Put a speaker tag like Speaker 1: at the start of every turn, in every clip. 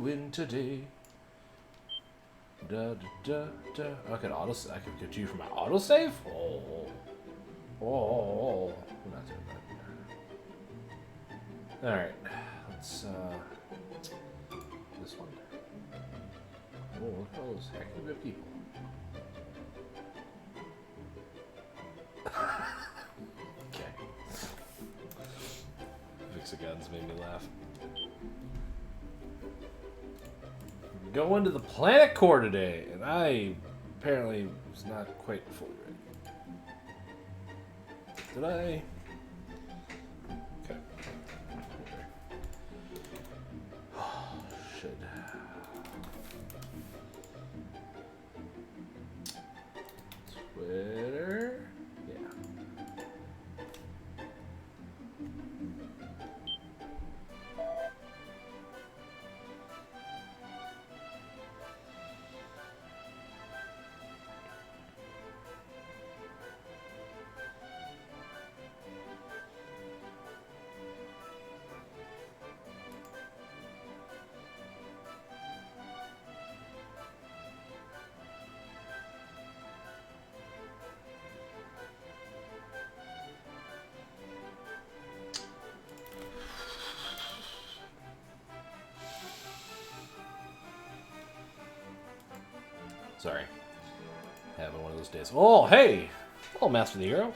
Speaker 1: win today. Da, da, da, da. I could continue from my autosave? Oh. Oh. We're not doing that. Alright. Let's, this one. Oh, look at all those heckin' good people. Okay. Vixaguns made me laugh. We're going to the Planet Core today, and I apparently was not quite fully ready. Did I? Okay. Oh, shit. Twitter? Yeah. Sorry. Having one of those days. Oh, hey! Hello, Master the Hero.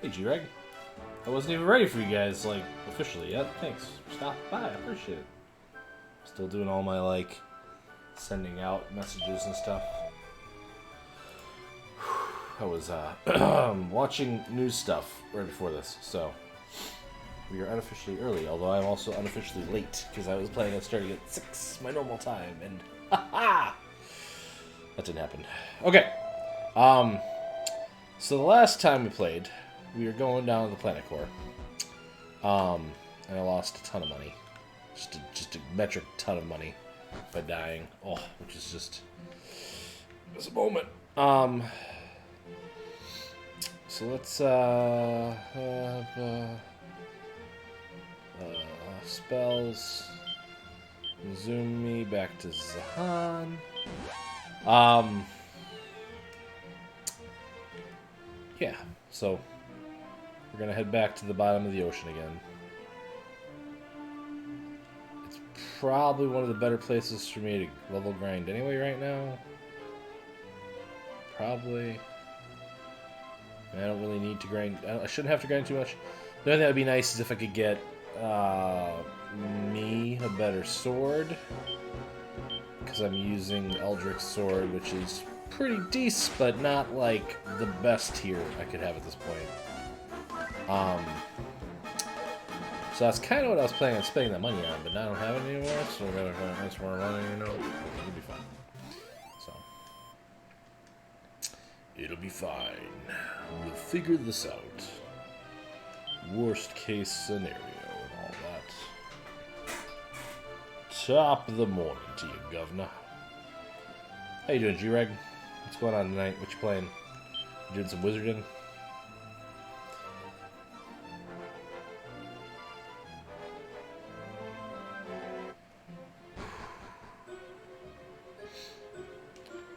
Speaker 1: Hey, G-Reg. I wasn't even ready for you guys, like, officially yet. Thanks for stopping by. I appreciate it. Still doing all my, like, sending out messages and stuff. I was, watching news stuff right before this, so we are unofficially early, although I'm also unofficially late, because I was planning on starting at 6, my normal time, and ha-ha! That didn't happen. Okay. So the last time we played, we were going down to the Planet Core. And I lost a ton of money. Just a metric ton of money by dying. Oh, which is just... It was a moment. So let's, spells. Zoom me back to Zahan. Yeah, so we're gonna head back to the bottom of the ocean again. It's probably one of the better places for me to level grind anyway right now. Probably. I don't really need to grind. I shouldn't have to grind too much. The only thing that would be nice is if I could get me a better sword. Because I'm using Eldrick's sword, which is pretty decent, but not like the best tier I could have at this point. So that's kind of what I was planning on spending that money on, but now I don't have it anymore, so we're gonna transfer more money, you know. It'll be fine. So it'll be fine. We'll figure this out. Worst case scenario and all that. Top of the morning to you, governor. How you doing, G-Reg? What's going on tonight? What you playing? You doing some wizarding?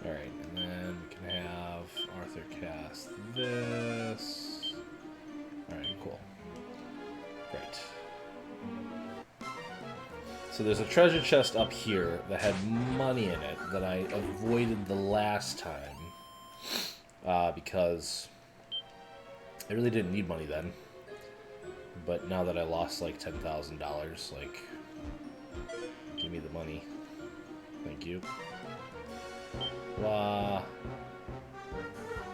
Speaker 1: Alright, and then we can have Arthur cast this. Alright, cool. Great. So there's a treasure chest up here that had money in it that I avoided the last time because I really didn't need money then. But now that I lost like $10,000, like, give me the money. Thank you.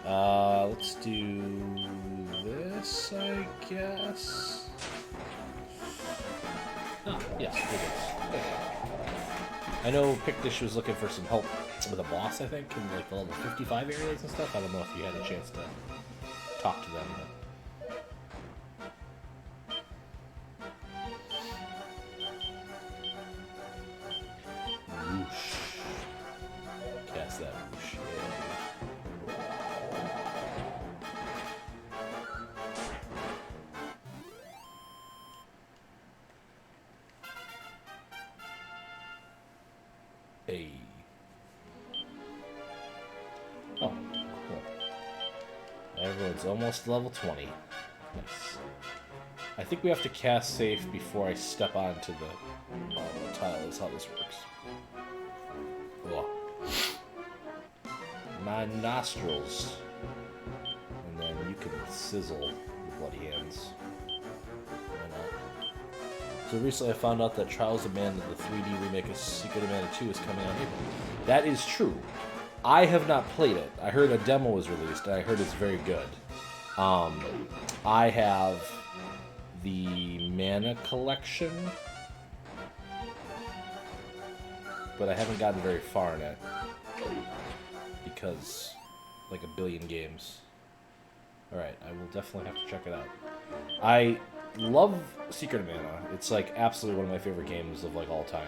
Speaker 1: Let's do this, I guess. Oh, yes, do this. I know Pictish was looking for some help with a boss, I think, in like the level 55 areas and stuff. I don't know if you had a chance to talk to them. Whoosh. Cast that whoosh. Yeah. A. Oh, cool. Everyone's almost level 20. Nice. I think we have to cast safe before I step onto the tile, is how this works. Ugh. My nostrils. And then you can sizzle your bloody hands. Why not? So recently I found out that Trials of Mana, the 3D remake of Secret of Mana 2, is coming out in April. That is true. I have not played it. I heard a demo was released, and I heard it's very good. I have the Mana Collection, but I haven't gotten very far in it because like a billion games. Alright, I will definitely have to check it out. I love Secret of Mana. It's like absolutely one of my favorite games of like all time.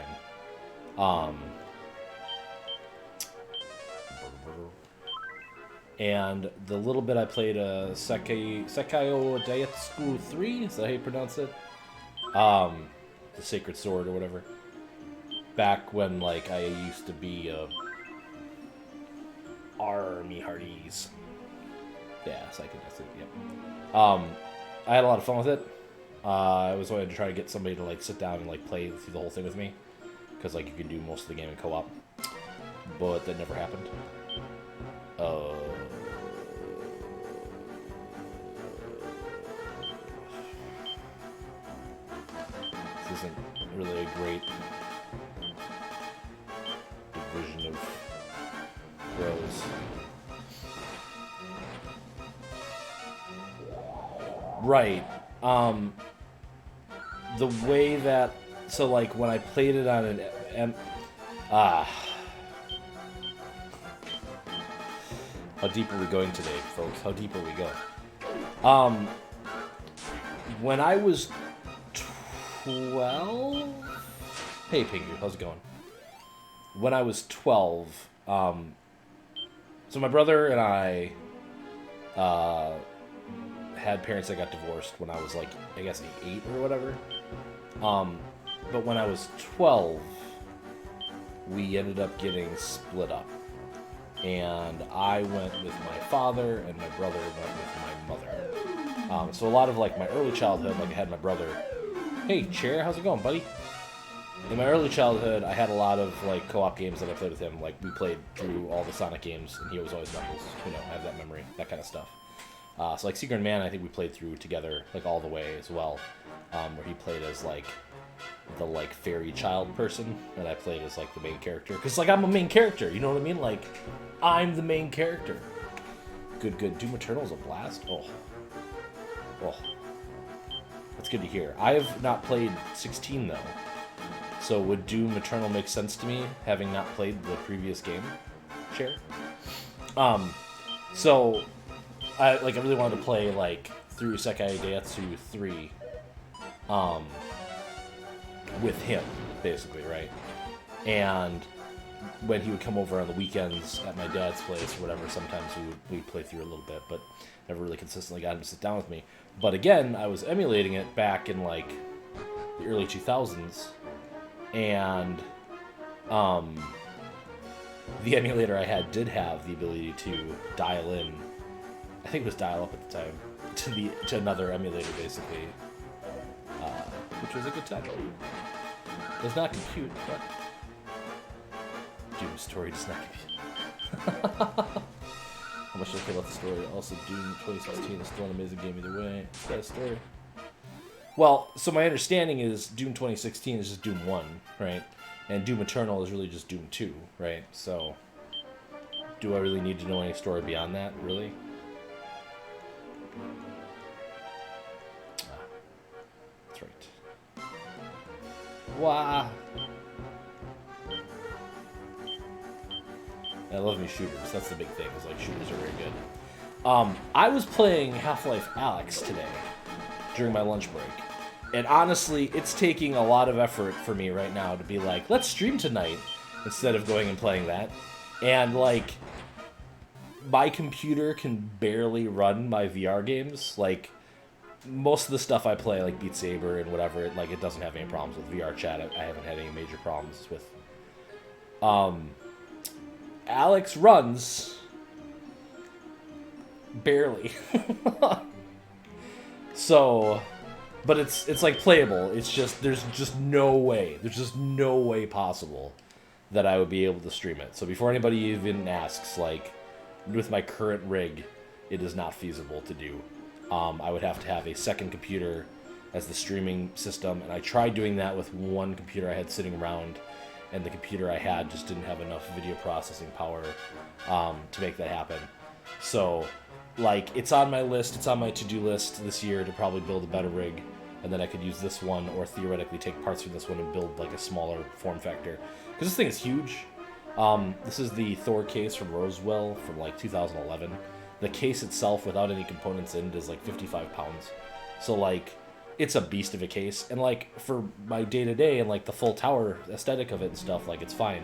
Speaker 1: And the little bit I played Sekaiyo Daetsuku 3, is that how you pronounce it? The Sacred Sword or whatever. Back when like I used to be Army Hearties. Yeah, so I could just, yep. I had a lot of fun with it. I was wanting to try to get somebody to like sit down and like play through the whole thing with me, because like you can do most of the game in co-op, but that never happened. This isn't really a great division of rows. Right. The way that, so like when I played it on an how deep are we going today, folks? How deep are we going? When I was 12, hey Pingu, how's it going? When I was 12, so my brother and I had parents that got divorced when I was like, I guess 8 or whatever. But when I was 12, we ended up getting split up. And I went with my father, and my brother went with my mother. So a lot of like my early childhood, like I had my brother. Hey, Chair, how's it going, buddy? In my early childhood, I had a lot of like co-op games that I played with him. Like we played through all the Sonic games, and he was always Knuckles. You know, I have that memory, that kind of stuff. So like Secret of Mana, I think we played through together, like all the way as well. Where he played as like the like fairy child person, and I played as like the main character. Cause like I'm a main character, you know what I mean? Like I'm the main character. Good. Doom Eternal's a blast. Oh, that's good to hear. I have not played 16 though, so would Doom Eternal make sense to me having not played the previous game? Share. So I really wanted to play like through Sekaiyo Daetsuku 3. With him, basically, right? And when he would come over on the weekends at my dad's place or whatever, sometimes we'd play through a little bit, but never really consistently got him to sit down with me. But again, I was emulating it back in like the early 2000s, and the emulator I had did have the ability to dial in. I think it was dial up at the time to another emulator, basically. Which was a good time. Does not compute, but Doom's story does not compute. How much do I care about the story? Also, Doom 2016 is still an amazing game either way. It's got a story. Well, so my understanding is Doom 2016 is just Doom 1, right? And Doom Eternal is really just Doom 2, right? So, do I really need to know any story beyond that, really? That's right. Wow. I love me shooters. That's the big thing. Is like shooters are very good. I was playing Half-Life Alyx today during my lunch break, and honestly, it's taking a lot of effort for me right now to be like, let's stream tonight instead of going and playing that. And like, my computer can barely run my VR games. Like, most of the stuff I play, like Beat Saber and whatever, it doesn't have any problems with VR chat. I haven't had any major problems with Alex runs barely. So, but it's like playable. It's just there's just no way. There's just no way possible that I would be able to stream it. So before anybody even asks, like, with my current rig, it is not feasible to do. I would have to have a second computer as the streaming system, and I tried doing that with one computer I had sitting around, and the computer I had just didn't have enough video processing power to make that happen. So, like, it's on my list, it's on my to-do list this year to probably build a better rig, and then I could use this one, or theoretically take parts from this one and build, like, a smaller form factor. Because this thing is huge. This is the Thor case from Roswell from, like, 2011. The case itself, without any components in it, is, like, 55 pounds. So, like, it's a beast of a case. And, like, for my day-to-day and, like, the full tower aesthetic of it and stuff, like, it's fine.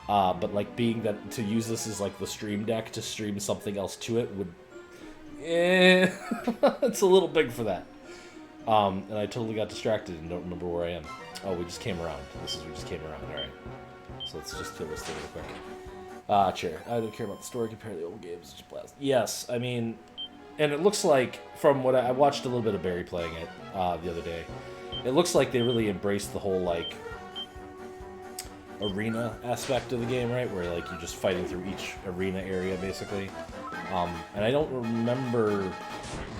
Speaker 1: But, like, being that to use this as, like, the stream deck to stream something else to it would... it's a little big for that. And I totally got distracted and don't remember where I am. Oh, we just came around. We just came around. Alright. So let's just kill this thing real quick. Chair. I don't care about the story compared to the old games. Just blast. Yes, I mean... And it looks like, from what I watched a little bit of Barry playing it the other day, it looks like they really embraced the whole, like, arena aspect of the game, right? Where, like, you're just fighting through each arena area, basically. And I don't remember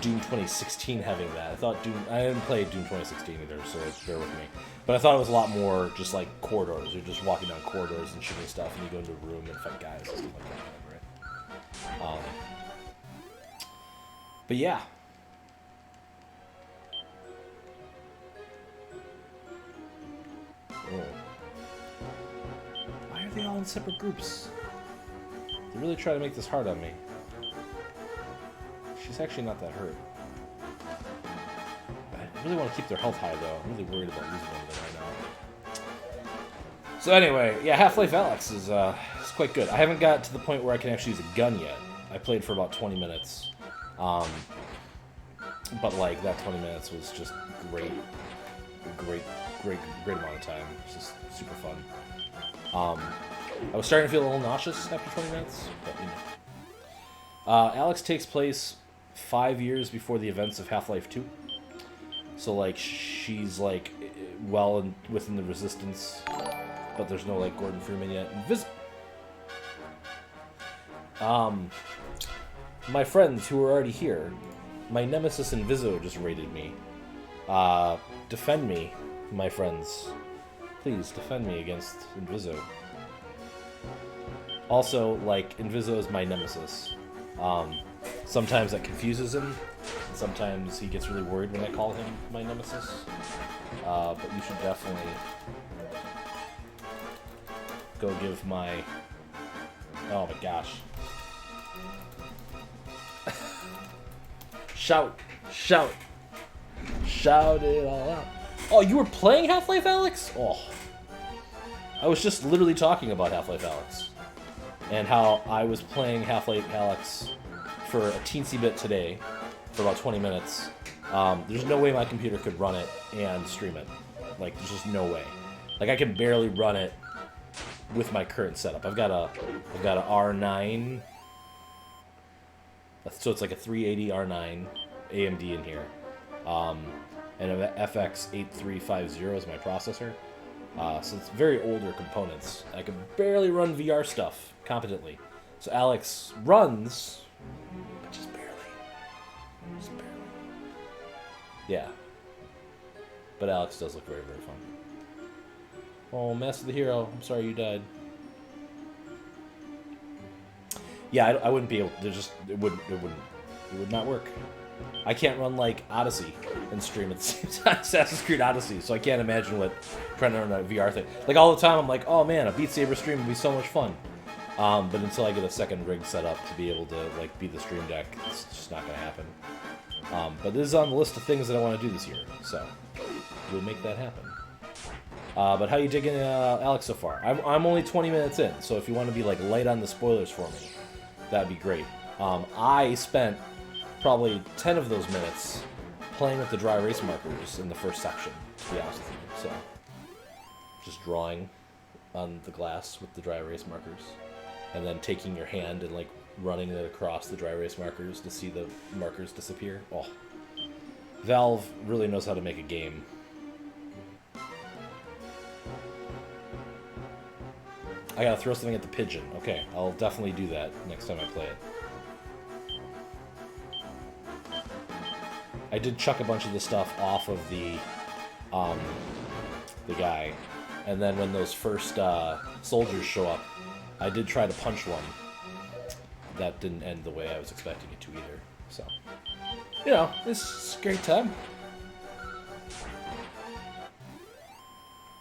Speaker 1: Doom 2016 having that. I didn't play Doom 2016 either, so bear with me. But I thought it was a lot more just like corridors. You're just walking down corridors and shooting stuff, and you go into a room and fight guys and stuff like that, right? But yeah. Oh. Why are they all in separate groups? They really try to make this hard on me. She's actually not that hurt. I really want to keep their health high, though. I'm really worried about losing one of them right now. So anyway, yeah, Half-Life Alyx is quite good. I haven't got to the point where I can actually use a gun yet. I played for about 20 minutes. But, like, that 20 minutes was just great amount of time. It's just super fun. I was starting to feel a little nauseous after 20 minutes, but, you know. Alyx takes place 5 years before the events of Half-Life 2. So, like, she's, like, well within the Resistance, but there's no, like, Gordon Freeman yet. My friends who are already here, my nemesis Inviso just raided me. Defend me, my friends. Please, defend me against Inviso. Also, like, Inviso is my nemesis. Sometimes that confuses him. Sometimes he gets really worried when I call him my nemesis. But you should definitely go give my... Oh my gosh. Shout! Shout! Shout it all out. Oh, you were playing Half-Life Alyx? Oh. I was just literally talking about Half-Life Alyx. And how I was playing Half-Life Alyx for a teensy bit today, for about 20 minutes. There's no way my computer could run it and stream it. Like, there's just no way. Like, I can barely run it with my current setup. I've got a R9, so it's like a 380 R9 AMD in here, and an FX 8350 is my processor. So it's very older components. I can barely run VR stuff competently. So Alyx runs, but just barely. Just barely. Yeah. But Alyx does look very, very fun. Oh, Master the Hero, I'm sorry you died. Yeah, I wouldn't be able to, it would not work. I can't run, like, Odyssey and stream at the same time, Assassin's Creed Odyssey, so I can't imagine what trying to run a VR thing. Like, all the time I'm like, oh man, a Beat Saber stream would be so much fun. But until I get a second rig set up to be able to, like, be the stream deck, it's just not going to happen. But this is on the list of things that I want to do this year, so we'll make that happen. But how you digging Alyx so far? I'm only 20 minutes in, so if you want to be, like, light on the spoilers for me, that'd be great. I spent probably 10 of those minutes playing with the dry erase markers in the first section, to be honest with you. So, just drawing on the glass with the dry erase markers, and then taking your hand and like running it across the dry erase markers to see the markers disappear. Oh, Valve really knows how to make a game. I gotta throw something at the pigeon. Okay, I'll definitely do that next time I play it. I did chuck a bunch of the stuff off of the guy, and then when those first soldiers show up, I did try to punch one. That didn't end the way I was expecting it to either. So, you know, it's a great time.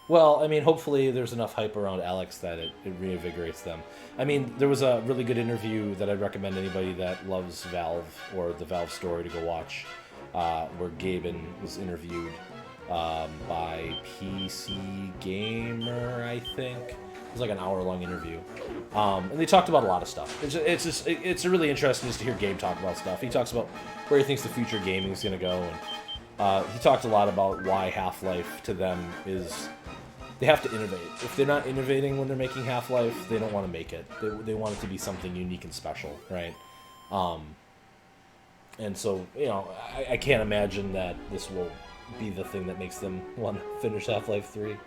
Speaker 1: Well, I mean, hopefully there's enough hype around Alex that it reinvigorates them. I mean, there was a really good interview that I'd recommend anybody that loves Valve or the Valve story to go watch, where Gaben was interviewed by PC Gamer, I think. It was like an hour-long interview, and they talked about a lot of stuff. It's really interesting just to hear Gabe talk about stuff. He talks about where he thinks the future of gaming is going to go, and he talked a lot about why Half-Life to them is they have to innovate. If they're not innovating when they're making Half-Life, they don't want to make it. They want it to be something unique and special, right? And so, you know, I can't imagine that this will be the thing that makes them want to finish Half-Life 3. A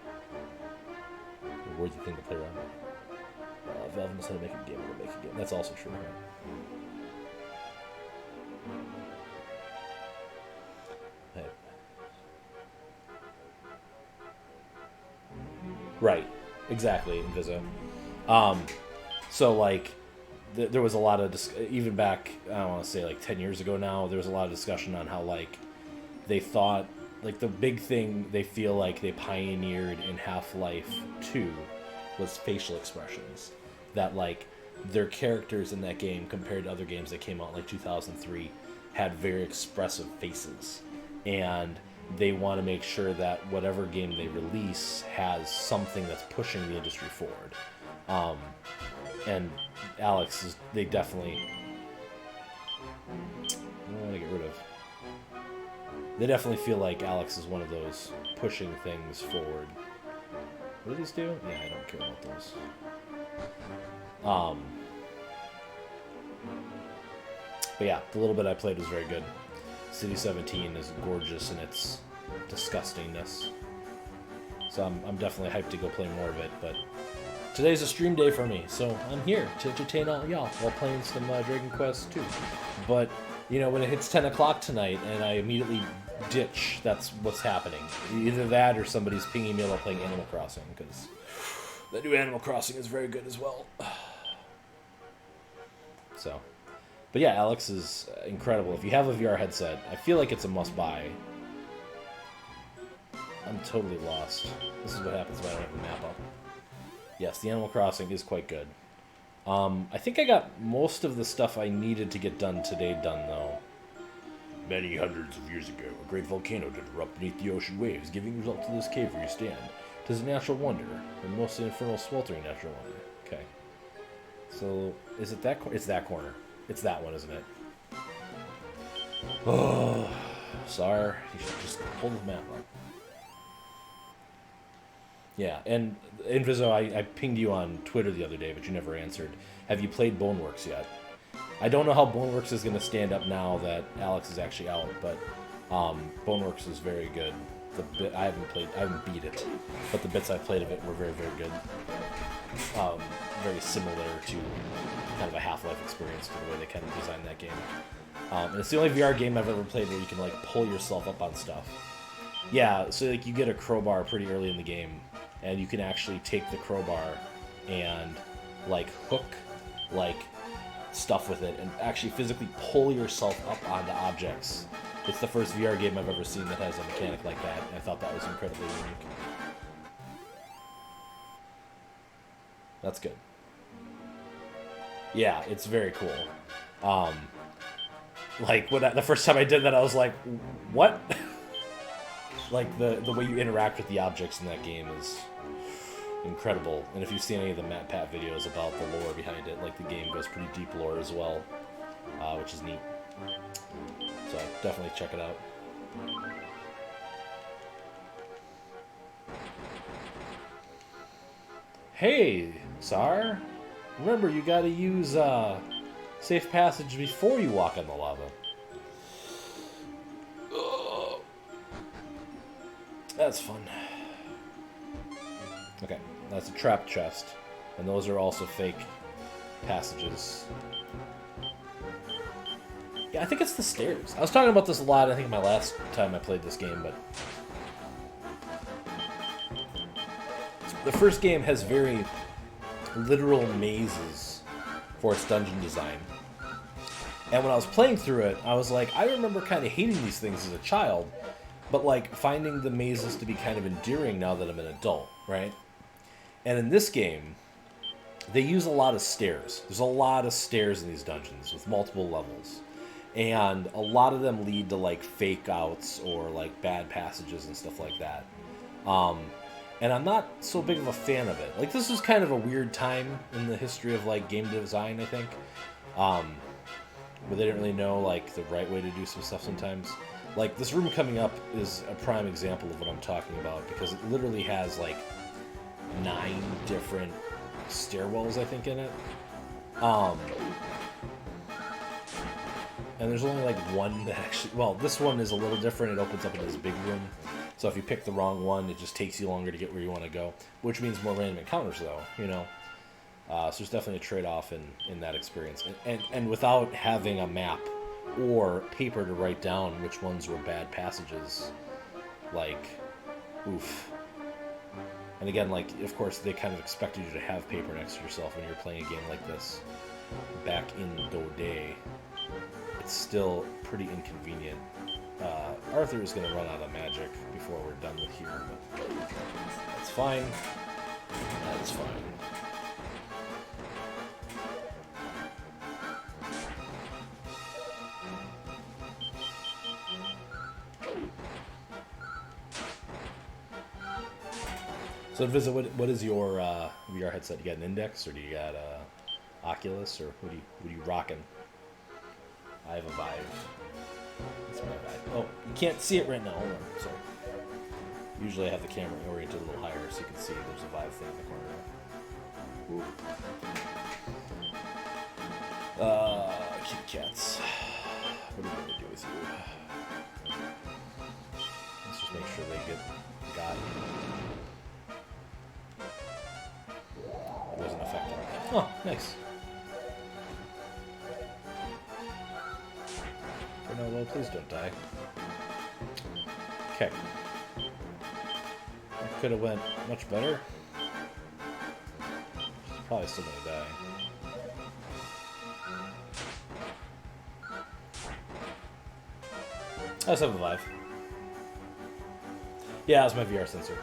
Speaker 1: worthy thing to play around with. Valve knows how to make a game, will make a game. That's also true, right? Right, exactly, Inviso. So, like, there was a lot of, even back, I don't want to say like 10 years ago now, there was a lot of discussion on how, like, they thought, like, the big thing they feel like they pioneered in Half-Life 2 was facial expressions. That, like, their characters in that game, compared to other games that came out in, like, 2003, had very expressive faces. And they want to make sure that whatever game they release has something that's pushing the industry forward. And Alex, they definitely... I want to get rid of... They definitely feel like Alex is one of those pushing things forward. What do these do? Yeah, I don't care about those. But yeah, the little bit I played was very good. City 17 is gorgeous in its disgustingness. So I'm definitely hyped to go play more of it, but today's a stream day for me, so I'm here to entertain all y'all while playing some Dragon Quest 2. But, you know, when it hits 10 o'clock tonight and I immediately ditch, that's what's happening. Either that or somebody's pinging me while playing Animal Crossing, because the new Animal Crossing is very good as well. So, but yeah, Alex is incredible. If you have a VR headset, I feel like it's a must-buy. I'm totally lost. This is what happens when I don't have the map up. Yes, the Animal Crossing is quite good. I think I got most of the stuff I needed to get done today done, though. Many hundreds of years ago, a great volcano did erupt beneath the ocean waves, giving result to this cave where you stand. 'Tis a natural wonder, a most infernal sweltering natural wonder. Okay. So, is it that corner? It's that corner. It's that one, isn't it? Oh, sorry. You should just hold the map up. Yeah, and Inviso, I pinged you on Twitter the other day, but you never answered. Have you played Boneworks yet? I don't know how Boneworks is going to stand up now that Alex is actually out, but Boneworks is very good. I haven't beat it, but the bits I played of it were very, very good. Very similar to kind of a Half-Life experience to the way they kind of designed that game. And it's the only VR game I've ever played where you can like pull yourself up on stuff. Yeah, so like you get a crowbar pretty early in the game, and you can actually take the crowbar and like hook like stuff with it and actually physically pull yourself up onto objects. It's the first VR game I've ever seen that has a mechanic like that, and I thought that was incredibly unique. That's good. Yeah, it's very cool. Like the first time I did that, I was like, "What?" Like the way you interact with the objects in that game is incredible. And if you've seen any of the Matt Pat videos about the lore behind it, like the game goes pretty deep lore as well, which is neat. So definitely check it out. Hey, Sar. Remember, you gotta use safe passage before you walk on the lava. Ugh. That's fun. Okay, that's a trap chest. And those are also fake passages. Yeah, I think it's the stairs. I was talking about this a lot, I think, my last time I played this game, but... The first game has very literal mazes for its dungeon design. And when I was playing through it, I was like, I remember kind of hating these things as a child, but like finding the mazes to be kind of endearing now that I'm an adult, right? And in this game, they use a lot of stairs. There's a lot of stairs in these dungeons with multiple levels. And a lot of them lead to like fake outs or like bad passages and stuff like that. And I'm not so big of a fan of it. Like, this is kind of a weird time in the history of like game design, I think. Where they didn't really know like the right way to do some stuff sometimes. Like, this room coming up is a prime example of what I'm talking about, because it literally has like 9 different stairwells, I think, in it. And there's only like one that actually... Well, this one is a little different. It opens up into this big room. So if you pick the wrong one, it just takes you longer to get where you want to go. Which means more random encounters, though, you know? So there's definitely a trade-off in that experience. And without having a map or paper to write down which ones were bad passages, like, oof. And again, like, of course, they kind of expected you to have paper next to yourself when you're playing a game like this. Back in the day, it's still pretty inconvenient. Arthur is going to run out of magic before we're done with here, but that's fine. That's fine. So, Visa, what is your VR headset? You got an Index, or do you got Oculus, or what are you rocking? I have a Vive. That's my Vive. Oh, you can't see it right now. Hold on. Sorry. Usually I have the camera oriented a little higher so you can see there's a Vive thing in the corner. Kit Kats. What are we going to do with you? Let's just make sure they get got. It wasn't affected. Oh, nice. No, well, please don't die. Okay. That could have went much better. She's probably still gonna die. I just have a Vive. Yeah, that's my VR sensor.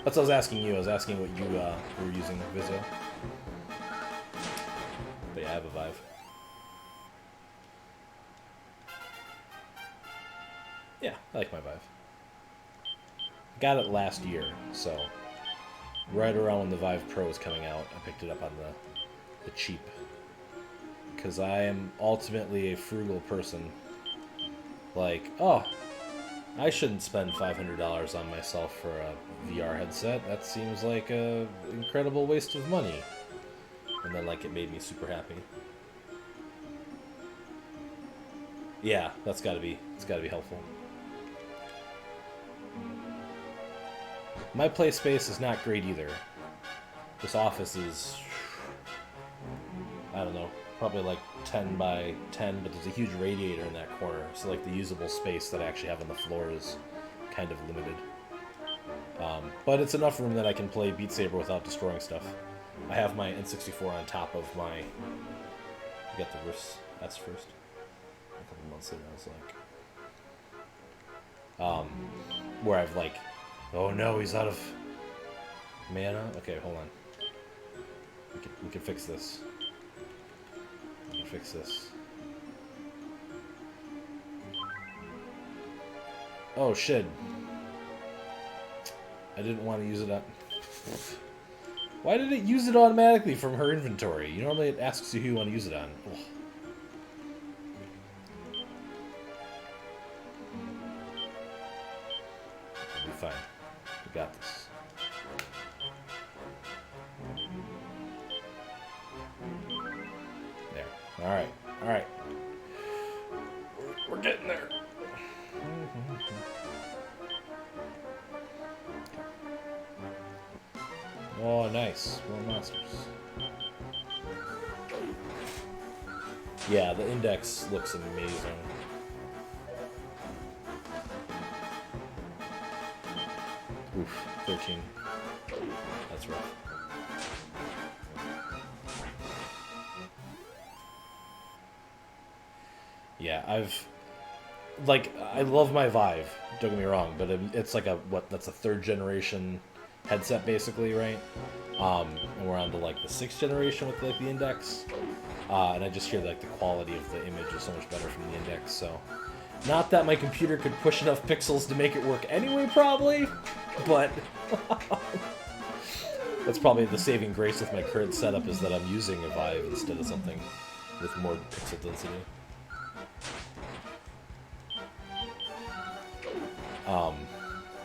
Speaker 1: That's what I was asking you. I was asking what you were using, Vizio. But yeah, I have a Vive. Yeah, I like my Vive. Got it last year, so right around when the Vive Pro was coming out, I picked it up on the cheap. Because I am ultimately a frugal person. Like, oh, I shouldn't spend $500 on myself for a VR headset. That seems like a incredible waste of money. And then, like, it made me super happy. Yeah, it's gotta be helpful. My play space is not great either. This office is, I don't know, probably like 10 by 10, but there's a huge radiator in that corner, so like the usable space that I actually have on the floor is kind of limited. But it's enough room that I can play Beat Saber without destroying stuff. I have my N64 on top of my... Get the wrist S first. A couple months later, I was like... where I've like... Oh no, he's out of mana? Okay, hold on. We can fix this. We can fix this. Oh shit. I didn't want to use it on... Why did it use it automatically from her inventory? Normally it asks you who you want to use it on. Ugh. It'll be fine. We got this. Alright, alright. We're getting there. Oh, nice. World Masters. Yeah, the index looks amazing. Oof, 13. That's rough. Yeah, I love my Vive, don't get me wrong, but it's like that's a third generation headset basically, right? And we're on to like the sixth generation with like the index. And I just hear like the quality of the image is so much better from the index, so. Not that my computer could push enough pixels to make it work anyway, probably, but that's probably the saving grace with my current setup is that I'm using a Vive instead of something with more pixel density.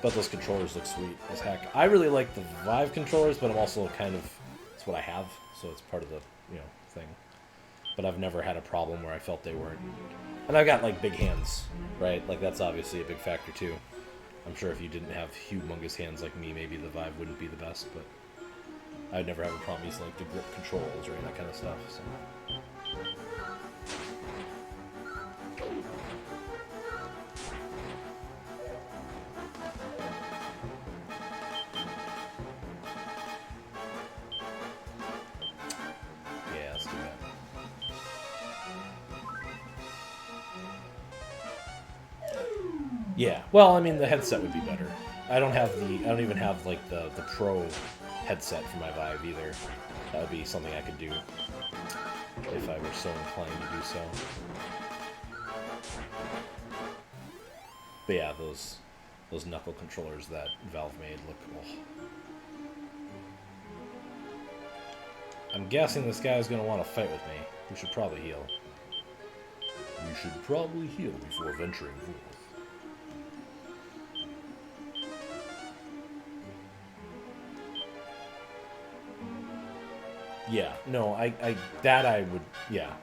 Speaker 1: But those controllers look sweet as heck. I really like the Vive controllers, but I'm also it's what I have, so it's part of the, thing. But I've never had a problem where I felt they weren't. And I've got, like, big hands, right? Like, that's obviously a big factor, too. I'm sure if you didn't have humongous hands like me, maybe the Vive wouldn't be the best, but I'd never have a problem using, like, the grip controls or any of that kind of stuff, so. Yeah, let's do that. Yeah, well, I mean, the headset would be better. I don't even have, like, the Pro headset for my Vive either. That would be something I could do if I were so inclined to do so. But yeah, those knuckle controllers that Valve made look cool. I'm guessing this guy's gonna want to fight with me. We should probably heal. We should probably heal before venturing forth. Yeah, no, I would, yeah.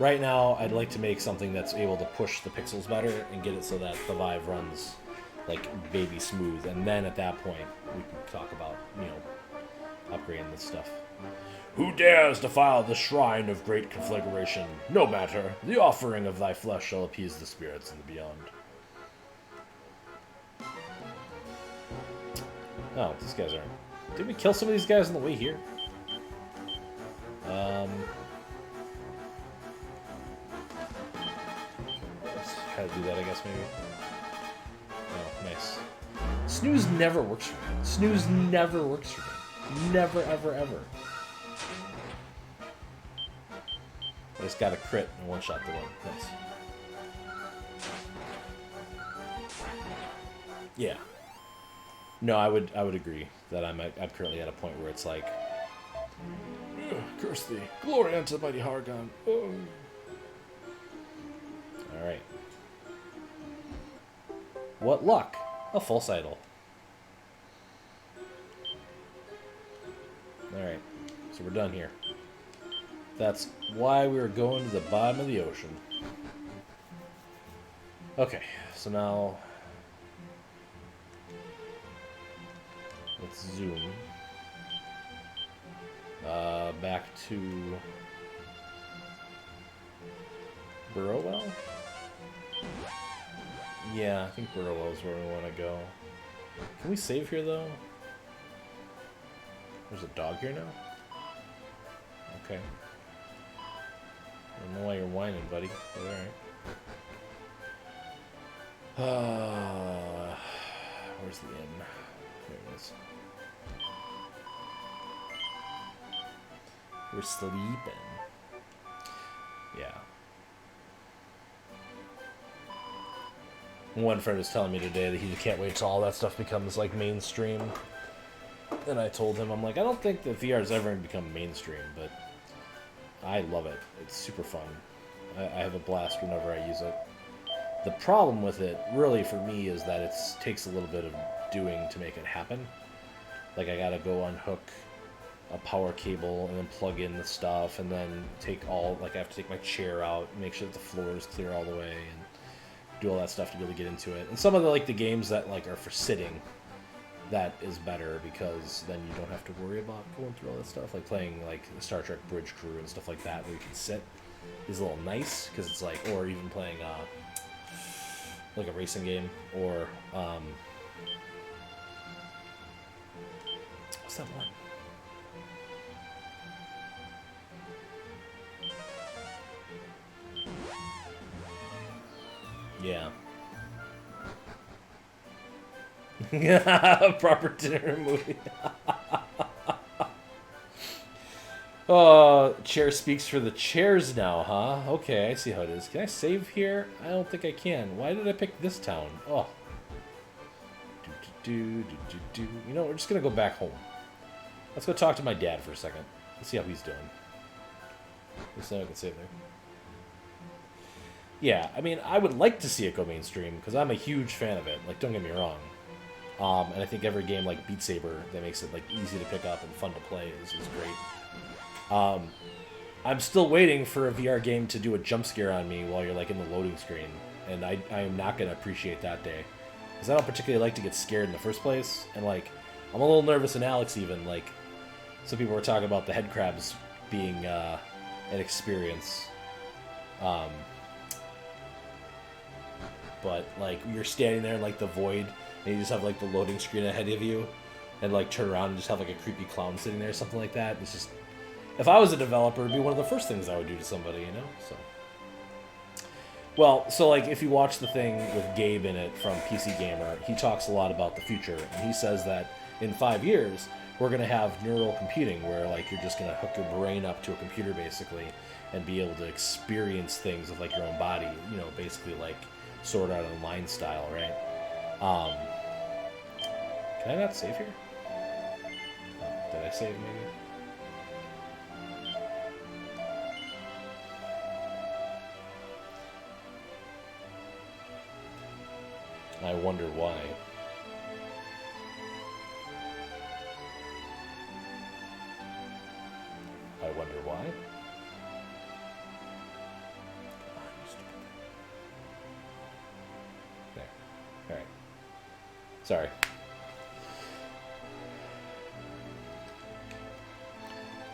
Speaker 1: Right now, I'd like to make something that's able to push the pixels better and get it so that the Vive runs, like, baby smooth. And then at that point, we can talk about, upgrading this stuff. Who dares defile the shrine of great conflagration? No matter, the offering of thy flesh shall appease the spirits in the beyond. Oh, these guys aren't. Did we kill some of these guys on the way here? Let's try to do that, I guess, maybe. Oh, nice. Snooze never works for me. Snooze never works for me. Never, ever, ever. I just got a crit and one-shot the one. Nice. Yeah. No, I would agree that I'm currently at a point where it's like, curse thee, glory unto the mighty Hargon. Oh. All right. What luck? A false idol. All right, so we're done here. That's why we were going to the bottom of the ocean. Okay, so now let's zoom back to Burrowell? Yeah, I think Burrowell is where we want to go. Can we save here, though? There's a dog here now? Okay. I don't know why you're whining, buddy, but alright. Where's the inn? There it is. We're sleeping. Yeah. One friend was telling me today that he can't wait till all that stuff becomes, like, mainstream. And I told him, I'm like, I don't think that VR is ever going to become mainstream, but I love it. It's super fun. I have a blast whenever I use it. The problem with it, really, for me, is that it takes a little bit of doing to make it happen. Like, I gotta go unhook a power cable and then plug in the stuff and then I have to take my chair out, make sure that the floor is clear all the way, and do all that stuff to really get into it. And some of the games that are for sitting, that is better because then you don't have to worry about going through all that stuff. Like playing the Star Trek Bridge Crew and stuff like that, where you can sit, is a little nice because it's or even playing a racing game or what's that one? Yeah. Proper dinner movie. Oh, chair speaks for the chairs now, huh? Okay, I see how it is. Can I save here? I don't think I can. Why did I pick this town? Oh. You know, we're just going to go back home. Let's go talk to my dad for a second. Let's see how he's doing. Let's see how I can save there. Yeah, I mean, I would like to see it go mainstream, because I'm a huge fan of it. Don't get me wrong. And I think every game like Beat Saber that makes it easy to pick up and fun to play is great. I'm still waiting for a VR game to do a jump scare on me while you're in the loading screen, and I am not going to appreciate that day. Because I don't particularly like to get scared in the first place, and I'm a little nervous in Alex even. Some people were talking about the head crabs being an experience. But you're standing there in the void, and you just have the loading screen ahead of you, and turn around and just have a creepy clown sitting there or something like that. It's just, if I was a developer, it'd be one of the first things I would do to somebody, you know. So if you watch the thing with Gabe in it from PC Gamer, he talks a lot about the future, and he says that in 5 years we're going to have neural computing, where you're just going to hook your brain up to a computer basically, and be able to experience things with your own body, you know, basically Sword Art Online style, right? Can I not save here? Oh, did I save maybe? I wonder why. I wonder why. There. Alright. Sorry.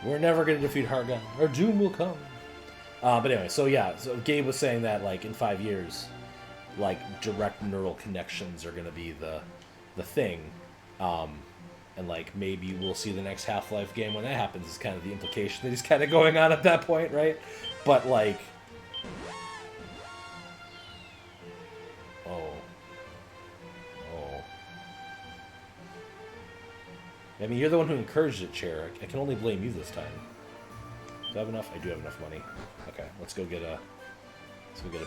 Speaker 1: We're never going to defeat Hargon. Our doom will come. But anyway, so Gabe was saying that, in 5 years, direct neural connections are going to be the thing. And, maybe we'll see the next Half-Life game when that happens is kind of the implication that he's kind of going on at that point, right? But, I mean, you're the one who encouraged it, Chair. I can only blame you this time. Do I have enough? I do have enough money. Okay, let's go get a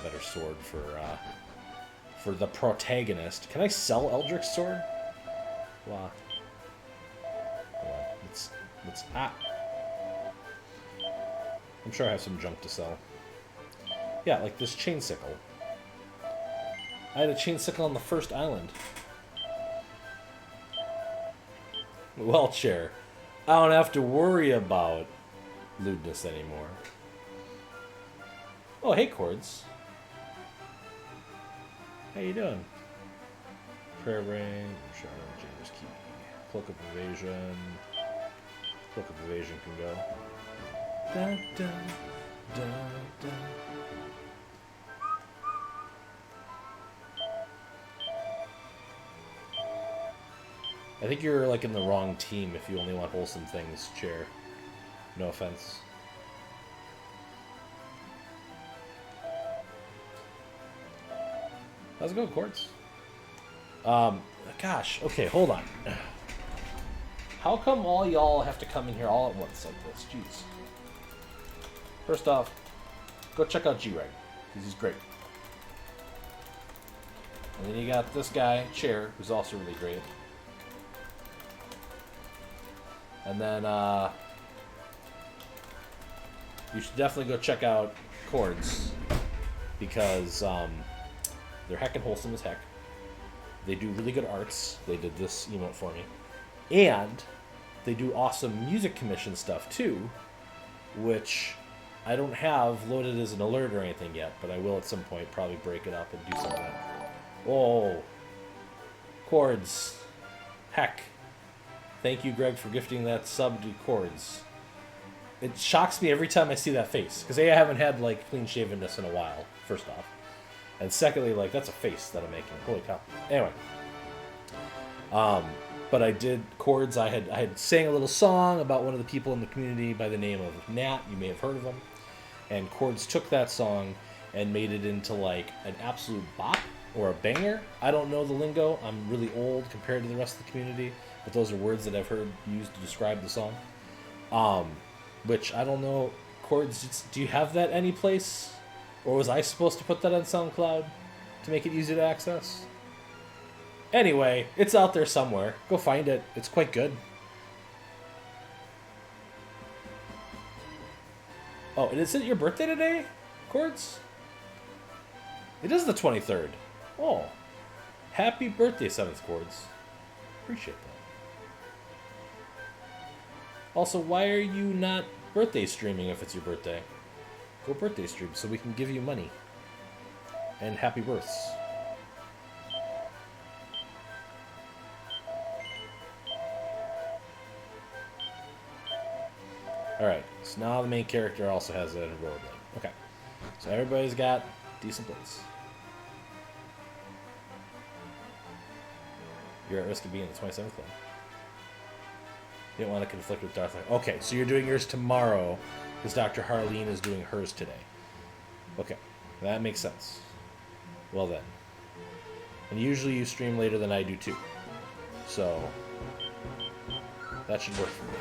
Speaker 1: better sword for the protagonist. Can I sell Eldrick's sword? Wow. Hold on. Let's I'm sure I have some junk to sell. Yeah, like this chain sickle. I had a chain sickle on the first island. Well, Chair, I don't have to worry about lewdness anymore. Oh, hey, Chords. How you doing? Prayer Ring, Sharon, James Key, Cloak of Evasion. Cloak of Evasion can go. Dun, dun, dun, dun. I think you're like in the wrong team if you only want wholesome things, Chair. No offense. How's it going, Quartz? Gosh, okay, hold on. How come all y'all have to come in here all at once like this? Jeez. First off, go check out G-Reg, because he's great. And then you got this guy, Chair, who's also really great. And then, you should definitely go check out Chords, because they're heckin' wholesome as heck. They do really good arts. They did this emote for me. And they do awesome music commission stuff too, which I don't have loaded as an alert or anything yet, but I will at some point probably break it up and do some of that. Oh, Chords. Heck. Thank you, Greg, for gifting that sub to Chords. It shocks me every time I see that face, because A, I haven't had like clean shavenness in a while, first off. And secondly, like, that's a face that I'm making. Holy cow. Anyway. But I did Chords. I had sang a little song about one of the people in the community by the name of Nat. You may have heard of him. And Chords took that song and made it into like an absolute bop or a banger. I don't know the lingo. I'm really old compared to the rest of the community, but those are words that I've heard used to describe the song. Which I don't know. Chords, do you have that any place? Or was I supposed to put that on SoundCloud to make it easy to access? Anyway, it's out there somewhere. Go find it. It's quite good. Oh, and is it your birthday today, Chords? It is the 23rd. Oh. Happy birthday, 7th Chords. Appreciate that. Also, why are you not birthday streaming if it's your birthday? Go birthday stream so we can give you money. And happy births. Alright, so now the main character also has a rollerblade. Okay, so everybody's got decent blades. You're at risk of being in the 27th one. You don't want to conflict with Darth Vader. Okay, so you're doing yours tomorrow, because Dr. Harleen is doing hers today. Okay, that makes sense. Well then. And usually you stream later than I do too. So, that should work for me.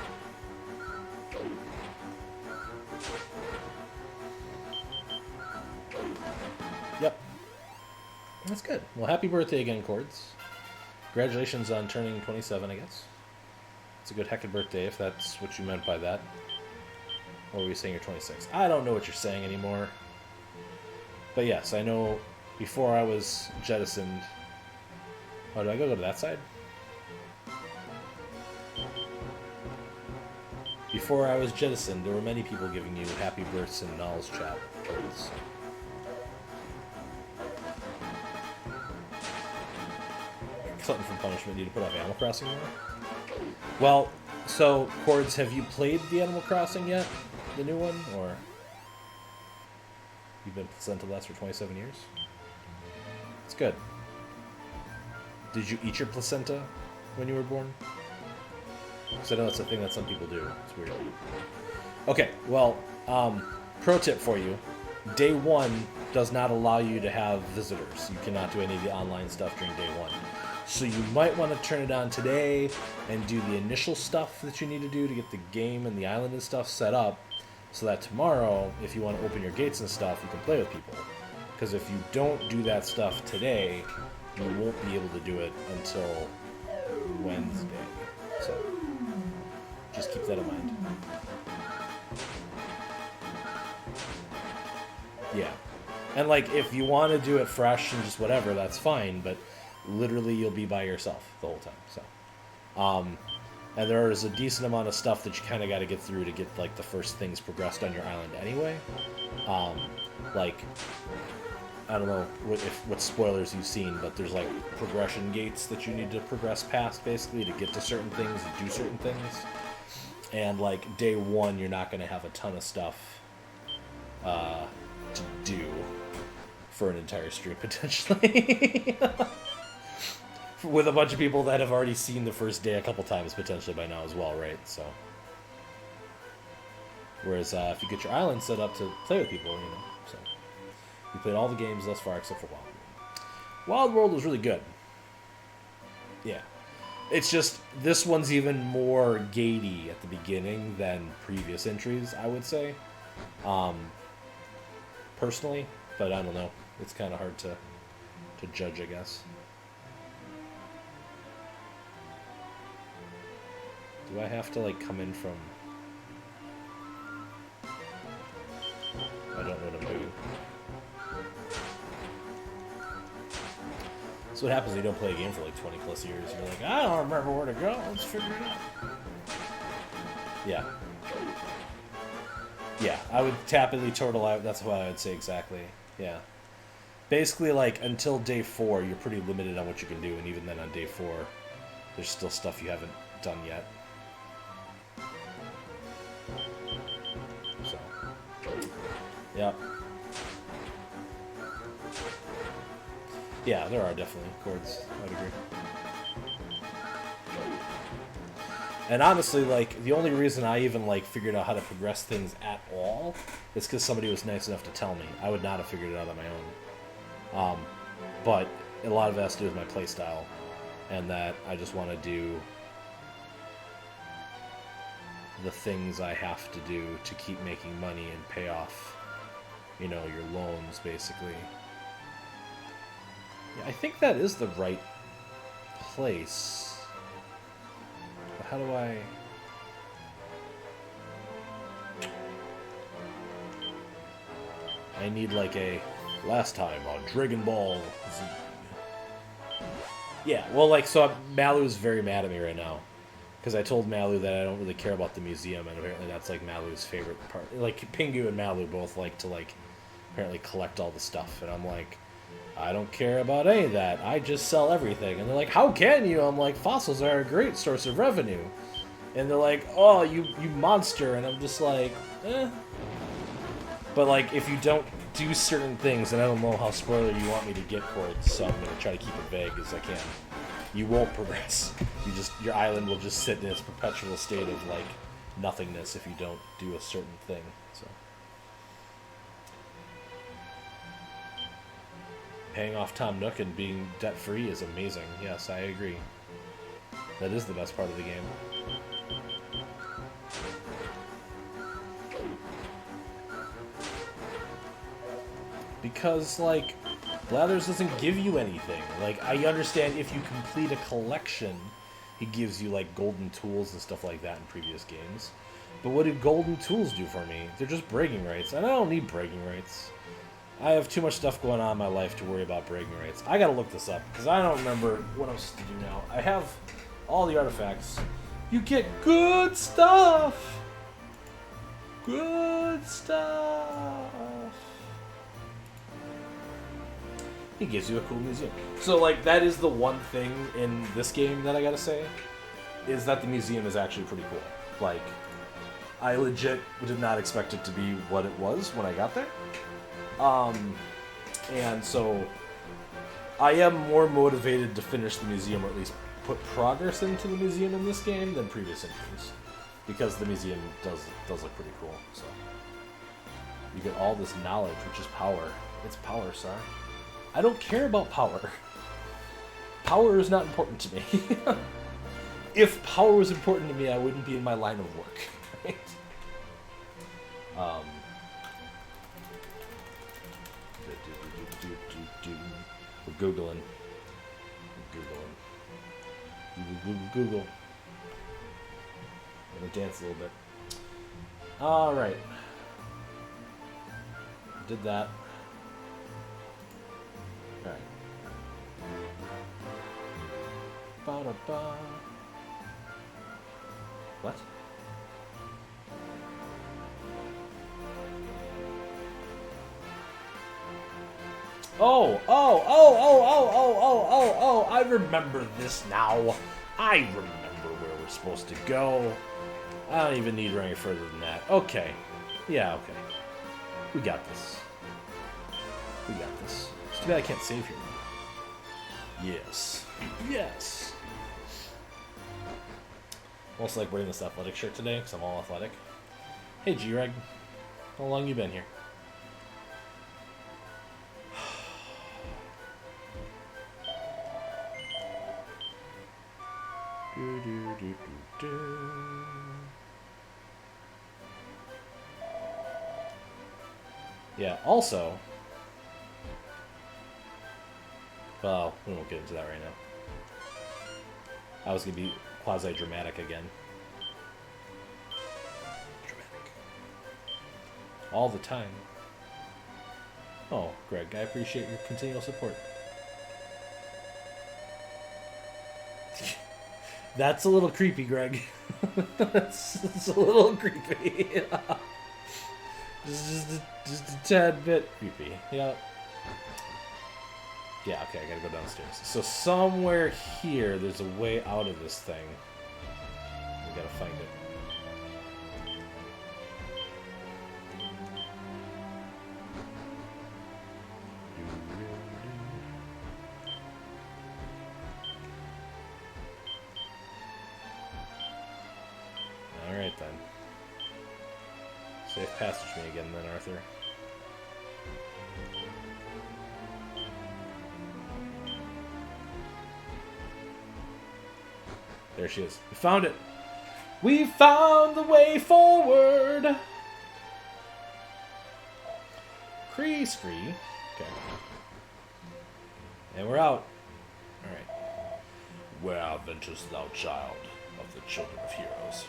Speaker 1: Yep. That's good. Well, happy birthday again, Chords. Congratulations on turning 27, I guess. It's a good heckin' birthday, if that's what you meant by that. Or were you saying you're 26? I don't know what you're saying anymore. But yes, I know before I was jettisoned... Oh, do I go to that side? Before I was jettisoned, there were many people giving you happy births in Null's chat. Something from punishment. Need to put off Animal Crossing more? Well, so, Chords, have you played the Animal Crossing yet? The new one? Or you've been placenta-less for 27 years? It's good. Did you eat your placenta when you were born? Because I know that's a thing that some people do. It's weird. Okay, well, pro tip for you. Day 1 does not allow you to have visitors. You cannot do any of the online stuff during day 1. So you might want to turn it on today and do the initial stuff that you need to do to get the game and the island and stuff set up, so that tomorrow, if you want to open your gates and stuff, you can play with people. Because if you don't do that stuff today, you won't be able to do it until Wednesday. So just keep that in mind. Yeah. And like, if you want to do it fresh and just whatever, that's fine, but literally you'll be by yourself the whole time. So and there is a decent amount of stuff that you kind of got to get through to get like the first things progressed on your island anyway. Like, I don't know what spoilers you've seen, but there's like progression gates that you need to progress past basically to get to certain things and do certain things. And like day 1 you're not going to have a ton of stuff to do for an entire stream potentially. With a bunch of people that have already seen the first day a couple times potentially by now as well, right? So, whereas if you get your island set up to play with people, you know, so we played all the games thus far except for Wild World. Wild World was really good. Yeah, it's just this one's even more gatey at the beginning than previous entries, I would say, personally. But I don't know. It's kind of hard to judge, I guess. Do I have to, like, come in from... I don't know what I'm doing. That's what happens when you don't play a game for, like, 20 plus years. You're like, I don't remember where to go. Let's figure it out. Yeah. Yeah, I would tap Elite Turtle out. That's what I would say exactly. Yeah. Basically, like, until day 4, you're pretty limited on what you can do, and even then on day 4, there's still stuff you haven't done yet. So. Yeah. Yeah, there are definitely chords. I'd agree. And honestly, like, the only reason I even, like, figured out how to progress things at all is because somebody was nice enough to tell me. I would not have figured it out on my own. But a lot of it has to do with my playstyle, and that I just want to do the things I have to do to keep making money and pay off, you know, your loans, basically. Yeah, I think that is the right place. But how do I... I need, like, a last time on Dragon Ball Z. Yeah, well, like, so Malu's very mad at me right now. Because I told Malu that I don't really care about the museum, and apparently that's, like, Malu's favorite part. Like, Pingu and Malu both like to, like, apparently collect all the stuff. And I'm like, I don't care about any of that. I just sell everything. And they're like, how can you? I'm like, fossils are a great source of revenue. And they're like, oh, you monster. And I'm just like, eh. But, like, if you don't do certain things, and I don't know how spoiler you want me to get towards, so I'm going to try to keep it vague as I can. You won't progress. Your island will just sit in its perpetual state of, like, nothingness if you don't do a certain thing. So, paying off Tom Nook and being debt-free is amazing. Yes, I agree. That is the best part of the game. Because, like, Blathers doesn't give you anything. Like, I understand if you complete a collection, he gives you, like, golden tools and stuff like that in previous games. But what do golden tools do for me? They're just bragging rights, and I don't need bragging rights. I have too much stuff going on in my life to worry about bragging rights. I gotta look this up, because I don't remember what I'm supposed to do now. I have all the artifacts. You get good stuff! Good stuff! He gives you a cool museum. So, like, that is the one thing in this game that I gotta say, is that the museum is actually pretty cool. Like, I legit did not expect it to be what it was when I got there. And so, I am more motivated to finish the museum, or at least put progress into the museum in this game than previous entries. Because the museum does look pretty cool, so. You get all this knowledge, which is power. It's power, sir. I don't care about power. Power is not important to me. If power was important to me, I wouldn't be in my line of work. Right? We're Googling. Google. I'm gonna dance a little bit. Alright. Did that. Alright. Ba-da-ba. What? Oh, I remember this now. I remember where we're supposed to go. I don't even need to go any further than that. Okay. Yeah, okay. We got this. We got this. It's too bad I can't save here. Yes. Yes. Also like wearing this athletic shirt today because I'm all athletic. Hey, G-Reg. How long you been here? Yeah, also... Well, we won't get into that right now. I was going to be quasi-dramatic again. Dramatic. All the time. Oh, Greg, I appreciate your continual support. That's a little creepy, Greg. it's a little creepy. just a tad bit creepy. Yeah. Yeah, okay, I gotta go downstairs. So somewhere here, there's a way out of this thing. We gotta find it. Alright then. Safe passage me again then, Arthur. There she is. We found it! We found the way forward! Scree. Okay. And we're out. Alright. Where venturest thou, child of the children of heroes?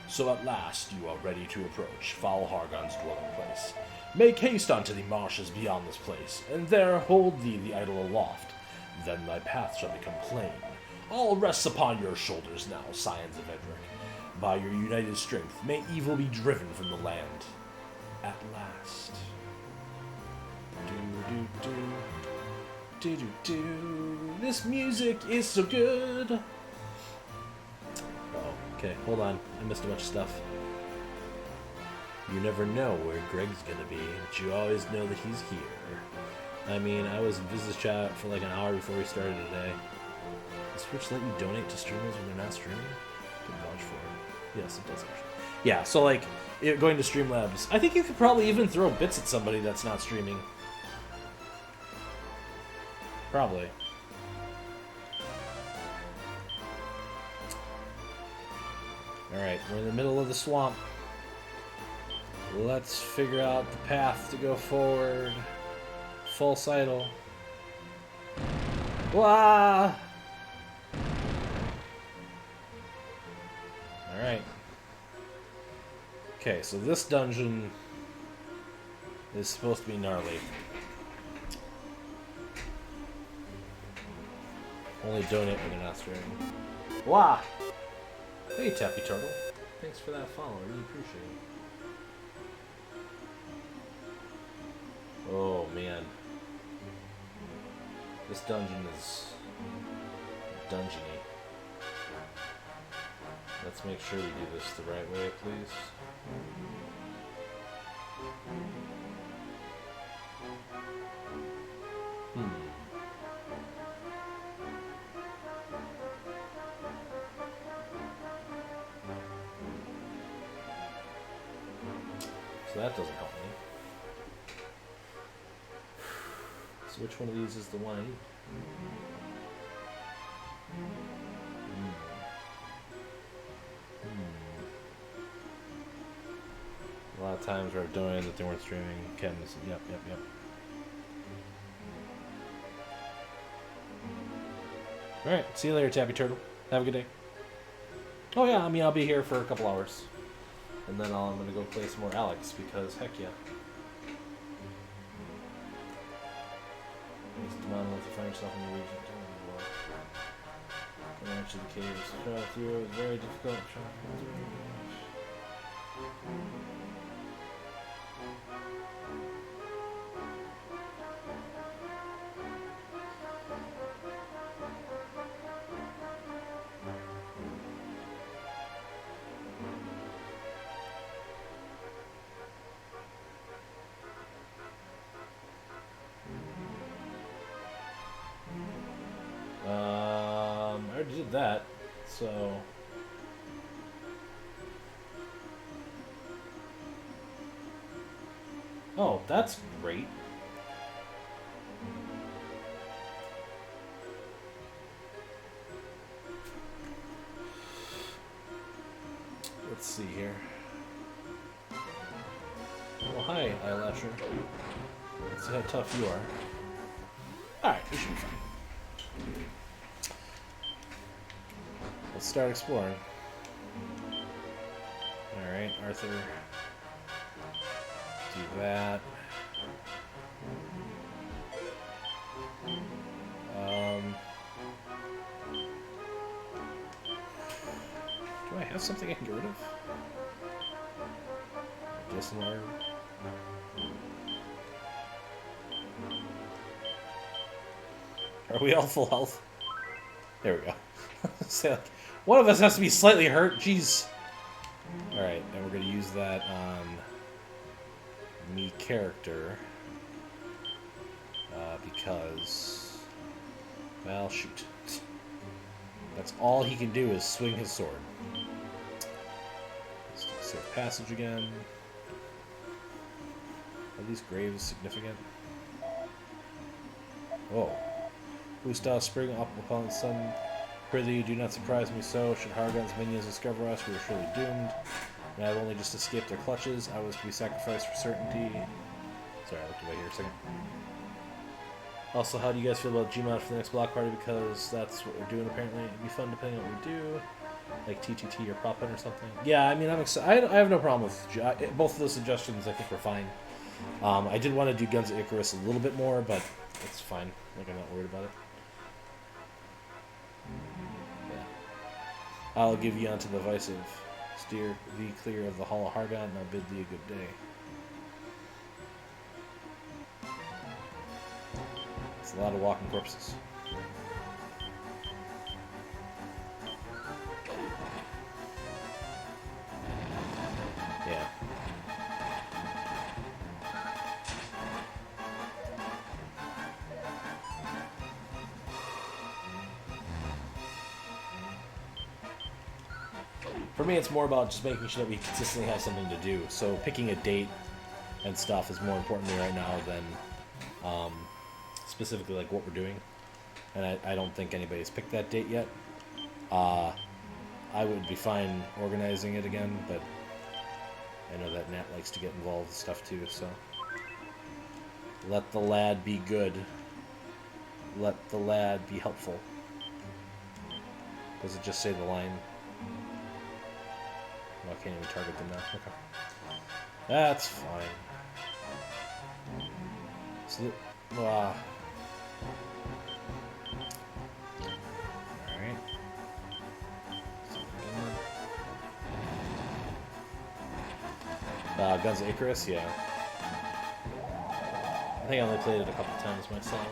Speaker 1: So at last you are ready to approach foul Hargon's dwelling place. Make haste unto the marshes beyond this place, and there hold thee the idol aloft. Then thy path shall become plain. All rests upon your shoulders now, scions of Edric. By your united strength, may evil be driven from the land. At last. This music is so good. Oh, okay, hold on. I missed a bunch of stuff. You never know where Greg's gonna be, but you always know that he's here. I mean, I was in business chat for like an hour before we started today. Does Twitch let you donate to streamers when they're not streaming? Can vouch for it. Yes, it does actually. Yeah, so like, going to Streamlabs, I think you could probably even throw bits at somebody that's not streaming. Probably. Alright, we're in the middle of the swamp. Let's figure out the path to go forward. Full sidle. Wah! Alright. Okay, so this dungeon is supposed to be gnarly. Only donate when they're not streaming. Wah! Hey, Tappy Turtle. Thanks for that follow. I really appreciate it. Oh, man. This dungeon is dungeony. Let's make sure we do this the right way, please. So that doesn't help me. So which one of these is the one I need? A lot of times where I've donated that they weren't streaming. Ken is, yep. Alright, see you later, Tappy Turtle. Have a good day. Oh yeah, I mean, I'll be here for a couple hours. And then I'm gonna go play some more Alex, because heck yeah. Come on, let you find yourself in the region. Going out to the caves. Travel through it was very difficult. I already did that, so... Oh, that's great. Let's see here. Oh, hi, Eyelasher. Let's see how tough you are. Alright, we should be fine. Let's start exploring. Alright, Arthur. Do that. have something I can get rid of? I guess an Are we all full health? There we go. So, like, one of us has to be slightly hurt. Jeez. Alright, and we're going to use that on me character. Because... Well, shoot. That's all he can do is swing his sword. Let's do safe passage again. Are these graves significant? Whoa. Ustav spring up upon the sun. Prithee, you do not surprise me so. Should Hargon's minions discover us, we are surely doomed. And I have only just escaped their clutches. I was to be sacrificed for certainty. Sorry, I looked away here a second. Also, how do you guys feel about Gmod for the next block party? Because that's what we're doing apparently. It'd be fun depending on what we do. Like TTT or Pop-In or something. Yeah, I mean, I'm excited. I have no problem with both of those suggestions. I think we're fine. I did want to do Guns of Icarus a little bit more, but it's fine. Like, I'm not worried about it. Yeah. I'll give ye unto the vice of steer thee clear of the hall of Hargon, and I'll bid thee a good day. It's a lot of walking corpses. Yeah. For me, it's more about just making sure that we consistently have something to do. So picking a date and stuff is more important to me right now than specifically like what we're doing. And I don't think anybody's picked that date yet. I would be fine organizing it again, but I know that Nat likes to get involved with stuff too, so. Let the lad be good. Let the lad be helpful. Does it just say the line? Oh, I can't even target them now. Okay. That's fine. So, Alright. Guns of Icarus, yeah. I think I only played it a couple times myself.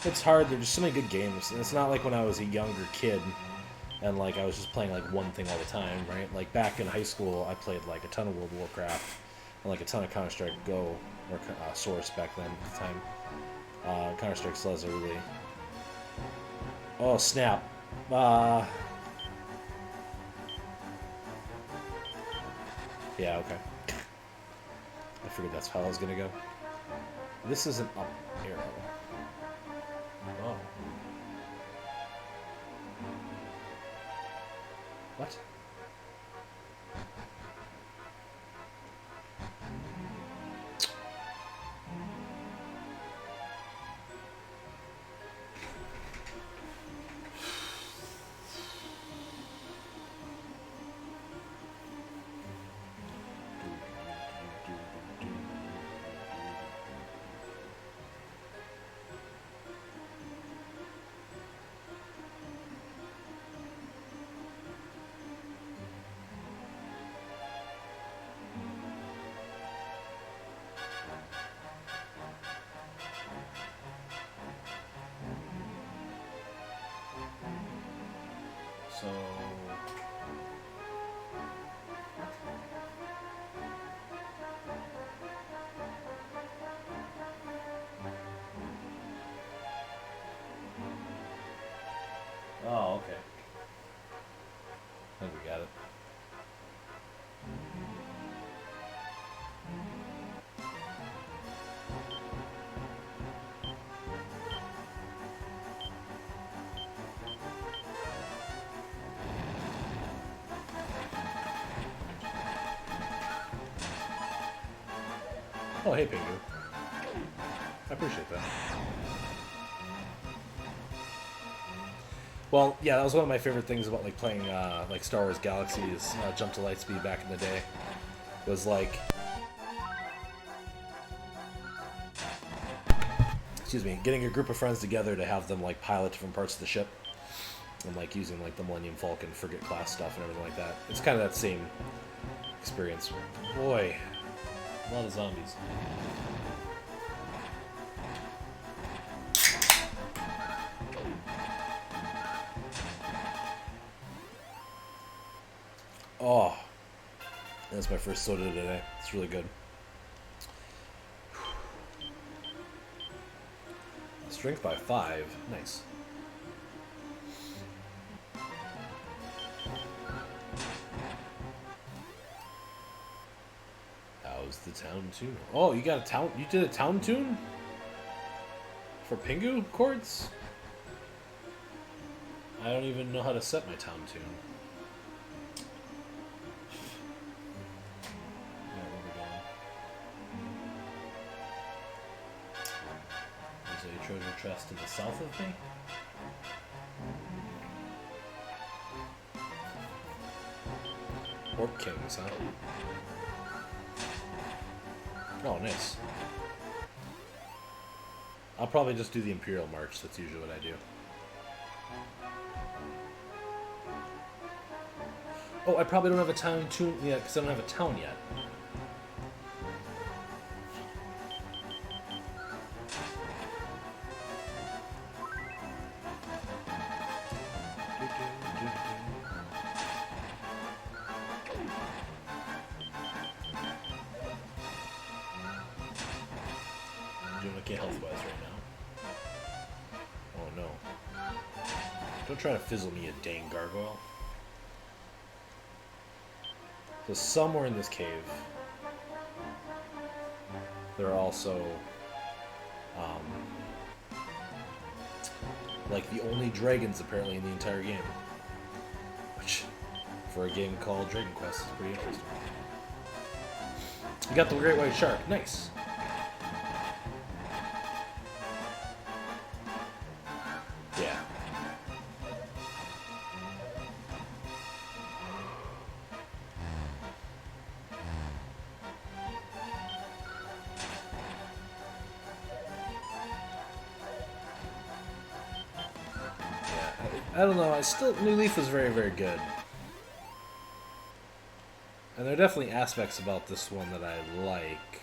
Speaker 1: It's hard, there's just so many good games. And it's not like when I was a younger kid and like I was just playing like one thing all the time, right? Like back in high school, I played like a ton of World of Warcraft and like a ton of Counter-Strike Go or Source back then at the time. Counter-Strike still has a really... Oh, snap. Yeah, okay. I figured that's how I was gonna go. This is an up arrow. Oh. What? So... Oh, okay. I think we got it. Oh, hey, Pingu. I appreciate that. Well, yeah, that was one of my favorite things about like playing like Star Wars Galaxies, Jump to Lightspeed back in the day. Was like, excuse me, getting a group of friends together to have them like pilot different parts of the ship. and like using like the Millennium Falcon frigate class stuff and everything like that. It's kind of that same experience. Boy, a lot of zombies. Oh, that's my first soda today. It's really good. Strength by 5. Nice. How's the town tune? Oh, you got a town? You did a town tune for Pingu chords? I don't even know how to set my town tune. Treasure chest to the south of me. Orc Kings, huh? Oh, nice. I'll probably just do the Imperial March. That's usually what I do. Oh, I probably don't have a town tune yet because I don't have a town yet. Try to fizzle me a dang gargoyle. So somewhere in this cave, there are also like the only dragons apparently in the entire game, which for a game called Dragon Quest is pretty interesting. You got the great white shark. Nice. I don't know, New Leaf is very, very good. And there are definitely aspects about this one that I like.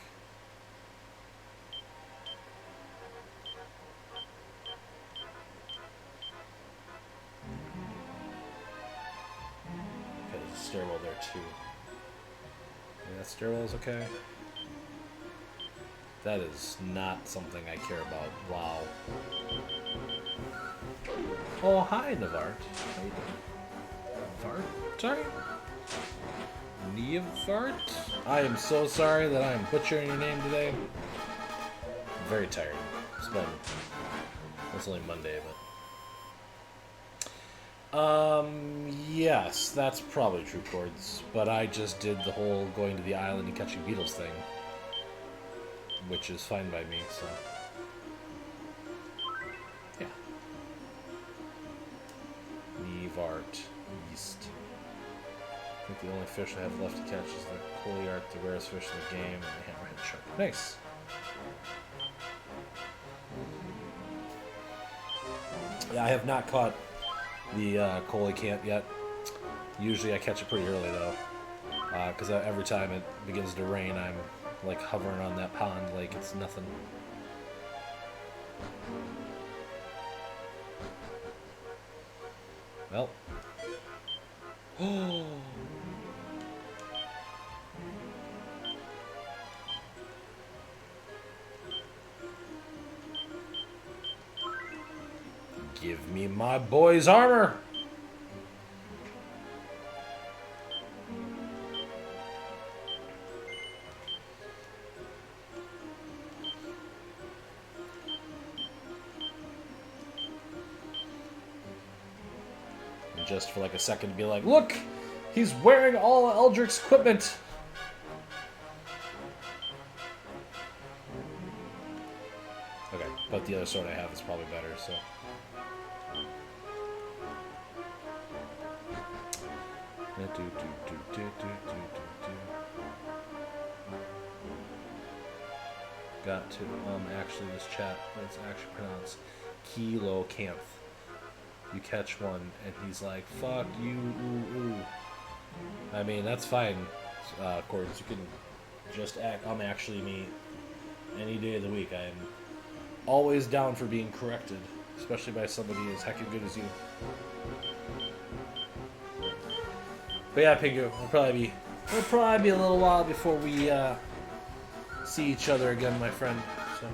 Speaker 1: Okay, there's a stairwell there too. Yeah, that stairwell is okay. That is not something I care about. Wow. Oh, hi, Navart. How you doing? Vart? Sorry? Neavart? I am so sorry that I am butchering your name today. I'm very tired. It's only Monday, but... yes, that's probably true chords. But I just did the whole going to the island and catching beetles thing. Which is fine by me, so... Art East. I think the only fish I have left to catch is the Coleart, the rarest fish in the game, and the hammerhead shark. Nice. Yeah, I have not caught the coelacanth yet. Usually I catch it pretty early though, because every time it begins to rain, I'm like hovering on that pond like it's nothing. Well. Oh. Give me my boy's armor. Just for like a second to be like, look, he's wearing all Eldrick's equipment. Okay, but the other sword I have is probably better, so. Got to, actually this chat, it's actually pronounced Coelacanth. you catch one, and he's like, fuck you, ooh, ooh. I mean, that's fine, Cords. You can just act. I'm actually me any day of the week. I am always down for being corrected, especially by somebody as heckin' good as you. But yeah, Pingu, it'll probably be a little while before we see each other again, my friend. So.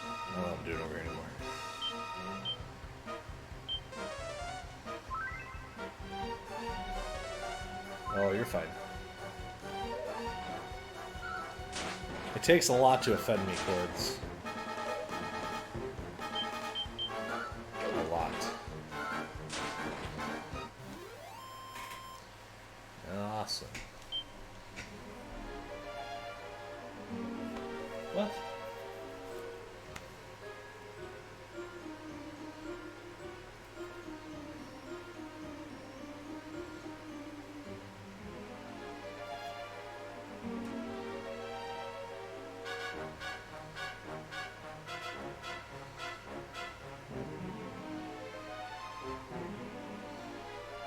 Speaker 1: I don't know what I'm doing over here anymore. Oh, you're fine. It takes a lot to offend me, Cords. A lot. Awesome. What?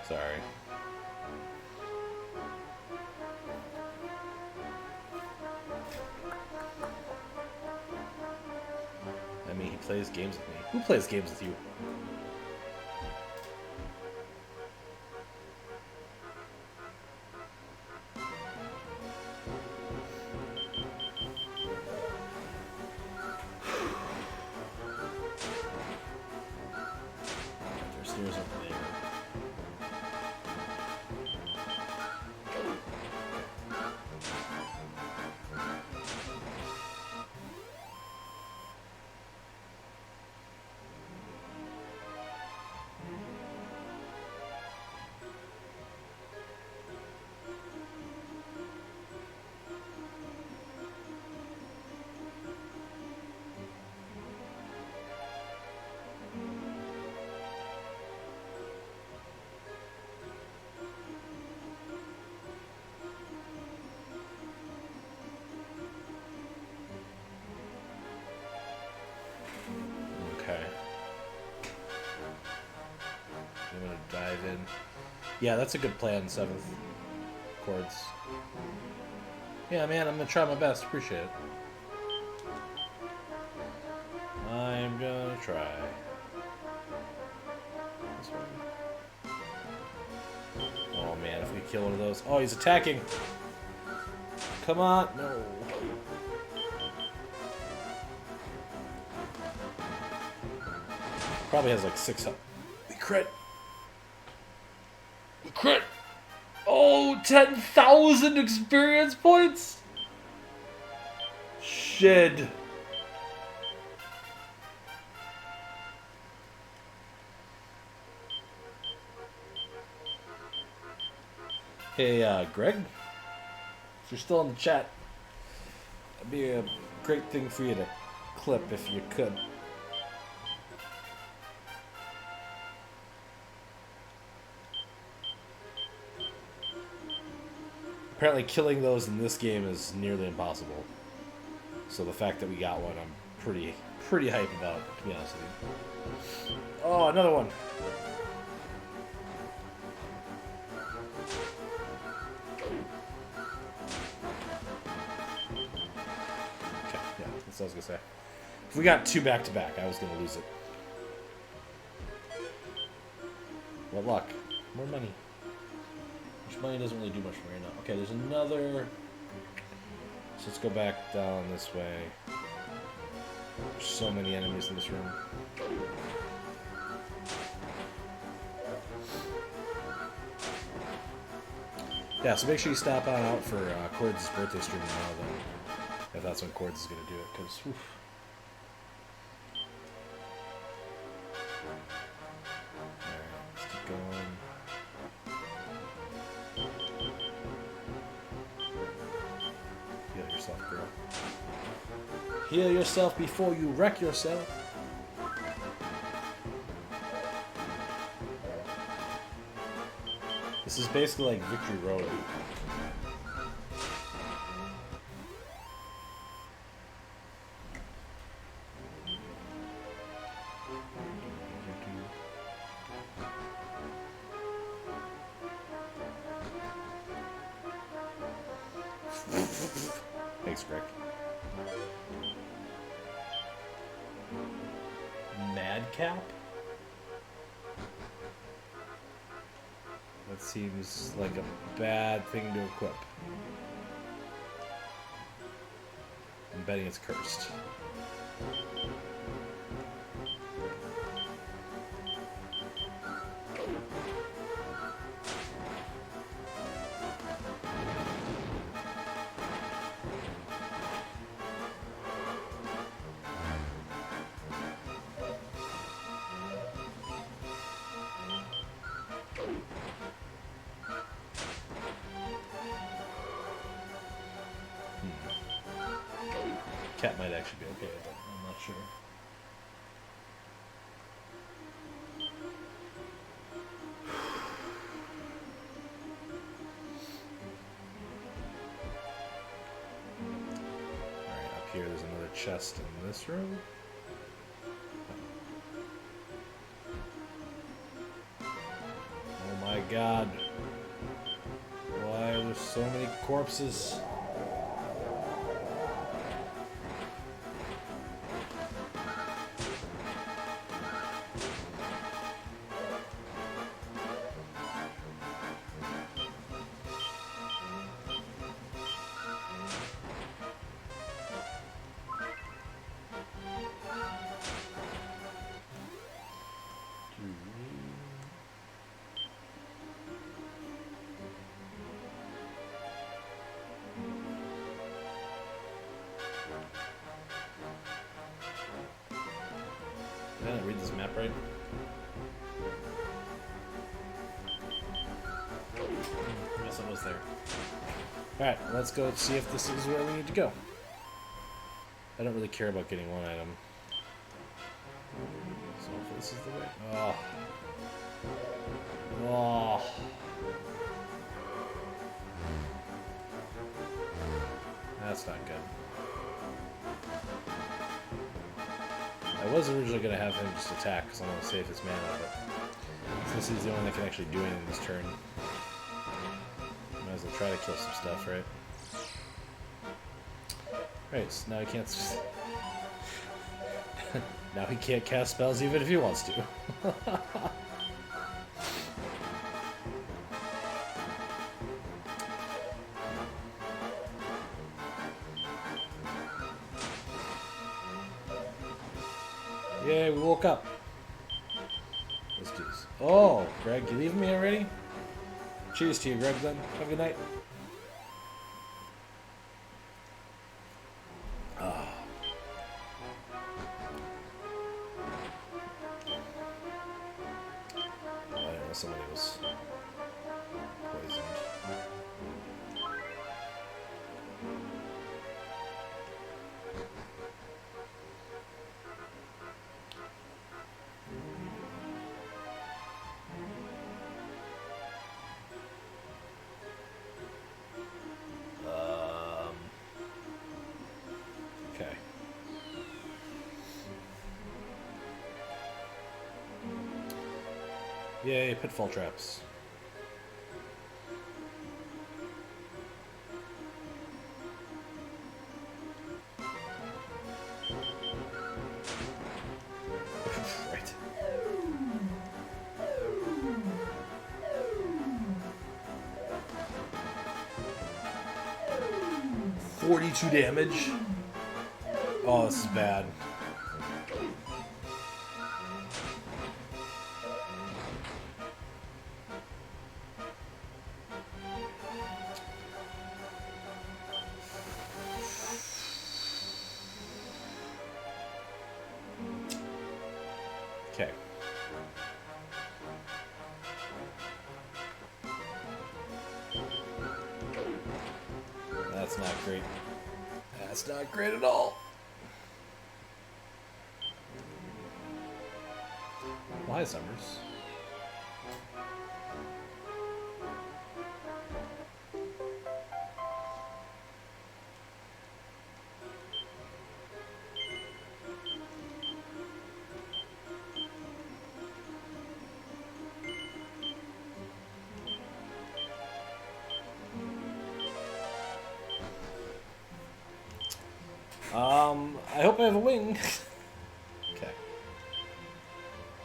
Speaker 1: Sorry. I mean, he plays games with me. Who plays games with you? There's stairs over there. Okay. I'm gonna dive in. Yeah, that's a good plan, 7th. Cords. Yeah, man, I'm gonna try my best. Appreciate it. I'm gonna try. This one. Oh man, if we kill one of those. Oh, he's attacking! Come on! No. Probably has like 6 health. We crit! We crit! Oh, 10,000 experience points! Shit. Hey, Greg? If you're still in the chat, that'd be a great thing for you to clip if you could. Apparently killing those in this game is nearly impossible. So the fact that we got one, I'm pretty hype about, to be honest with you. Oh, another one. Okay, yeah, that's what I was gonna say. If we got 2 back-to-back, I was gonna lose it. What luck. More money. Which money doesn't really do much for me right now. Okay, there's another... So let's go back down this way. There's so many enemies in this room. Yeah, so make sure you stop on out for Cords' birthday stream tomorrow, then. If that's when Cords is going to do it, because... Alright, let's keep going. Heal yourself, girl. Heal yourself before you wreck yourself. This is basically like Victory Road. Thanks, Greg. Madcap? That seems like a bad thing to equip. I'm betting it's cursed. Cat might actually be okay, but I'm not sure. Alright, up here there's another chest in this room. Oh my god. Why are there so many corpses? Did I read this map right? Yes, I was there. Alright, let's go see if this is where we need to go. I don't really care about getting one item. So if this is the way. Oh. Oh. That's not good. I was originally going to have him just attack because I want to save his mana, but since he's the only one that can actually do anything this turn, might as well try to kill some stuff, right? Right, so now he can't. Now he can't cast spells even if he wants to. Yay, we woke up. Let's do this. Oh, Greg, you leaving me already? Cheers to you, Greg, then. Have a good night. Oh. I didn't know somebody was poisoned. Okay. Yay, pitfall traps. Right. 42 damage. Oh, this is bad. Okay. That's not great. That's not great at all. Why, Summers? hope I have a wing. Okay.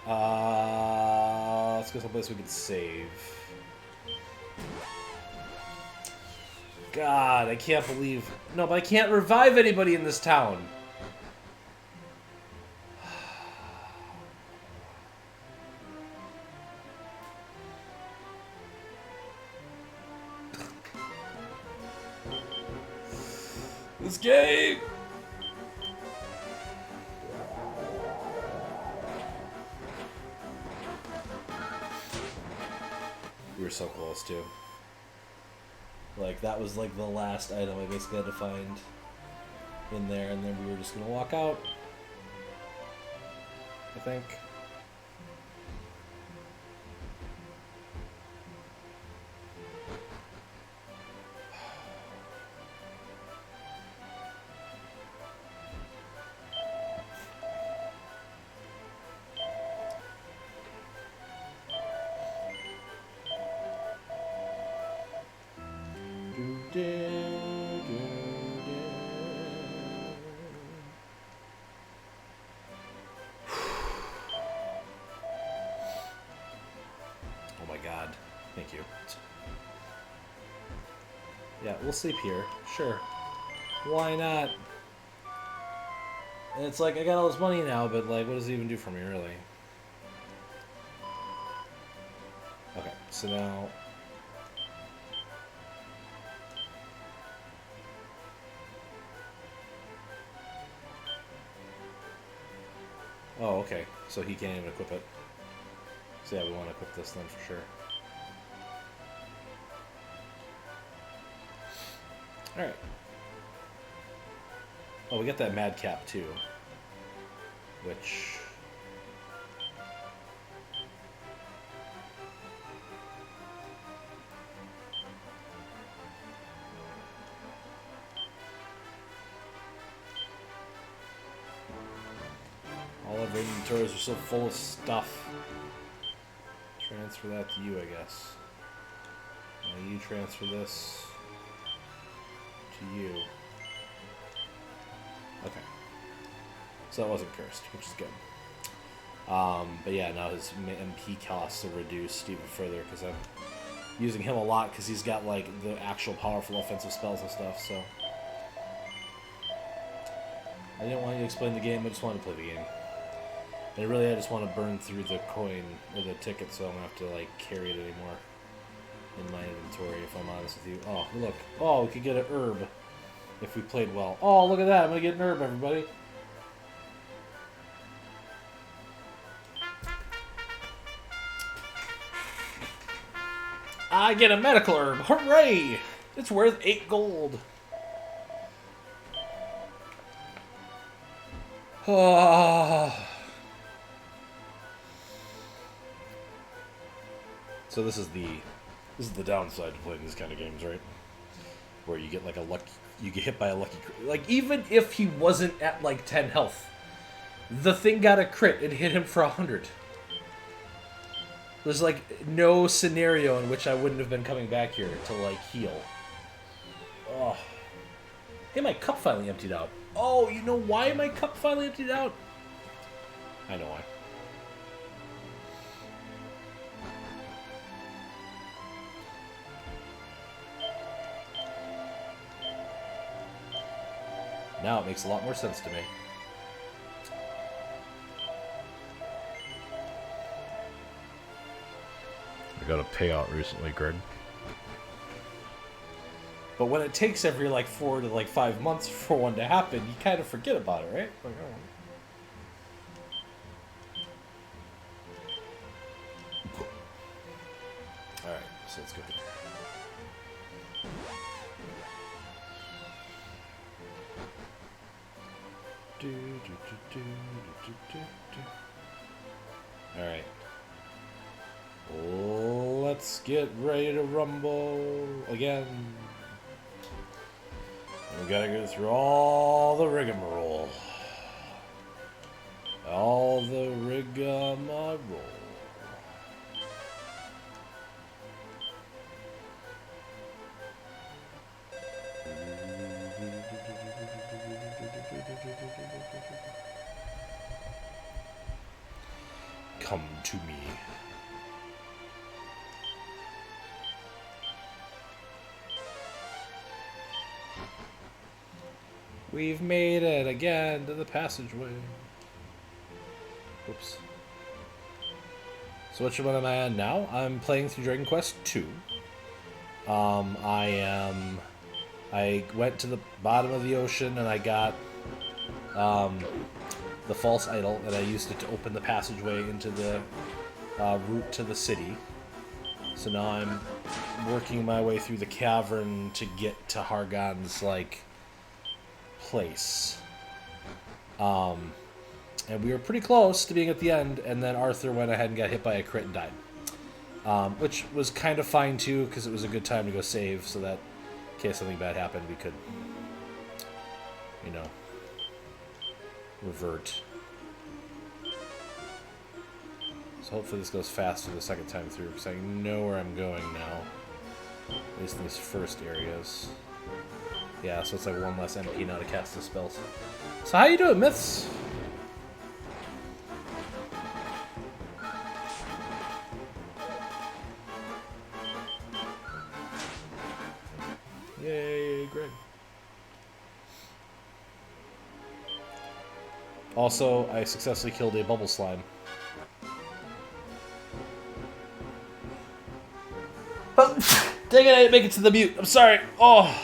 Speaker 1: Let's go someplace we can save. God, I can't believe... No, but I can't revive anybody in this town. This game! We were so close, too. Like, that was, like, the last item I basically had to find in there, and then we were just gonna walk out. I think. Oh my god. Thank you. Yeah, we'll sleep here. Sure. Why not? And it's like, I got all this money now, but like, what does it even do for me, really? Okay, so now... Oh, okay. So he can't even equip it. So yeah, we want to equip this then for sure. Alright. Oh, we got that Madcap too. Which... all of our inventories are so full of stuff. Transfer that to you, I guess. Now you transfer this to you. Okay. So that wasn't cursed, which is good. But yeah, now his MP costs are reduced even further because I'm using him a lot because he's got like the actual powerful offensive spells and stuff, so... I didn't want you to explain the game, I just wanted to play the game. And really, I just want to burn through the coin, or the ticket, so I don't have to, like, carry it anymore in my inventory, if I'm honest with you. Oh, look. Oh, we could get an herb if we played well. Oh, look at that. I'm going to get an herb, everybody. I get a medical herb. Hooray! It's worth 8 gold. Oh... So this is the downside to playing these kind of games, right? Where you get like you get hit by a lucky crit. Like even if he wasn't at like 10 health, the thing got a crit and hit him for 100. There's like no scenario in which I wouldn't have been coming back here to like heal. Oh, hey, my cup finally emptied out. Oh, you know why my cup finally emptied out? I know why. Now it makes a lot more sense to me.
Speaker 2: I got a payout recently, Greg.
Speaker 1: But when it takes every like 4 to like 5 months for one to happen, you kind of forget about it, right? Like, oh. Alright, so let's go here. Alright. Let's get ready to rumble again. And we gotta go through all the rigmarole. All the rigmarole. come to me. We've made it again to the passageway. Oops. So which one am I on now? I'm playing through Dragon Quest II. I went to the bottom of the ocean and I got the false idol, and I used it to open the passageway into the route to the city. So now I'm working my way through the cavern to get to Hargon's place. And we were pretty close to being at the end, and then Arthur went ahead and got hit by a crit and died. Which was kind of fine too, because it was a good time to go save, so that in case something bad happened, we could, revert. So hopefully this goes faster the second time through, because I know where I'm going now. At least in these first areas. Yeah, so it's like one less MP now to cast the spells. So how you doing, Myths? Yay, Greg. Also, I successfully killed a bubble slime. Oh, dang it, I didn't make it to the mute. I'm sorry. Oh.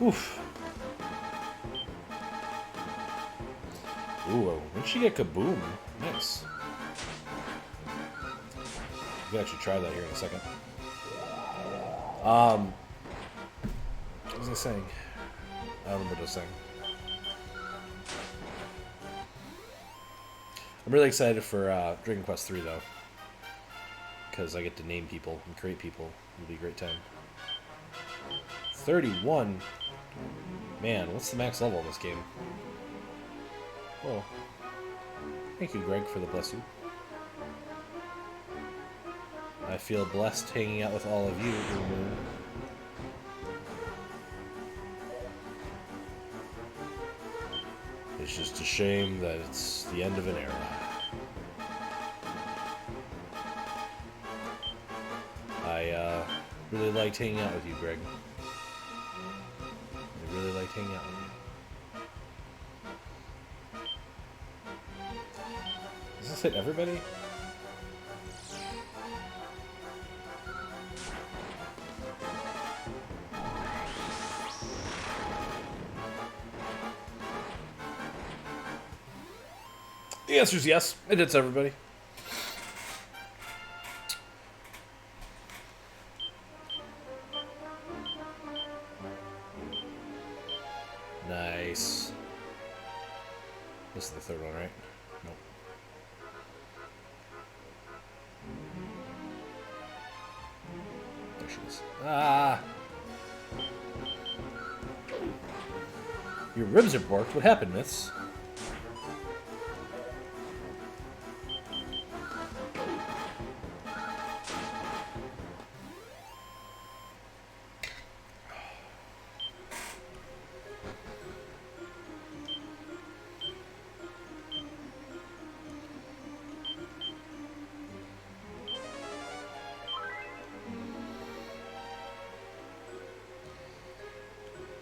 Speaker 1: Oof. Ooh, when did she get Kaboom? Nice. We can actually try that here in a second. What was I saying? I don't remember what I was saying. I'm really excited for Dragon Quest III, though. Because I get to name people and create people. It'll be a great time. 31? Man, what's the max level in this game? Oh. Thank you, Greg, for the bless you. I feel blessed hanging out with all of you. It's just a shame that it's the end of an era. I really liked hanging out with you, Greg. I really liked hanging out with you. Does this hit everybody? The answer is yes. It hits everybody. Nice. This is the third one, right? Nope. There she is. Ah! Your ribs are borked. What happened, Myths?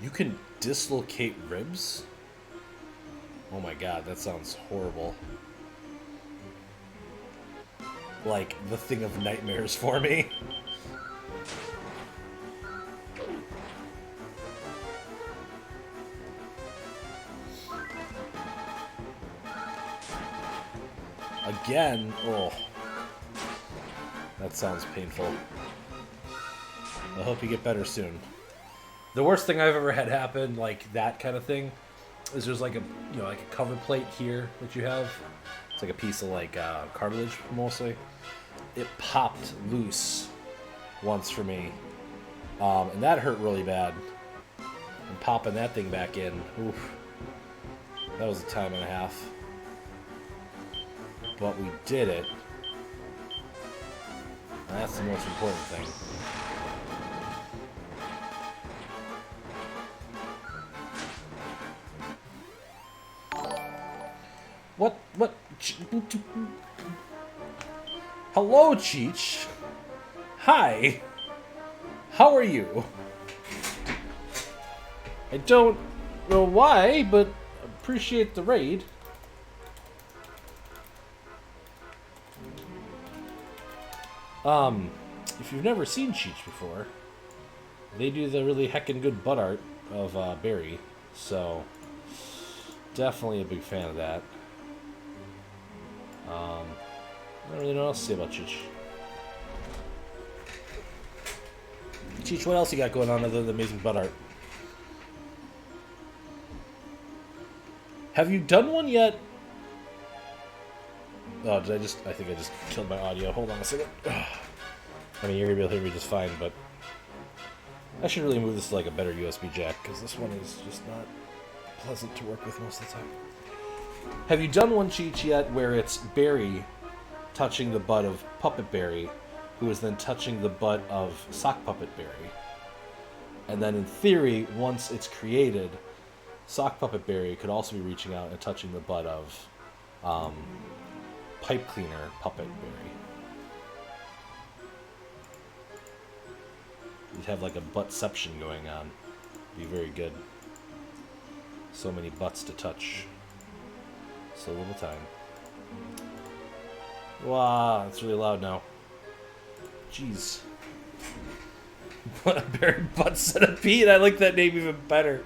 Speaker 1: You can dislocate ribs? Oh my god, that sounds horrible. Like, the thing of nightmares for me. Again? Oh. That sounds painful. I hope you get better soon. The worst thing I've ever had happen, like that kind of thing, is there's like a like a cover plate here that you have. It's like a piece of cartilage mostly. It popped loose once for me, and that hurt really bad. And popping that thing back in, oof, that was a time and a half. But we did it. And that's the most important thing. What? Hello, Cheech. Hi. How are you? I don't know why, but appreciate the raid. If you've never seen Cheech before, they do the really heckin' good butt art of Barry, so definitely a big fan of that. I don't really know what else to say about Cheech. Cheech, what else you got going on other than amazing butt art? Have you done one yet? Oh, I think I just killed my audio. Hold on a second. I mean, you're going to be able to hear me just fine, but I should really move this to like a better USB jack, because this one is just not pleasant to work with most of the time. Have you done one, Cheech, yet where it's Barry touching the butt of Puppet Barry, who is then touching the butt of Sock Puppet Barry? And then in theory, once it's created, Sock Puppet Barry could also be reaching out and touching the butt of Pipe Cleaner Puppet Barry. You'd have like a buttception going on. Be very good. So many butts to touch. So little time. Wow, it's really loud now. Jeez. Barry Butt Centipede. I like that name even better.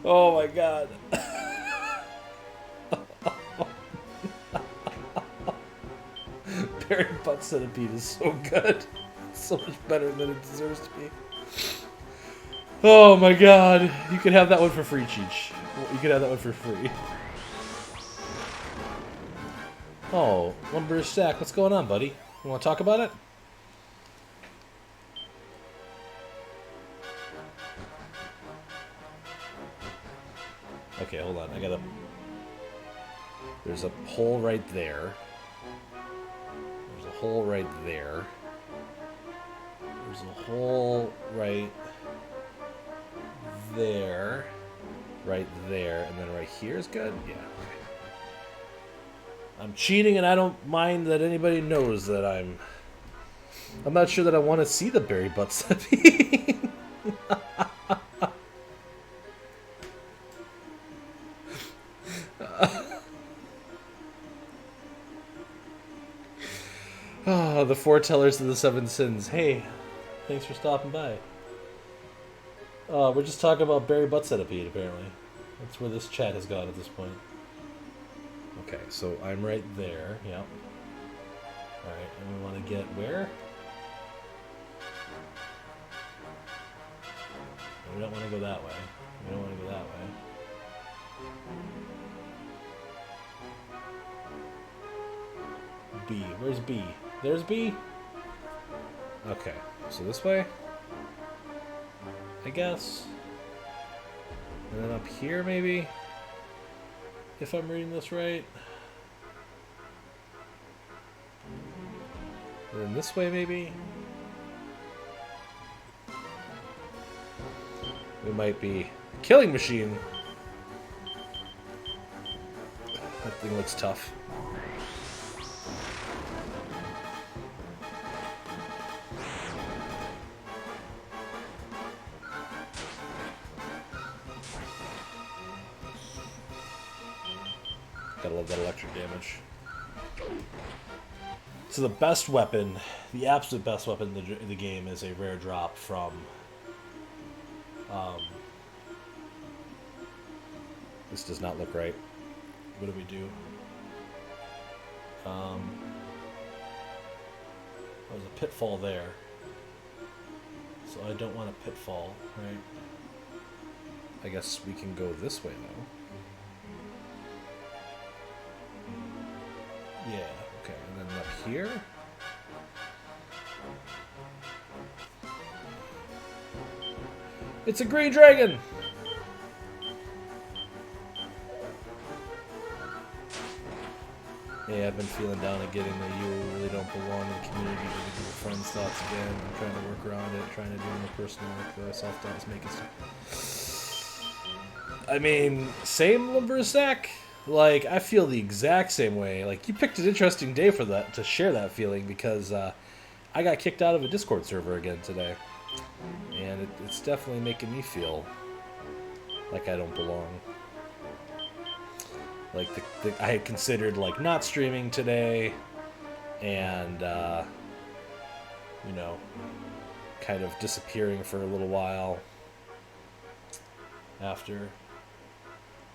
Speaker 1: Oh my god. Barry Butt Centipede is so good. So much better than it deserves to be. Oh my god. You can have that one for free, Cheech. You can have that one for free. Oh, Lumber Stack, what's going on, buddy? You want to talk about it? Okay, hold on. There's a hole right there. There's a hole right there. There's a hole right there. Right there. And then right here is good? Yeah. I'm cheating, and I don't mind that anybody knows that I'm not sure that I want to see the Barry Butt Centipede. Oh, the foretellers of the seven sins. Hey, thanks for stopping by. We're just talking about Barry Butt Centipede, apparently. That's where this chat has gone at this point. Okay, so I'm right there, yeah. Alright, and we want to get where? We don't want to go that way. We don't want to go that way. B. Where's B? There's B? Okay, so this way? I guess. And then up here, maybe? If I'm reading this right. And then this way, maybe? We might be Killing Machine. That thing looks tough. Gotta love that electric damage. So the best weapon, the absolute best weapon in the game is a rare drop from this does not look right. What do we do? There's a pitfall there. So I don't want a pitfall, right? I guess we can go this way though. Yeah, okay, and then up here. It's a green dragon! Yeah, I've been feeling down at getting the "you really don't belong in the community with your friends" thoughts again. I'm trying to work around it, trying to do more personal work that I self-doubt is making stuff. I mean, same Lumber Sack. Like, I feel the exact same way. Like, you picked an interesting day for that, to share that feeling, because I got kicked out of a Discord server again today. And it's definitely making me feel like I don't belong. Like, I had considered, like, not streaming today, and, you know, kind of disappearing for a little while after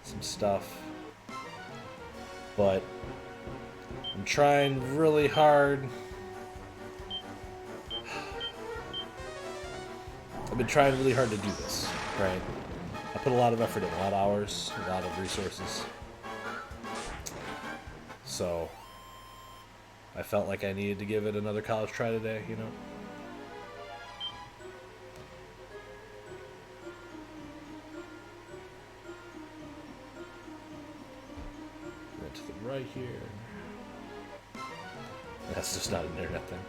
Speaker 1: some stuff. But I'm trying really hard. I've been trying really hard to do this, right? I put a lot of effort in, a lot of hours, a lot of resources. So I felt like I needed to give it another college try today, you know? Went to the right here. That's just not an internet thing.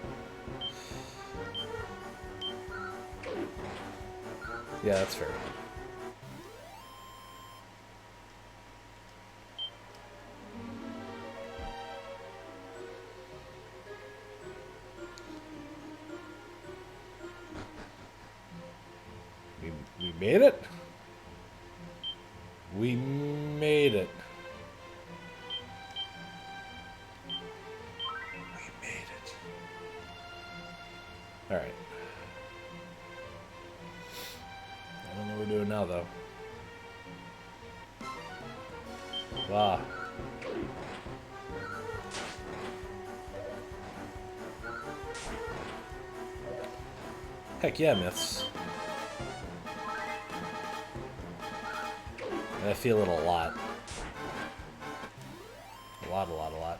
Speaker 1: Yeah, that's fair. We made it? We made it. We made it. Alright. I don't know what we're doing now, though. Wow. Heck yeah, myths. And I feel it a lot. A lot.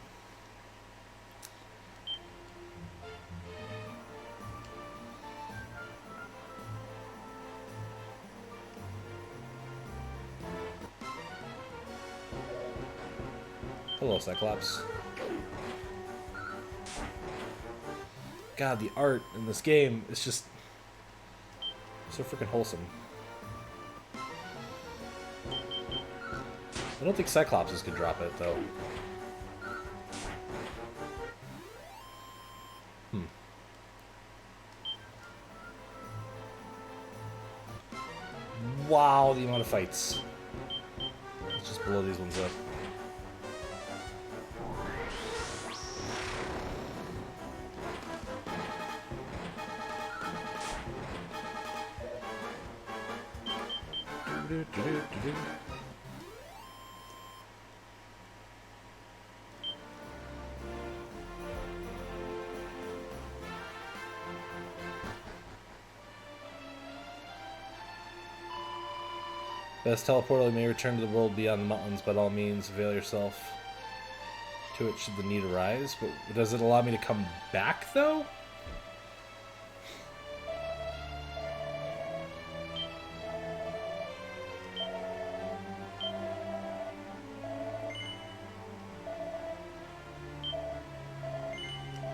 Speaker 1: Hello, Cyclops. God, the art in this game is just so freaking wholesome. I don't think Cyclopses could drop it, though. Wow, the amount of fights. Let's just blow these ones up. Best teleporter may return to the world beyond the mountains. By all means, avail yourself to it should the need arise. But does it allow me to come back, though?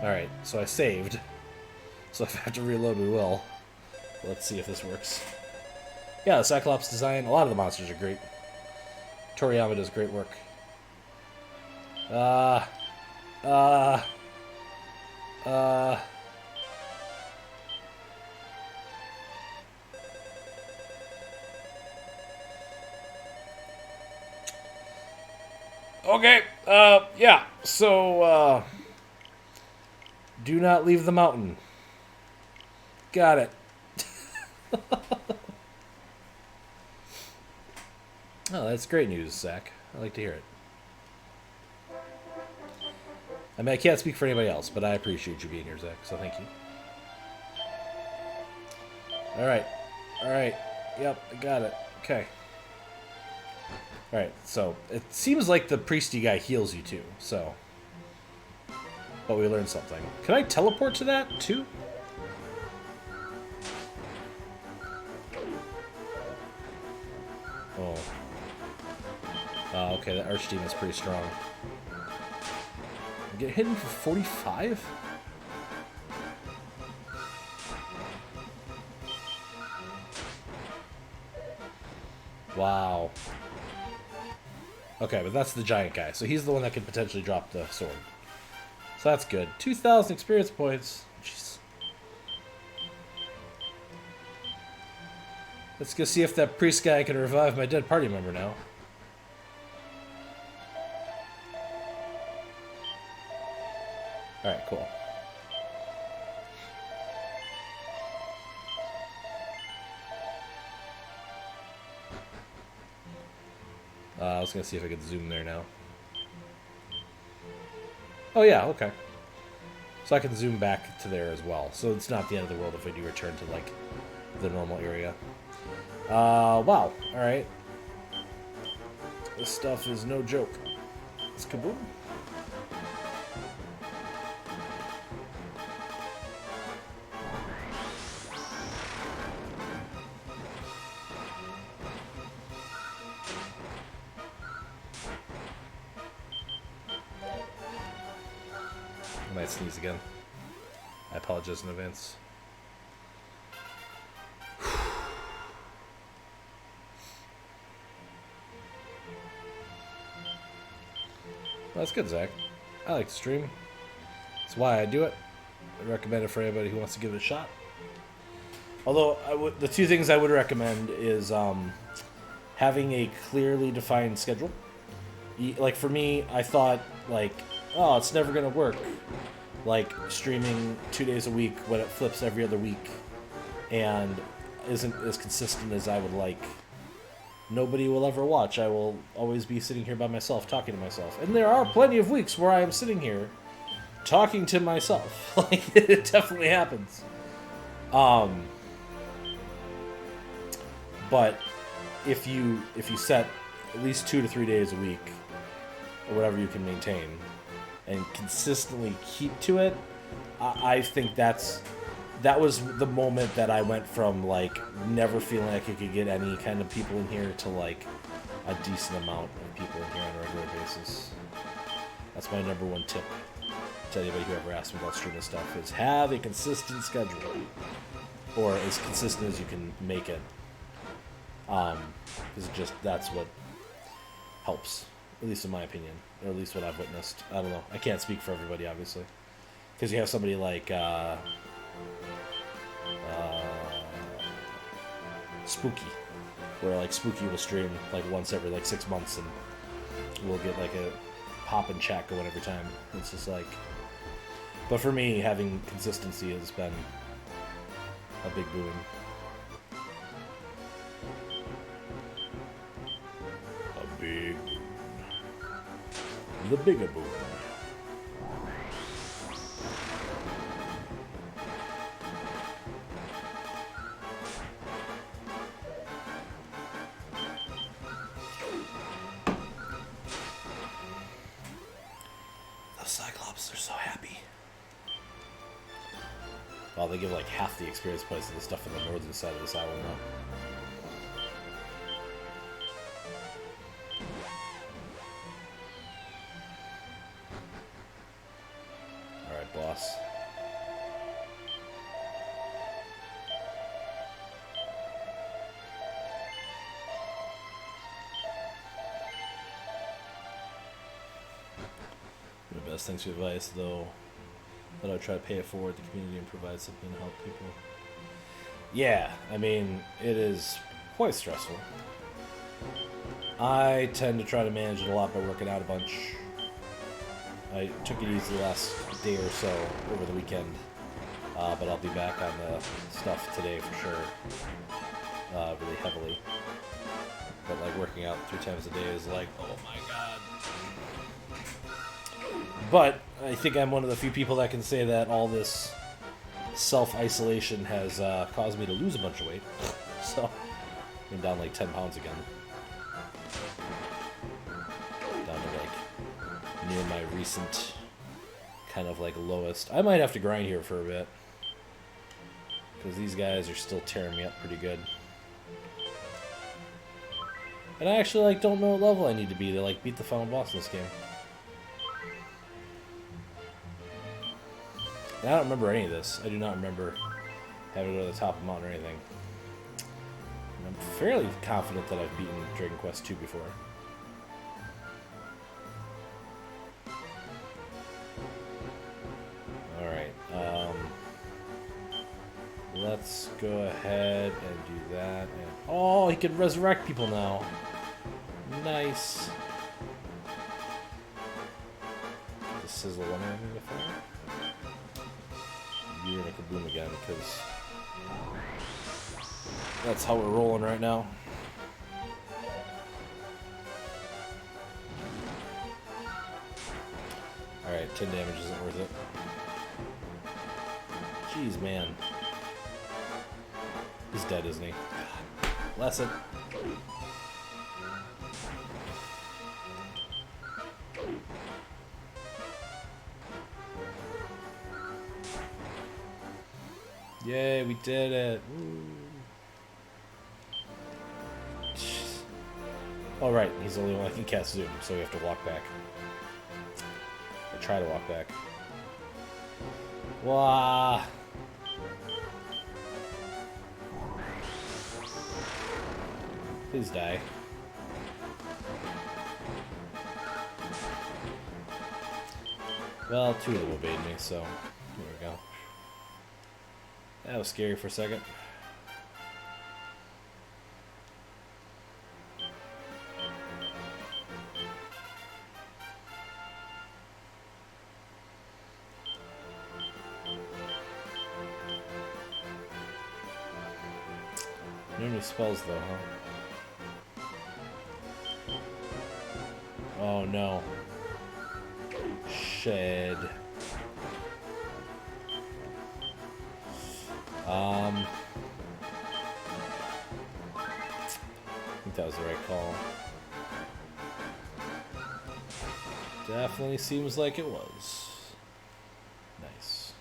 Speaker 1: Alright, so I saved. So if I have to reload, we will. Let's see if this works. Yeah, the Cyclops design, a lot of the monsters are great. Toriyama does great work. Okay, yeah, so, do not leave the mountain. Got it. Oh, that's great news, Zach. I like to hear it. I mean, I can't speak for anybody else, but I appreciate you being here, Zach, so thank you. Alright. Alright. Yep, I got it. Okay. Alright, so it seems like the priesty guy heals you too, so. But we learned something. Can I teleport to that too? Oh. Okay, that Archdemon is pretty strong. Get hit for 45? Wow. Okay, but that's the giant guy. So he's the one that could potentially drop the sword. So that's good. 2,000 experience points. Jeez. Let's go see if that priest guy can revive my dead party member now. Alright, cool. I was going to see if I could zoom there now. Oh yeah, okay. So I can zoom back to there as well. So it's not the end of the world if I do return to, like, the normal area. Wow. Alright. This stuff is no joke. It's kaboom. I might sneeze again. I apologize in advance. Well, that's good, Zach. I like to stream. That's why I do it. I recommend it for anybody who wants to give it a shot. Although, the two things I would recommend is having a clearly defined schedule. Like, for me, I thought, like, oh, it's never going to work. Like, streaming 2 days a week when it flips every other week and isn't as consistent as I would like. Nobody will ever watch. I will always be sitting here by myself, talking to myself. And there are plenty of weeks where I am sitting here talking to myself. Like, it definitely happens. But if you set at least 2 to 3 days a week, or whatever you can maintain, and consistently keep to it, I think that was the moment that I went from, like, never feeling like I could get any kind of people in here to, like, a decent amount of people in here on a regular basis. That's my number one tip to anybody who ever asks me about streaming stuff, is have a consistent schedule. Or as consistent as you can make it. Because that's what helps. At least in my opinion. Or at least what I've witnessed. I don't know. I can't speak for everybody, obviously. Because you have somebody like, Spooky, where, like, Spooky will stream, like, once every, like, 6 months, and we'll get, like, a pop and chat going every time. It's just like... But for me, having consistency has been a big boon. A big boon. The bigger boon. Cyclops are so happy. Well, they give like half the experience points to the stuff on the northern side of this island now. Alright, boss. The best things for advice, though, that I would try to pay it forward to the community and provide something to help people. Yeah, I mean, it is quite stressful. I tend to try to manage it a lot by working out a bunch. I took it easy the last day or so over the weekend, but I'll be back on the stuff today for sure, really heavily. But like working out 3 times a day is like, oh my god. But I think I'm one of the few people that can say that all this self-isolation has caused me to lose a bunch of weight. So I'm down like 10 pounds again. Down to like near my recent kind of like lowest. I might have to grind here for a bit, because these guys are still tearing me up pretty good. And I actually like don't know what level I need to be to like beat the final boss in this game. And I don't remember any of this. I do not remember having to go to the top of the mountain or anything. And I'm fairly confident that I've beaten Dragon Quest II before. let's go ahead and do that. And, oh, he can resurrect people now. Nice. The sizzle one enemy to fire. You're gonna kaboom again, because that's how we're rolling right now. Alright, 10 damage isn't worth it. Jeez, man. He's dead, isn't he? God. Bless it. Yay, we did it. Oh, right, he's the only one that can cast Zoom, so we have to walk back. Or try to walk back. Wah! Please die. Well, two of them obeyed me, so here we go. That was scary for a second. No new spells though, huh? Oh no. Shed. I think that was the right call. Definitely seems like it was. Nice.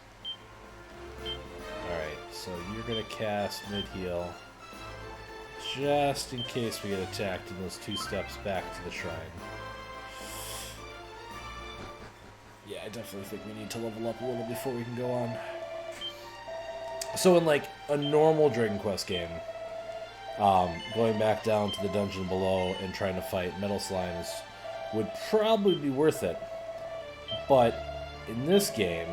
Speaker 1: Alright, so you're gonna cast mid-heal. Just in case we get attacked in those 2 steps back to the shrine. Yeah, I definitely think we need to level up a little before we can go on. So in like a normal Dragon Quest game, going back down to the dungeon below and trying to fight metal slimes would probably be worth it. But in this game,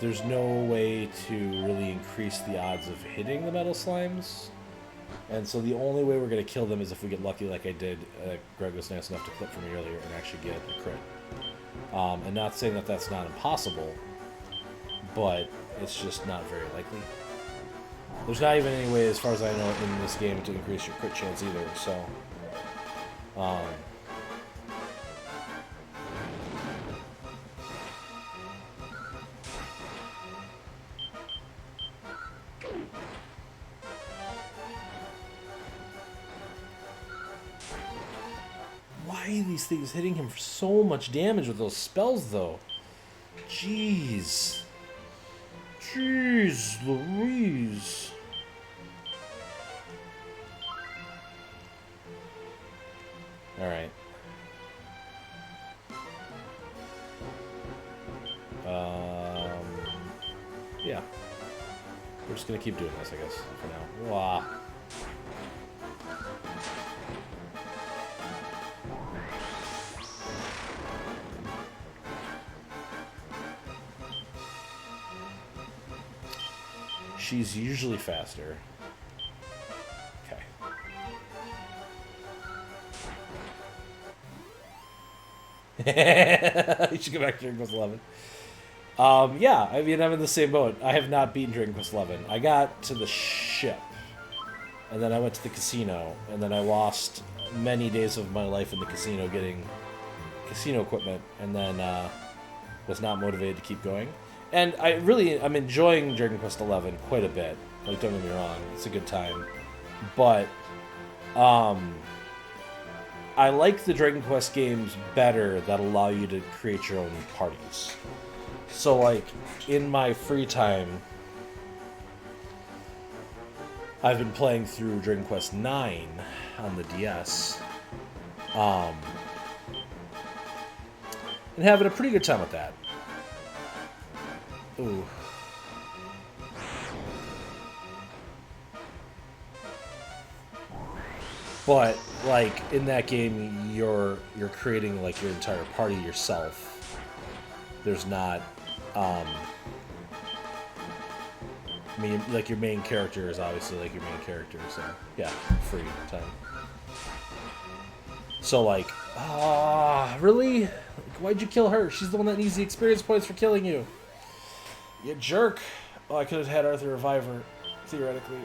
Speaker 1: there's no way to really increase the odds of hitting the metal slimes. And so the only way we're going to kill them is if we get lucky like I did. Greg was nice enough to clip for me earlier and actually get a crit. And not saying that that's not impossible, but it's just not very likely. There's not even any way, as far as I know, in this game to increase your crit chance either, so... Why are these things hitting him for so much damage with those spells, though? Jeez. Jeez Louise. Alright. Yeah. We're just gonna keep doing this, I guess, for now. Wah. She's usually faster. Okay. You should go back to Dragon Quest 11. Yeah, I mean, I'm in the same boat. I have not beaten Dragon Quest 11. I got to the ship, and then I went to the casino, and then I lost many days of my life in the casino getting casino equipment, and then was not motivated to keep going. And I'm enjoying Dragon Quest 11 quite a bit. Like, don't get me wrong, it's a good time. But, I like the Dragon Quest games better that allow you to create your own parties. So, like, in my free time, I've been playing through Dragon Quest 9 on the DS. And having a pretty good time with that. Ooh. But like in that game, you're creating like your entire party yourself. There's not I mean, like, your main character is obviously, like, your main character, so, yeah, free time. So, like, really? Like, why'd you kill her? She's the one that needs the experience points for killing you. You jerk. Oh, I could have had Arthur revive her, theoretically.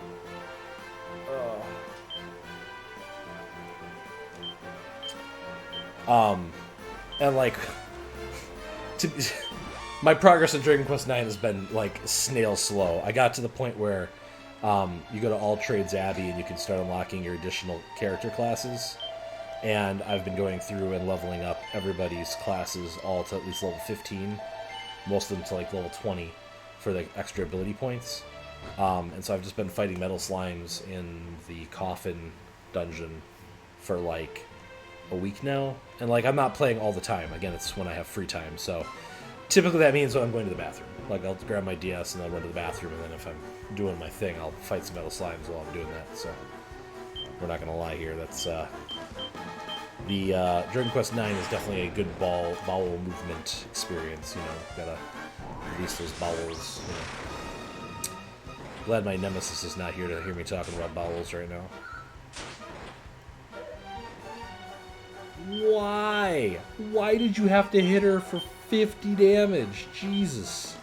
Speaker 1: And, like, my progress in Dragon Quest IX has been, like, snail slow. I got to the point where you go to All Trades Abbey and you can start unlocking your additional character classes. And I've been going through and leveling up everybody's classes all to at least level 15. Most of them to, like, level 20 for the extra ability points. And so I've just been fighting metal slimes in the coffin dungeon for, like, a week now. And, like, I'm not playing all the time. Again, it's when I have free time. So typically that means when I'm going to the bathroom. Like, I'll grab my DS and I'll run to the bathroom, and then if I'm doing my thing, I'll fight some metal slimes while I'm doing that. So we're not going to lie here. That's the Dragon Quest IX is definitely a good bowel movement experience. You know, gotta release those bowels. You know. Glad my nemesis is not here to hear me talking about bowels right now. Why? Why did you have to hit her for 50 damage? Jesus.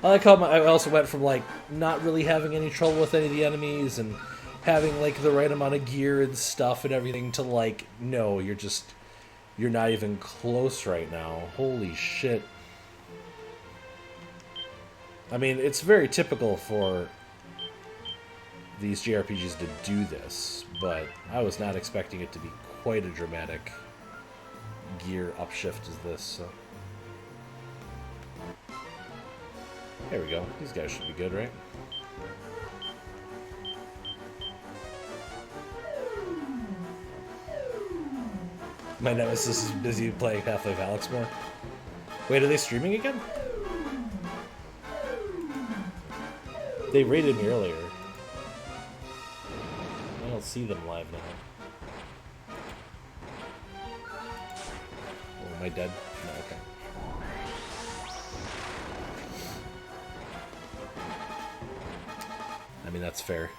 Speaker 1: I like how I also went from, like, not really having any trouble with any of the enemies and having, like, the right amount of gear and stuff and everything to, like, no, you're not even close right now. Holy shit. I mean, it's very typical for these JRPGs to do this, but I was not expecting it to be quite a dramatic gear upshift as this, so. There we go. These guys should be good, right? My nemesis is busy playing Half-Life Alyx more. Wait, are they streaming again? They raided me earlier. I don't see them live now. Oh, am I dead? No, okay. I mean, that's fair.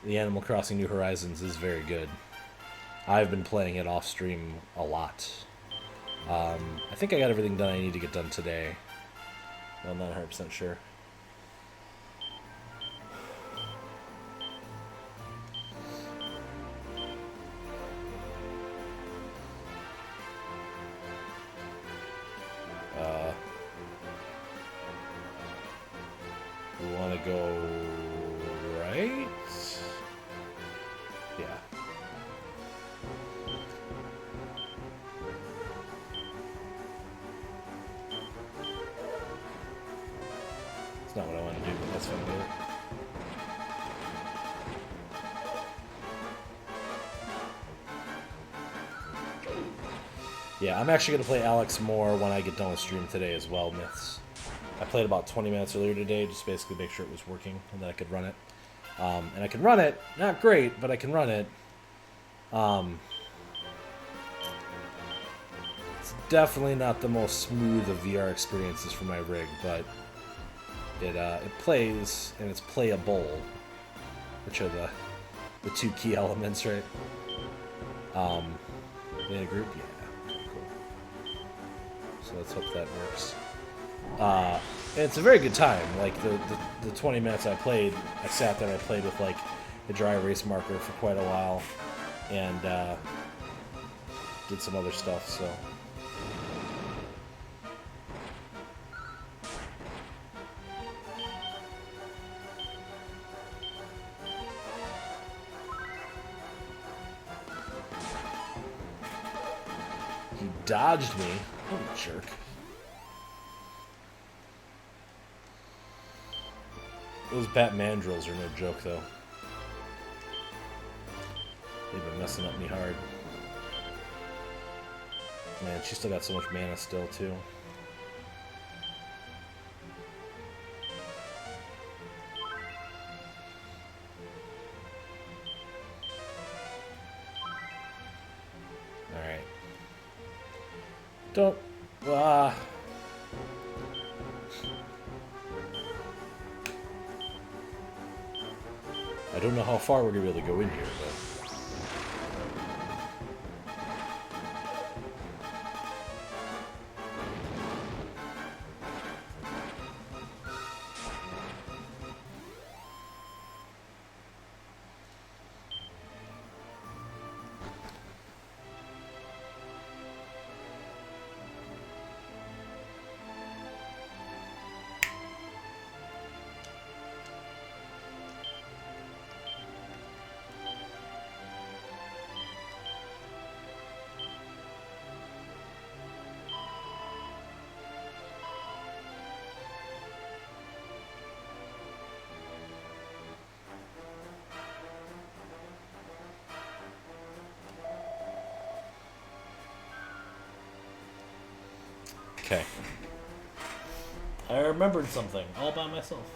Speaker 1: The Animal Crossing New Horizons is very good. I've been playing it off stream a lot. I think I got everything done I need to get done today. I'm not 100% sure. We want to go right? Yeah. It's not what I want to do, but that's fine with it. Yeah, I'm actually going to play Alyx more when I get done with stream today as well, Myths. I played about 20 minutes earlier today, just basically make sure it was working and that I could run it. And I can run it, not great, but I can run it. It's definitely not the most smooth of VR experiences for my rig, but it plays and it's playable, which are the two key elements, right? In a group, yeah, cool. So let's hope that works. And it's a very good time. Like the 20 minutes I played, I sat there and I played with like a dry erase marker for quite a while, and did some other stuff. So. He dodged me. What a jerk. Those Batman drills are no joke, though. They've been messing up me hard. Man, she still got so much mana still, too. Alright. Don't... don't know how far we're gonna be able to go in here, but. Okay. I remembered something all by myself.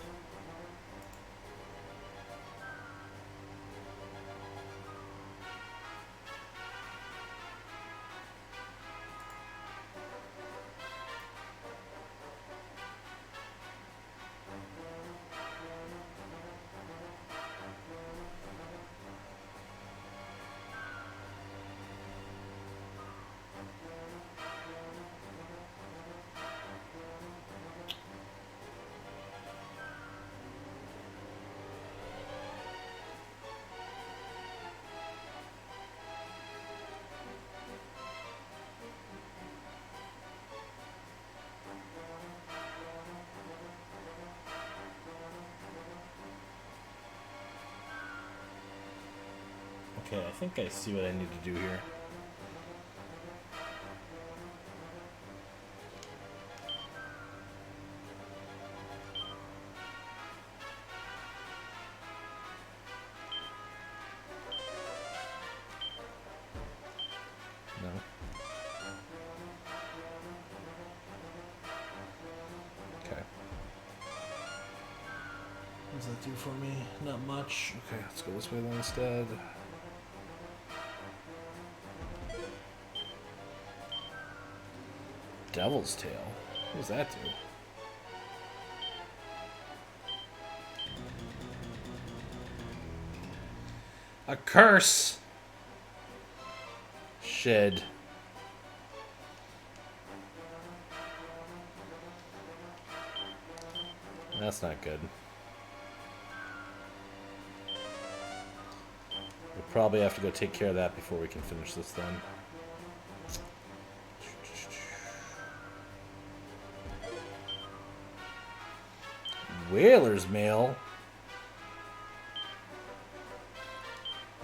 Speaker 1: Okay, I think I see what I need to do here. No. Okay. What does that do for me? Not much. Okay, let's go this way then instead. Devil's Tail? What does that do? A curse! Shed. That's not good. We'll probably have to go take care of that before we can finish this then. Whaler's Mail?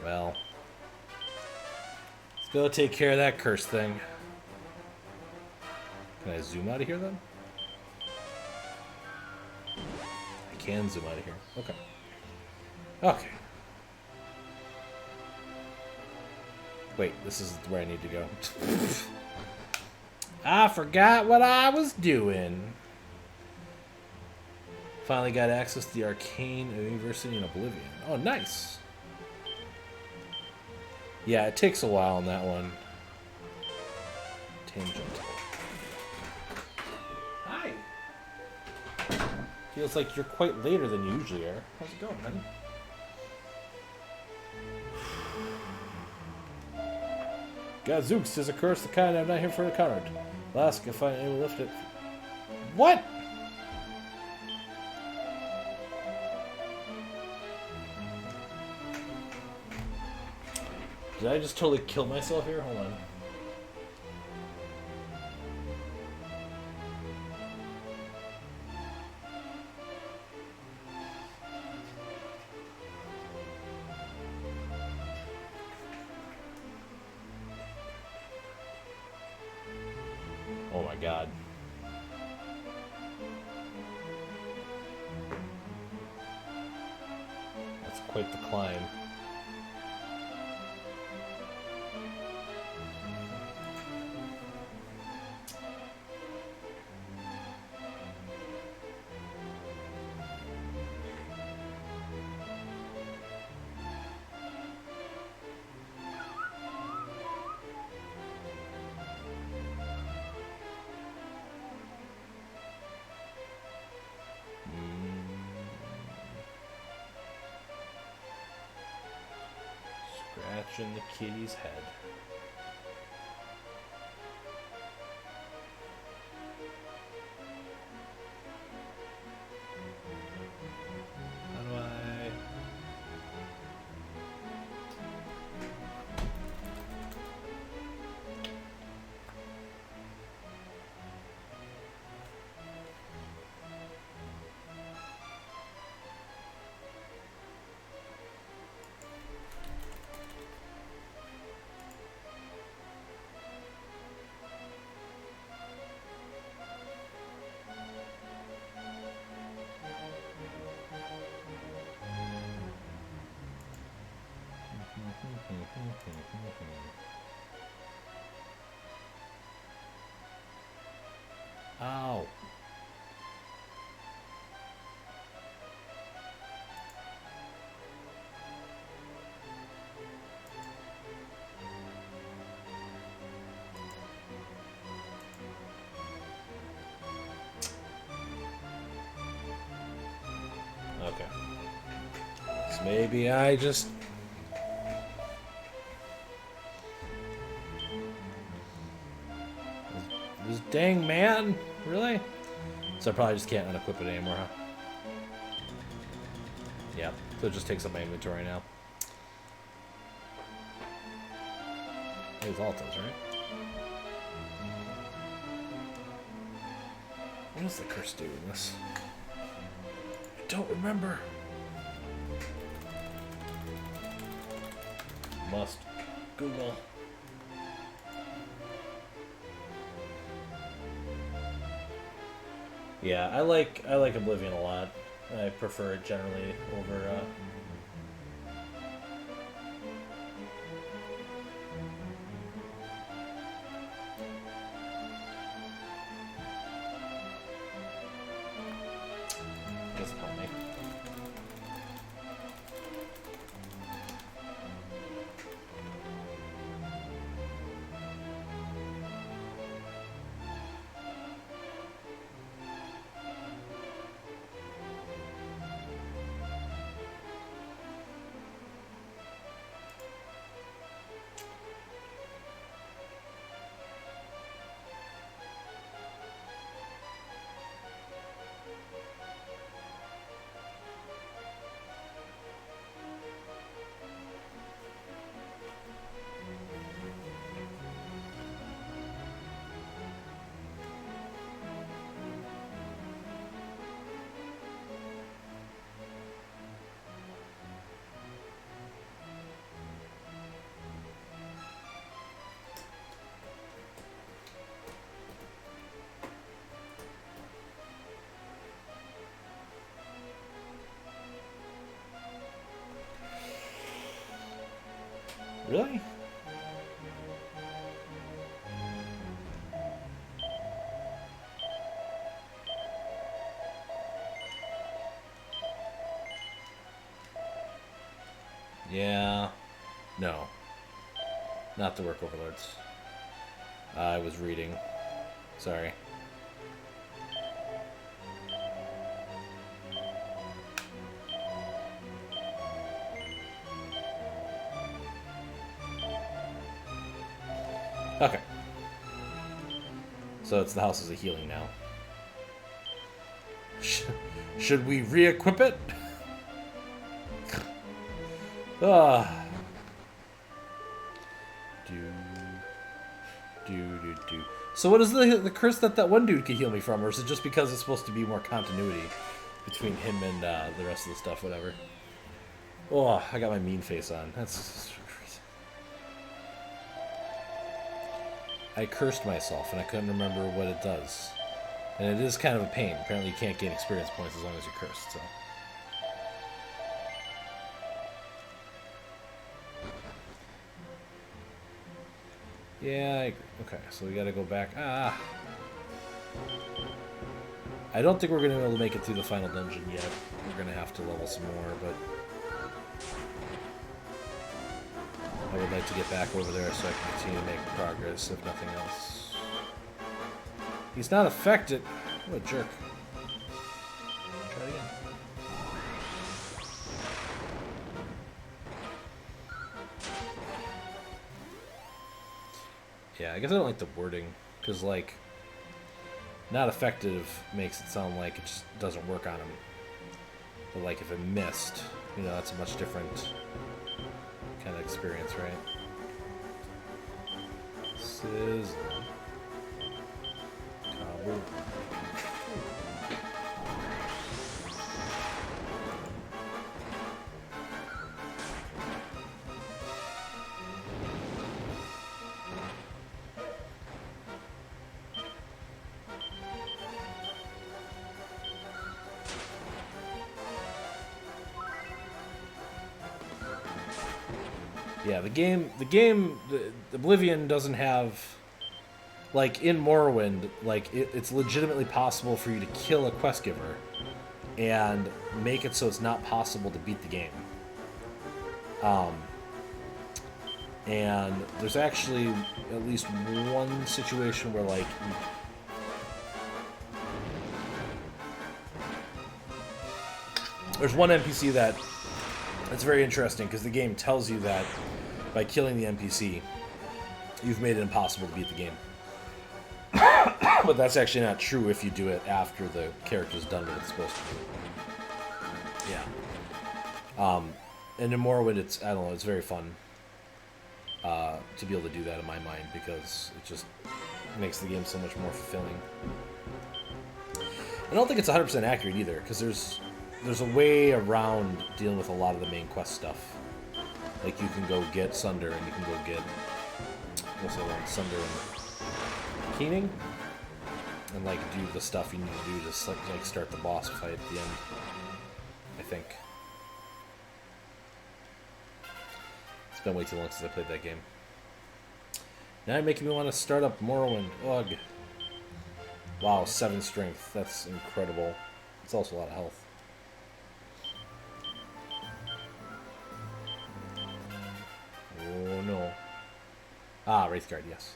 Speaker 1: Well, let's go take care of that curse thing. Can I zoom out of here then? I can zoom out of here. Okay. Okay. Wait, this is where I need to go. I forgot what I was doing. Finally got access to the Arcane University in Oblivion. Oh, nice. Yeah, it takes a while on that one. Tangent. Hi. Feels like you're quite later than you usually are. How's it going, honey? Gadzooks is a curse, the kind I'm not here for to counter it. I'll ask if I'm able to lift it. What? Did I just totally kill myself here? Hold on. Oh my god. That's quite the climb. scratching the kitty's head. How do I... Ow. Okay. So maybe I just... This dang man? Really? So I probably just can't unequip it anymore, huh? Yeah, so it just takes up my inventory now. It's all it does, right? What does the curse do in this? I don't remember. Must Google. Yeah, I like Oblivion a lot. I prefer it generally over doesn't help me. Really? Yeah. No. Not the work overlords. I was reading. Sorry. Okay. So it's the Houses of Healing now. Should we re-equip it? Ah. Do. So what is the curse that one dude could heal me from? Or is it just because it's supposed to be more continuity between him and the rest of the stuff, whatever? Oh, I got my mean face on. That's crazy. I cursed myself, and I couldn't remember what it does. And it is kind of a pain. Apparently you can't gain experience points as long as you're cursed, so... Yeah, I agree. Okay, so we gotta go back. Ah! I don't think we're gonna be able to make it through the final dungeon yet. We're gonna have to level some more, but... I would like to get back over there so I can continue to make progress, if nothing else. He's not affected. What a jerk. Try it again. Yeah, I guess I don't like the wording, because, like, not effective makes it sound like it just doesn't work on him. But, like, if it missed, you know, that's a much different kind of experience, right? Sizzle. Cobble. Yeah, the Oblivion doesn't have, like, in Morrowind, like, it's legitimately possible for you to kill a quest giver and make it so it's not possible to beat the game. And there's actually at least one situation where, like, there's one NPC that's very interesting, because the game tells you that by killing the NPC, you've made it impossible to beat the game. But that's actually not true if you do it after the character's done what it's supposed to do. Yeah. And in Morrowind, it's, I don't know, it's very fun to be able to do that in my mind, because it just makes the game so much more fulfilling. I don't think it's 100% accurate either, because there's a way around dealing with a lot of the main quest stuff. Like, you can go get Sunder, and you can go get, what's the other one? Sunder and Keening, and, like, do the stuff you need to do to, like start the boss fight at the end, I think. It's been way too long since I played that game. Now you're making me want to start up Morrowind. Ugh. Wow, 7 strength. That's incredible. It's also a lot of health. Oh no. Ah, Wraithguard, yes.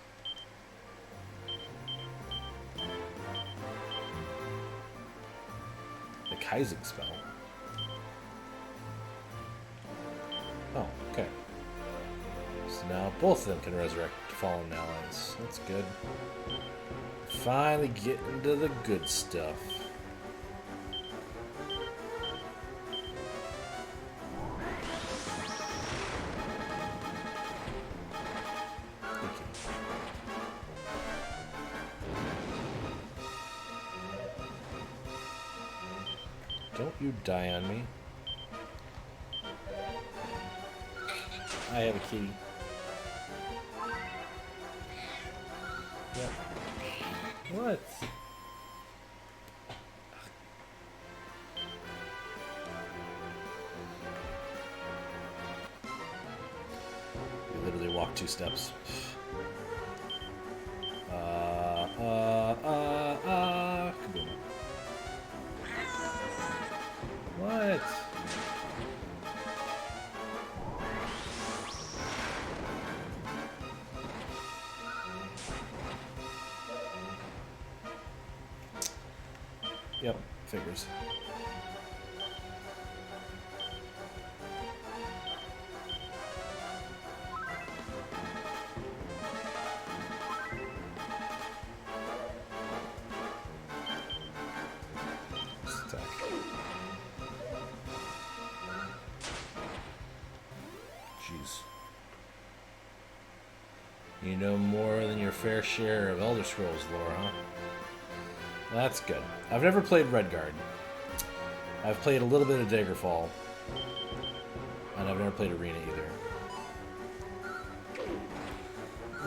Speaker 1: The Kaizig spell. Oh, okay. So now both of them can resurrect fallen allies. That's good. Finally getting to the good stuff. Don't you die on me. I have a kitty. Yeah. What? You literally walk 2 steps. Kaboom. What? Yep, figures. Attack. Jeez. You know more than your fair share of Elder Scrolls lore, huh? That's good. I've never played Redguard. I've played a little bit of Daggerfall. And I've never played Arena either.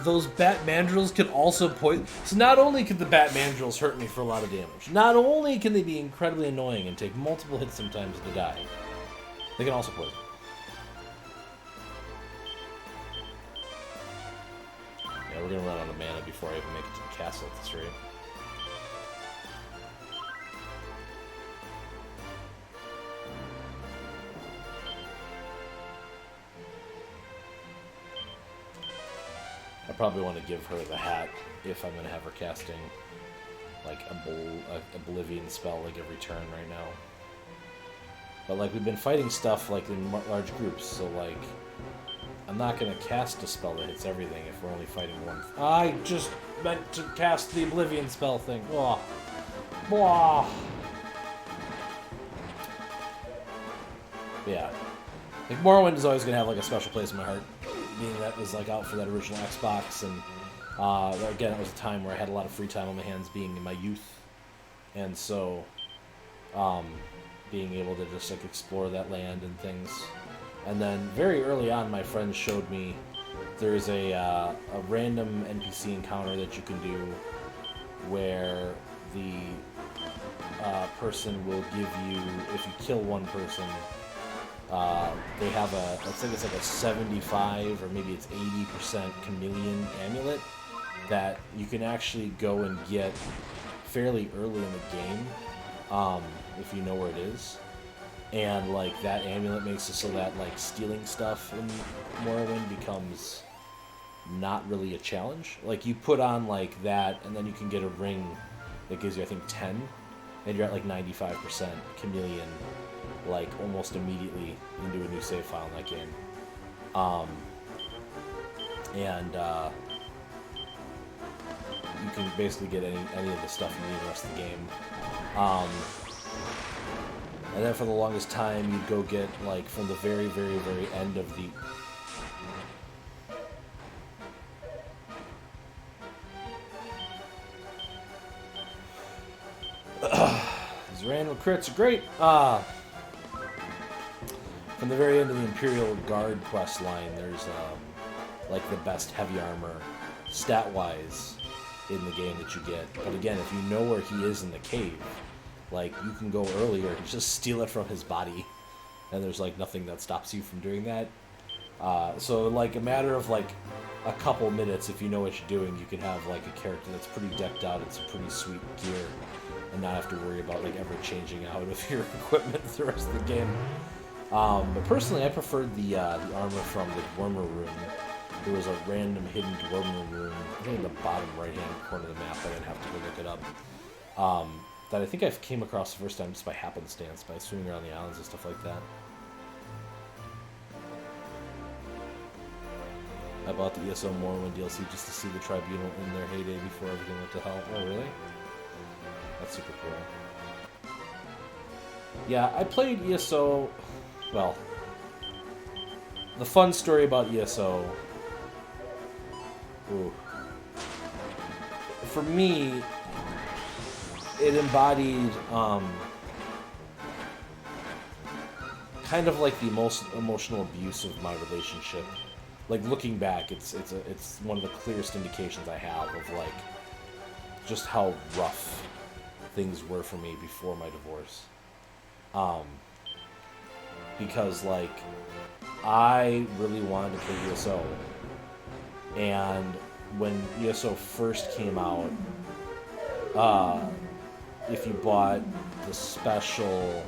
Speaker 1: Those bat mandrills can also poison. So not only can the bat mandrills hurt me for a lot of damage, not only can they be incredibly annoying and take multiple hits sometimes to die, they can also poison. Yeah, we're gonna run out of mana before I even make it to the castle at this rate. I probably want to give her the hat if I'm going to have her casting, like, a Oblivion spell, like, every turn right now. But, like, we've been fighting stuff, like, in large groups, so, like, I'm not going to cast a spell that hits everything if we're only fighting one. I just meant to cast the Oblivion spell thing. Blah. Blah. Yeah. Like, Morrowind is always going to have, like, a special place in my heart, being that it was, like, out for that original Xbox, and, again, it was a time where I had a lot of free time on my hands being in my youth, and so, being able to just, like, explore that land and things. And then, very early on, my friends showed me there's a random NPC encounter that you can do where the person will give you, if you kill one person, they have I think it's like a 75 or maybe it's 80% chameleon amulet that you can actually go and get fairly early in the game, if you know where it is. And like that amulet makes it so that like stealing stuff in Morrowind becomes not really a challenge. Like you put on like that and then you can get a ring that gives you I think 10 and you're at like 95% chameleon like almost immediately into a new save file in that game. You can basically get any of the stuff you need the rest of the game. And then for the longest time, you'd go get, like, from the very, very, very end of the... These random crits are great! From the very end of the Imperial Guard quest line, there's, like, the best heavy armor, stat-wise, in the game that you get. But again, if you know where he is in the cave... Like, you can go earlier and just steal it from his body. And there's, like, nothing that stops you from doing that. So, like, a matter of, like, a couple minutes, if you know what you're doing, you can have, like, a character that's pretty decked out in some pretty sweet gear. And not have to worry about, like, ever changing out of your equipment the rest of the game. But personally, I preferred the armor from the Dwarmer Rune. There was a random hidden Dwarmer Rune, I think in the bottom right-hand corner of the map, I didn't have to go look it up. That I think I came across the first time just by happenstance, by swimming around the islands and stuff like that. I bought the ESO Morrowind DLC just to see the Tribunal in their heyday before everything went to hell. Oh, really? That's super cool. Yeah, I played ESO... Well, the fun story about ESO... Ooh. For me... It embodied kind of like the most emotional abuse of my relationship. Like looking back, it's one of the clearest indications I have of like just how rough things were for me before my divorce. Because like I really wanted to play ESO, and when ESO first came out, if you bought the special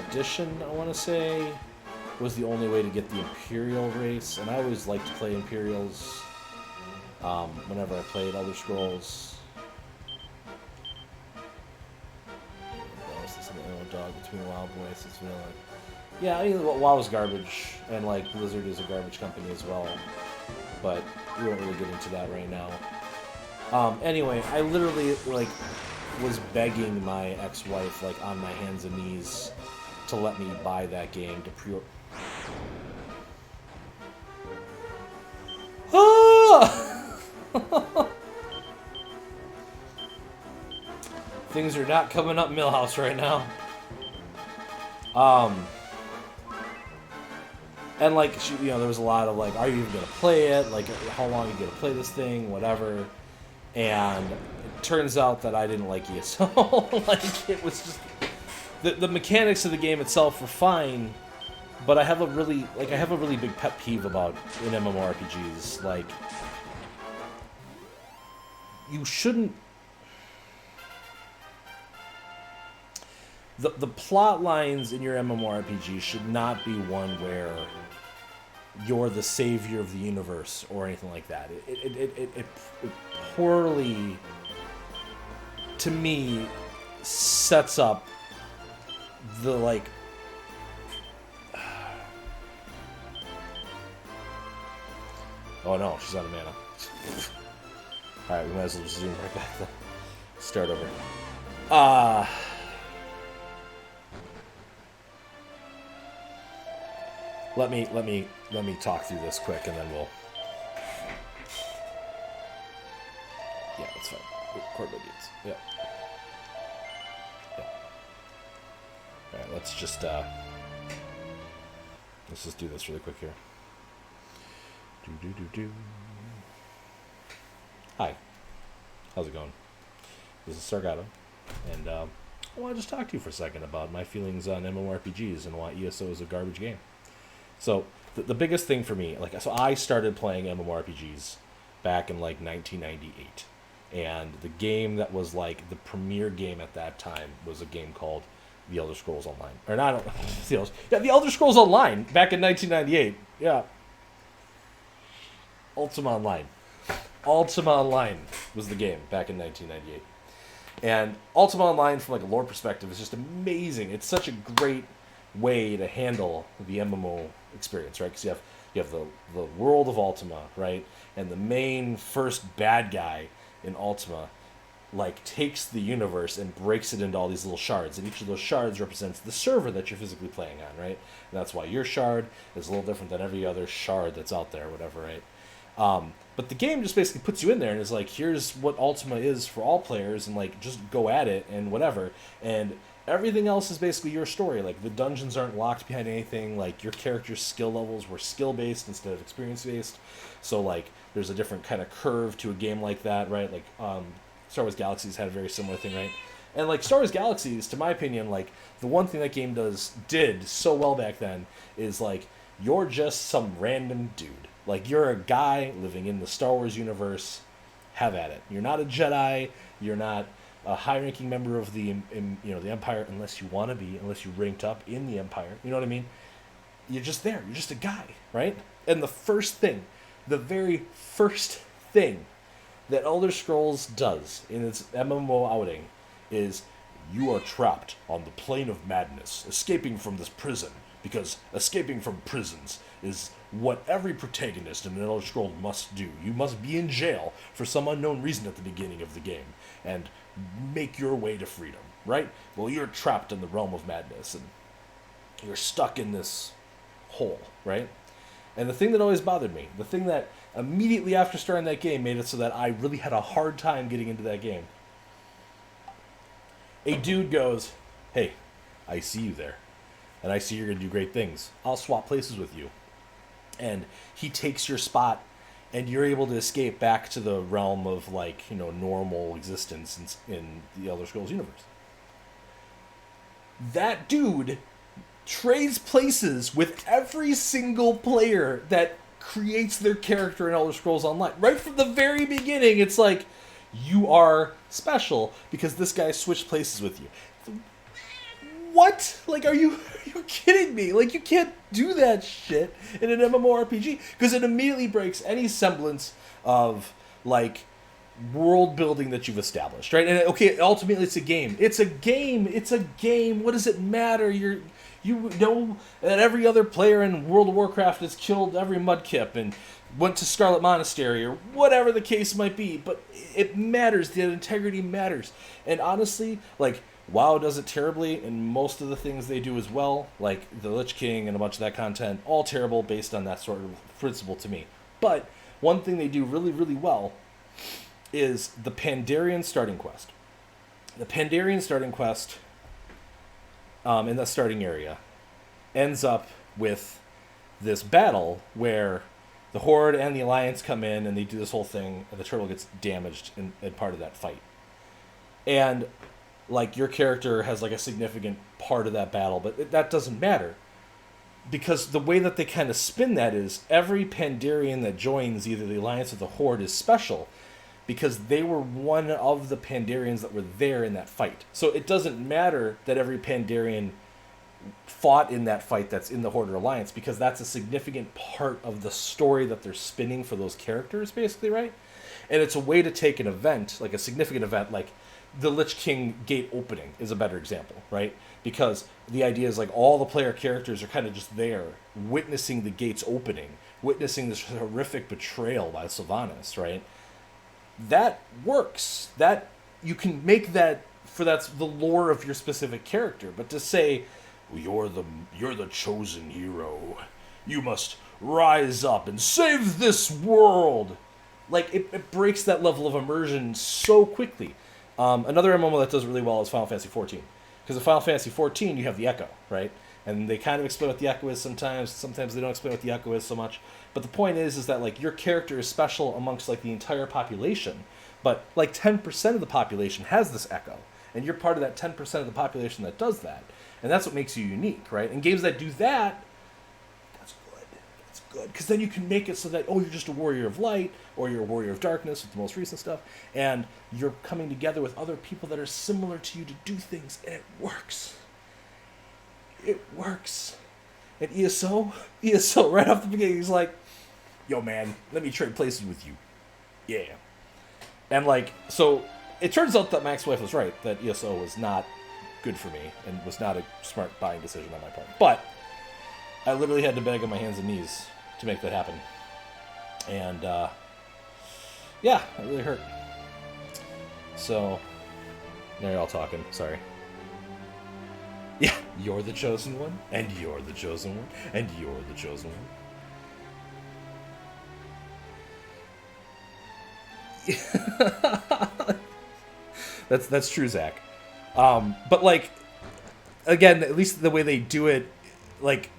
Speaker 1: edition, I want to say, was the only way to get the Imperial race, and I always liked to play Imperials whenever I played Elder Scrolls. Dog between WoW Boys, it's vanilla. Yeah, I mean, WoW is garbage, and like Blizzard is a garbage company as well, but we won't really get into that right now. Anyway, I literally like was begging my ex-wife like on my hands and knees to let me buy that game to pre-order. Things are not coming up Millhouse right now. And like there was a lot of like, are you even gonna play it? Like, how long are you gonna play this thing? Whatever. And it turns out that I didn't like ESO. Like, it was just... The mechanics of the game itself were fine, but I have a really big pet peeve about in MMORPGs. Like, you shouldn't... The plot lines in your MMORPG should not be one where you're the savior of the universe or anything like that. It poorly, to me, sets up the, like... Oh no, she's out of mana. Alright, we might as well just zoom right back then. Start over. Let me talk through this quick and then we'll. Yeah, that's fine. Record my beats. Yep. Alright, let's just do this really quick here. Hi. How's it going? This is Sargato, and I want to just talk to you for a second about my feelings on MMORPGs and why ESO is a garbage game. So, the biggest thing for me, so I started playing MMORPGs back in, 1998, and the game that was, the premier game at that time was a game called The Elder Scrolls Online. Or not, The Elder Scrolls Online, back in 1998, yeah. Ultima Online. Ultima Online was the game back in 1998. And Ultima Online, from a lore perspective, is just amazing. It's such a great way to handle the MMO experience, right? Because you have the world of Ultima, right? And the main first bad guy in Ultima, takes the universe and breaks it into all these little shards. And each of those shards represents the server that you're physically playing on, right? And that's why your shard is a little different than every other shard that's out there, whatever, right? But the game just basically puts you in there and is here's what Ultima is for all players, and just go at it and whatever. And everything else is basically your story. The dungeons aren't locked behind anything. Your character's skill levels were skill based instead of experience based. So there's a different kind of curve to a game like that, right? Star Wars Galaxies had a very similar thing, right? And Star Wars Galaxies, to my opinion, the one thing that game did so well back then is you're just some random dude. You're a guy living in the Star Wars universe. Have at it. You're not a Jedi. You're not a high-ranking member of the Empire, unless you want to be, unless you ranked up in the Empire. You know what I mean? You're just there. You're just a guy, right? And the very first thing that Elder Scrolls does in its MMO outing is you are trapped on the plane of madness, escaping from this prison, because escaping from prisons is what every protagonist in an Elder Scroll must do. You must be in jail for some unknown reason at the beginning of the game and make your way to freedom, right? Well, you're trapped in the realm of madness and you're stuck in this hole, right? And the thing that always bothered me, the thing that immediately after starting that game made it so that I really had a hard time getting into that game, a dude goes, "Hey, I see you there, and I see you're going to do great things. I'll swap places with you." And he takes your spot, and you're able to escape back to the realm of normal existence in the Elder Scrolls universe. That dude trades places with every single player that creates their character in Elder Scrolls Online. Right from the very beginning, it's you are special because this guy switched places with you. What? Are you kidding me? You can't do that shit in an MMORPG because it immediately breaks any semblance of world building that you've established, right? And okay, ultimately it's a game. It's a game. It's a game. What does it matter? You know that every other player in World of Warcraft has killed every mudkip and went to Scarlet Monastery or whatever the case might be, but it matters. The integrity matters. And honestly, WoW does it terribly, and most of the things they do as well, the Lich King and a bunch of that content, all terrible based on that sort of principle to me. But one thing they do really, really well is the Pandarian starting quest. The Pandarian starting quest in the starting area ends up with this battle where the Horde and the Alliance come in and they do this whole thing, and the turtle gets damaged in part of that fight. And your character has a significant part of that battle, but that doesn't matter. Because the way that they kind of spin that is every Pandarian that joins either the Alliance or the Horde is special because they were one of the Pandarians that were there in that fight. So it doesn't matter that every Pandarian fought in that fight that's in the Horde or Alliance because that's a significant part of the story that they're spinning for those characters, basically, right? And it's a way to take an event, a significant event, the Lich King gate opening is a better example, right? Because the idea is all the player characters are kind of just there witnessing the gates opening witnessing this horrific betrayal by Sylvanas, right? That works. That you can make that for that's the lore of your specific character. But to say you're the chosen hero, you must rise up and save this world, like it breaks that level of immersion so quickly. Another MMO that does really well is Final Fantasy XIV, because in Final Fantasy XIV you have the Echo, right? And they kind of explain what the Echo is sometimes. Sometimes they don't explain what the Echo is so much. But the point is that like your character is special amongst like the entire population. But like 10% of the population has this Echo, and you're part of that 10% of the population that does that, and that's what makes you unique, right? And games that do that, that's good. That's good because then you can make it so that you're just a warrior of light, or you're a warrior of darkness with the most recent stuff, and you're coming together with other people that are similar to you to do things, and it works. It works. And ESO right off the beginning, he's like, yo man, let me trade places with you. Yeah. And like, so it turns out that Max Wife was right, that ESO was not good for me and was not a smart buying decision on my part. But I literally had to beg on my hands and knees to make that happen. And yeah, it really hurt. So now you're all talking, sorry. Yeah, you're the chosen one, and you're the chosen one, and you're the chosen one. That's true, Zach. But like, again, at least the way they do it, like,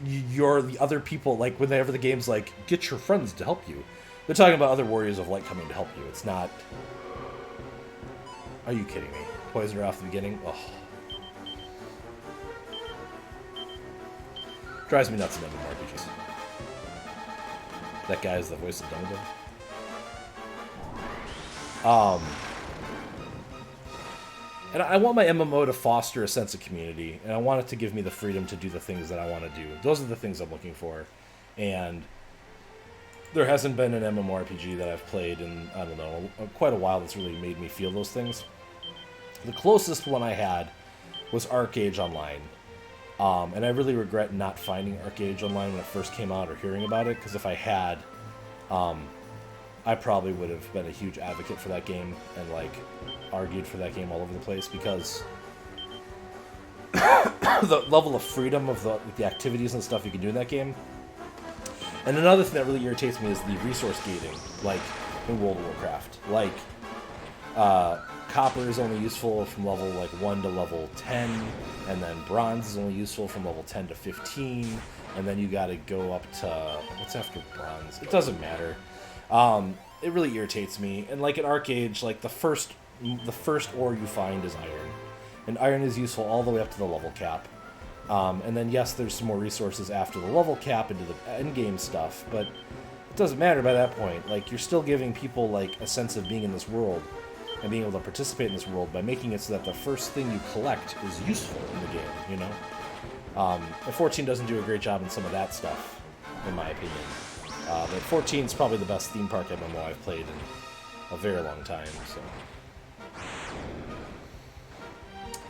Speaker 1: you're the other people. Like whenever the game's like, get your friends to help you, they're talking about other warriors of light coming to help you. It's not. Are you kidding me? Poisoner off the beginning. Oh. Drives me nuts in MMORPGs. That guy is the voice of Dumbledore. And I want my MMO to foster a sense of community, and I want it to give me the freedom to do the things that I want to do. Those are the things I'm looking for. And there hasn't been an MMORPG that I've played in, I don't know, quite a while that's really made me feel those things. The closest one I had was ArcAge Online. And I really regret not finding ArcAge Online when it first came out or hearing about it, because if I had, I probably would have been a huge advocate for that game and like argued for that game all over the place, because the level of freedom of the activities and stuff you can do in that game. And another thing that really irritates me is the resource gating, like in World of Warcraft. Like, Copper is only useful from level like 1 to level 10, and then Bronze is only useful from level 10 to 15, and then you gotta go up to, what's after Bronze? It doesn't matter. It really irritates me. And like in ArcAge, like the first ore you find is iron, and iron is useful all the way up to the level cap. And then yes, there's some more resources after the level cap into the end game stuff, but it doesn't matter by that point. Like, you're still giving people like a sense of being in this world and being able to participate in this world by making it so that the first thing you collect is useful in the game, you know? And 14 doesn't do a great job in some of that stuff, in my opinion. But 14 is probably the best theme park MMO I've played in a very long time, so.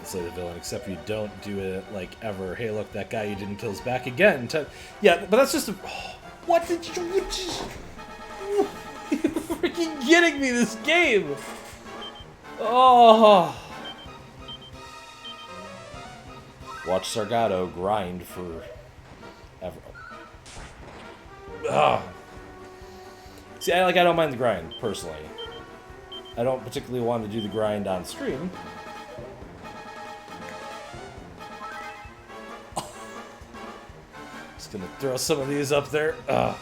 Speaker 1: Slay the villain, except you don't do it, like, ever. Hey, look, that guy you didn't kill is back again. Yeah, but that's just a... What did you... You're freaking kidding me, this game! Oh! Watch Sargato grind for... ever. Ugh. See, I don't mind the grind, personally. I don't particularly want to do the grind on stream. Just gonna throw some of these up there. Ugh.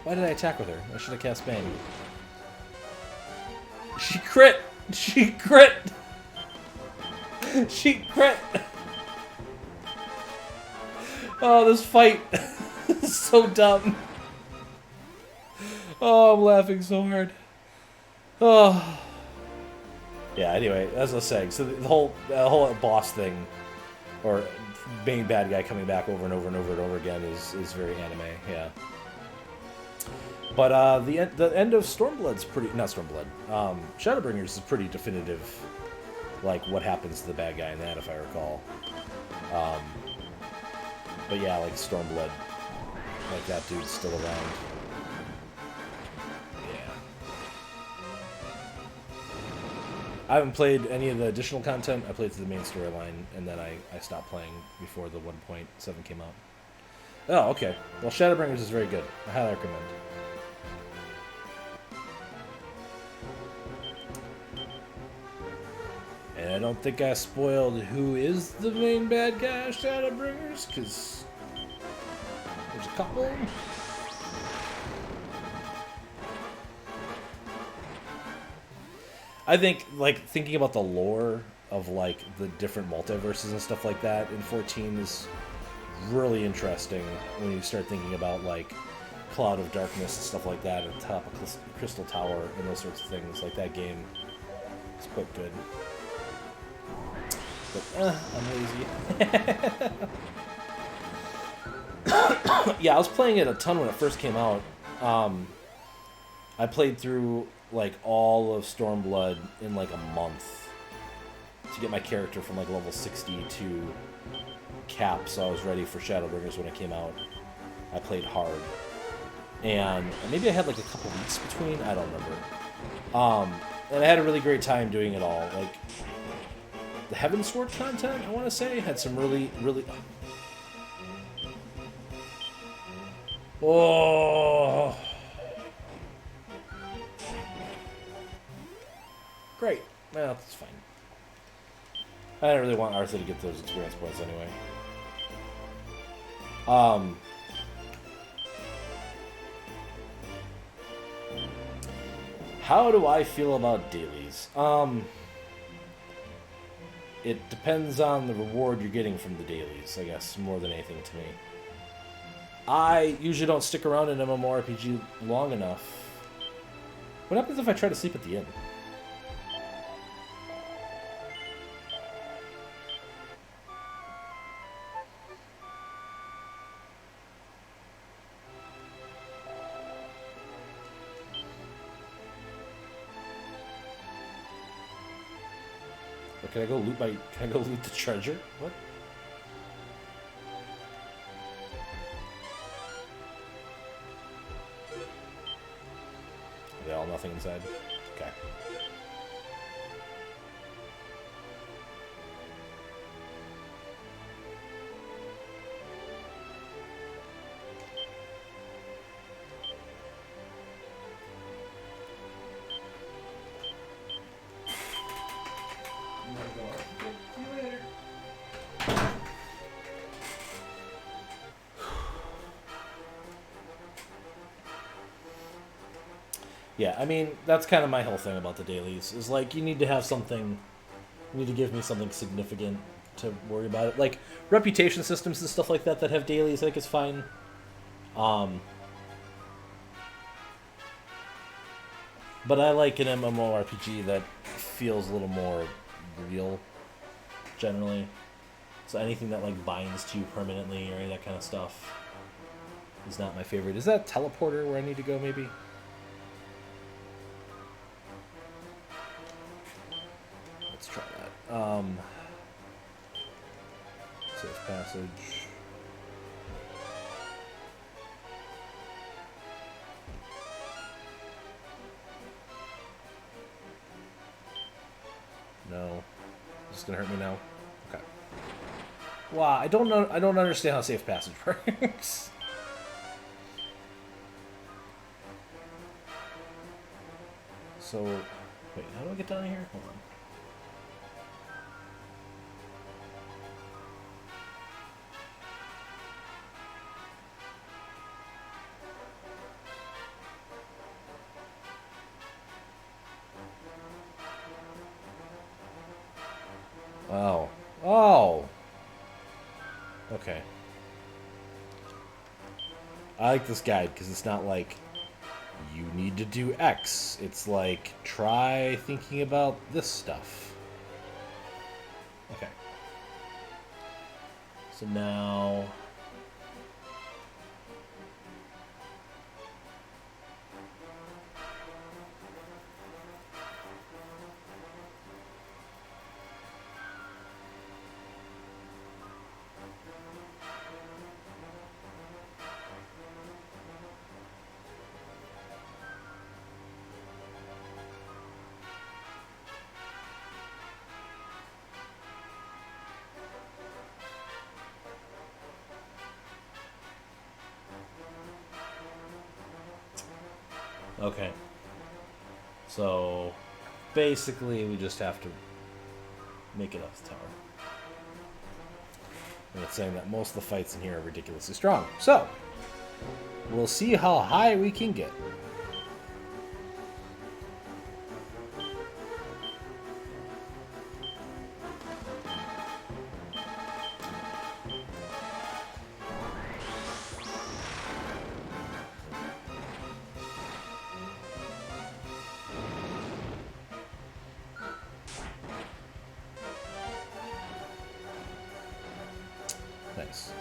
Speaker 1: Why did I attack with her? I should have cast Bang. She crit! She crit! She crit! Oh, this fight is so dumb. Oh, I'm laughing so hard. Oh. Yeah, anyway, as I was saying, so the whole boss thing, or being bad guy coming back over and over and over and over again is very anime, yeah. But the end of Stormblood's pretty, not Stormblood, Shadowbringers is pretty definitive like what happens to the bad guy in that, if I recall. But yeah, like Stormblood, like that dude's still around. Yeah. I haven't played any of the additional content. I played through the main storyline, and then I stopped playing before the 1.7 came out. Oh, okay. Well, Shadowbringers is very good. I highly recommend. And I don't think I spoiled who is the main bad guy of Shadowbringers, because there's a couple. I think, like, thinking about the lore of, like, the different multiverses and stuff like that in 14 is really interesting when you start thinking about, like, Cloud of Darkness and stuff like that, and top of Crystal Tower and those sorts of things. Like, that game is quite good. But, I'm lazy. Yeah, I was playing it a ton when it first came out. I played through, like, all of Stormblood in, like, a month to get my character from, like, level 60 to cap, so I was ready for Shadowbringers when it came out. I played hard. And maybe I had, like, a couple weeks between, I don't remember. And I had a really great time doing it all. Like, the Heavensward content, I want to say, had some really, really... Oh! Great. Well, that's fine. I didn't really want Arthur to get those experience points anyway. How do I feel about dailies? It depends on the reward you're getting from the dailies, I guess, more than anything to me. I usually don't stick around in MMORPG long enough. What happens if I try to sleep at the inn? Or can I go loot my... Can I go loot the treasure? What? Are they all nothing inside? Okay. Yeah, I mean, that's kind of my whole thing about the dailies, is like, you need to have something, you need to give me something significant to worry about it. Like, reputation systems and stuff like that that have dailies, I think is fine. But I like an MMORPG that feels a little more real, generally. So anything that, like, binds to you permanently or any of that kind of stuff is not my favorite. Is that a teleporter where I need to go, maybe? Let's try that. Safe passage. No. Is this gonna hurt me now? Okay. Wow, I don't know. I don't understand how safe passage works. So, wait, how do I get down here? Hold on. Oh. Oh! Okay. I like this guide because it's not like you need to do X. It's like, try thinking about this stuff. Okay. So now... Okay. So, basically, we just have to make it up the tower. And it's saying that most of the fights in here are ridiculously strong. So, we'll see how high we can get. Nice.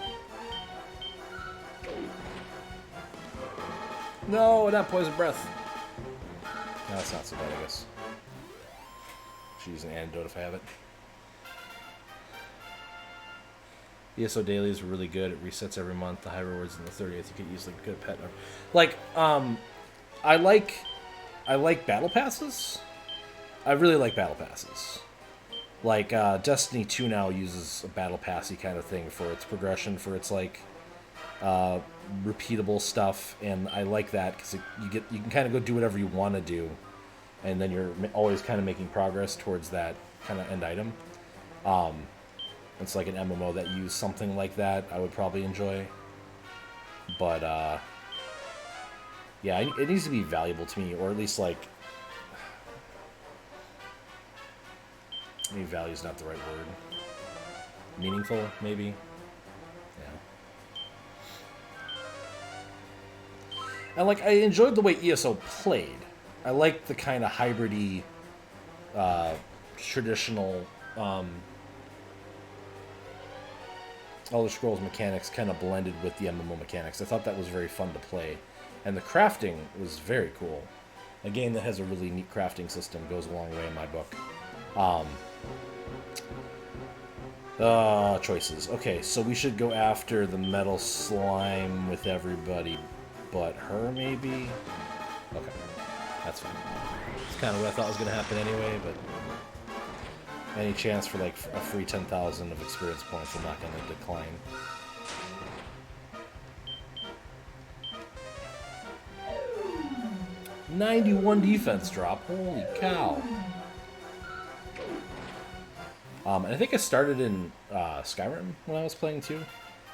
Speaker 1: No, not poison breath. No, that's not so bad, I guess. Should use an antidote if I have it. ESO dailies were really good. It resets every month. The high rewards in the 30th. You could easily get a pet. Like, I like battle passes. I really like battle passes. Like, Destiny 2 now uses a battle passy kind of thing for its progression, for its, like, repeatable stuff, and I like that because you can kind of go do whatever you want to do, and then you're always kind of making progress towards that kind of end item. It's like an MMO that used something like that I would probably enjoy, but yeah, it needs to be valuable to me, or at least like, maybe value is not the right word. Meaningful, maybe. And, like, I enjoyed the way ESO played. I liked the kind of hybrid-y, traditional, Elder Scrolls mechanics kind of blended with the MMO mechanics. I thought that was very fun to play. And the crafting was very cool. A game that has a really neat crafting system goes a long way in my book. Choices. Okay, so we should go after the metal slime with everybody but her, maybe? Okay, that's fine. It's kind of what I thought was going to happen anyway, but any chance for, like, a free 10,000 of experience points, I'm not going to decline. .91 defense drop. Holy cow. And I think I started in Skyrim when I was playing too.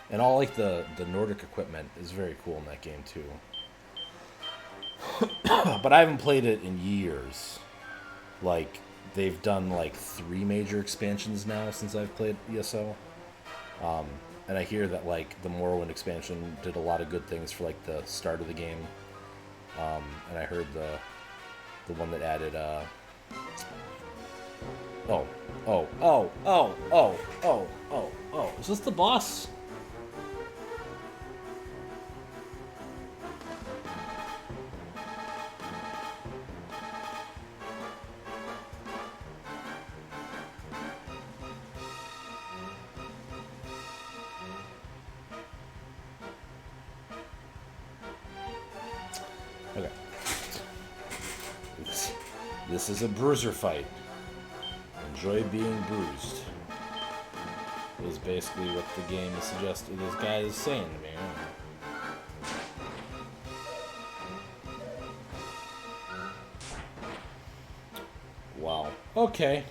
Speaker 1: And all, like, the Nordic equipment is very cool in that game too. But I haven't played it in years. Like, they've done, like, 3 major expansions now since I've played ESO. And I hear that, like, the Morrowind expansion did a lot of good things for, like, the start of the game. And I heard the one that added, is this the boss? Okay. This is a bruiser fight. Enjoy being bruised. Is basically what the game is suggesting. This guy is saying to me. Wow. Okay.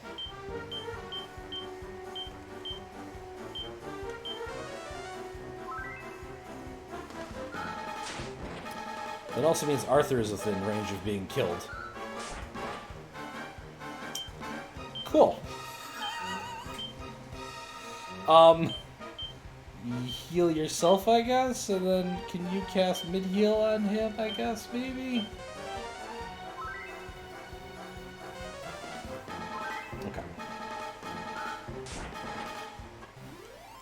Speaker 1: That also means Arthur is within range of being killed. Cool. Heal yourself, I guess, and then can you cast mid-heal on him, I guess, maybe? Okay.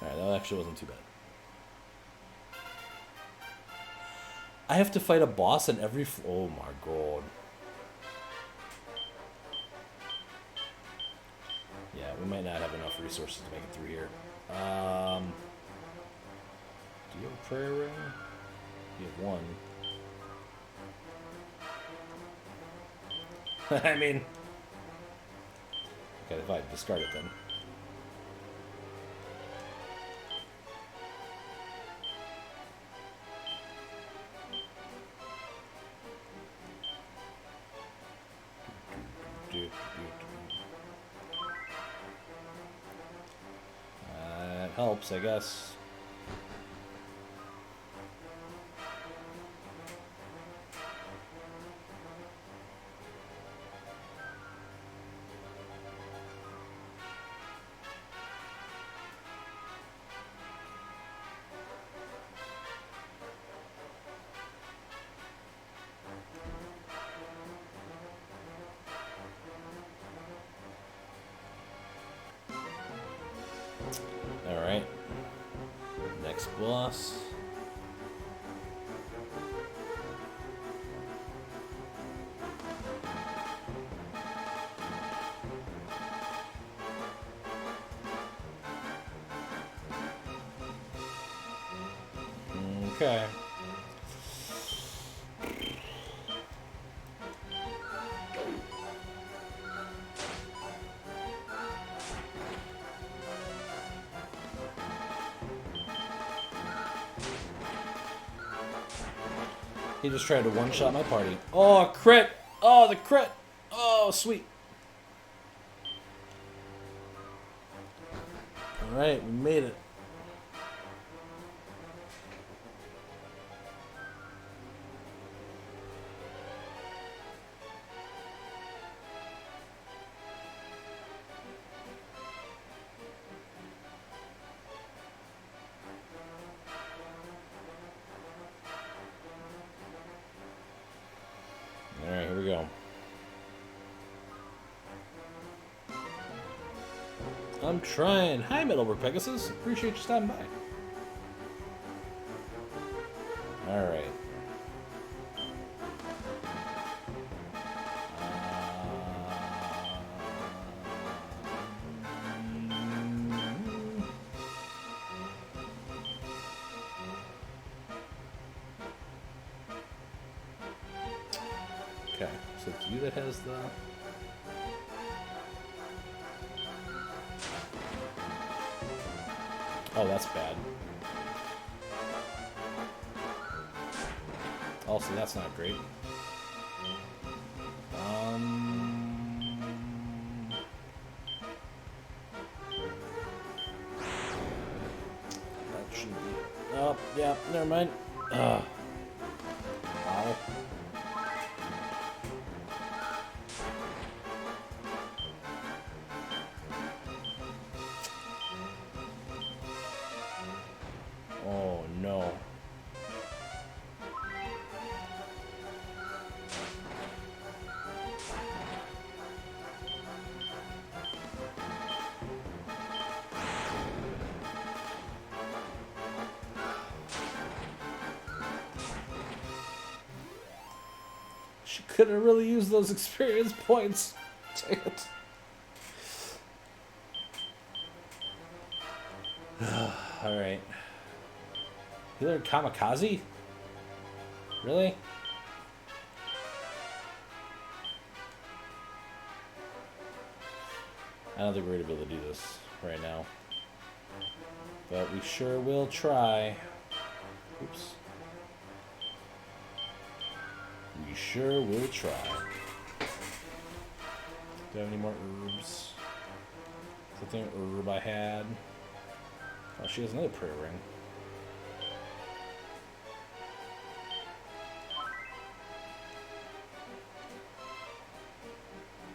Speaker 1: Alright, that actually wasn't too bad. I have to fight a boss in every... Oh my god. Yeah, we might not have enough resources to make it through here. Do you have a prayer ring? You have one. I mean... Okay, if I discard it then. helps, I guess. Alright. Next boss. Okay. He just tried to one-shot my party. Oh, crit! Oh, the crit! Oh, sweet. Alright, we made it. Alright, here we go. I'm trying. Hi, Middleburg Pegasus. Appreciate you stopping by. Alright. Okay, so it's you that has the... Oh, that's bad. Also, that's not great. That shouldn't be... Oh, yeah, never mind. Ow. Oh, no. She couldn't really use those experience points. Dang it. Alright. You learned Kamikaze? Really? I don't think we're going to be able to do this right now. But we sure will try. Oops. We sure will try. Do I have any more herbs? Is that the herb I had? Oh, she has another prayer ring.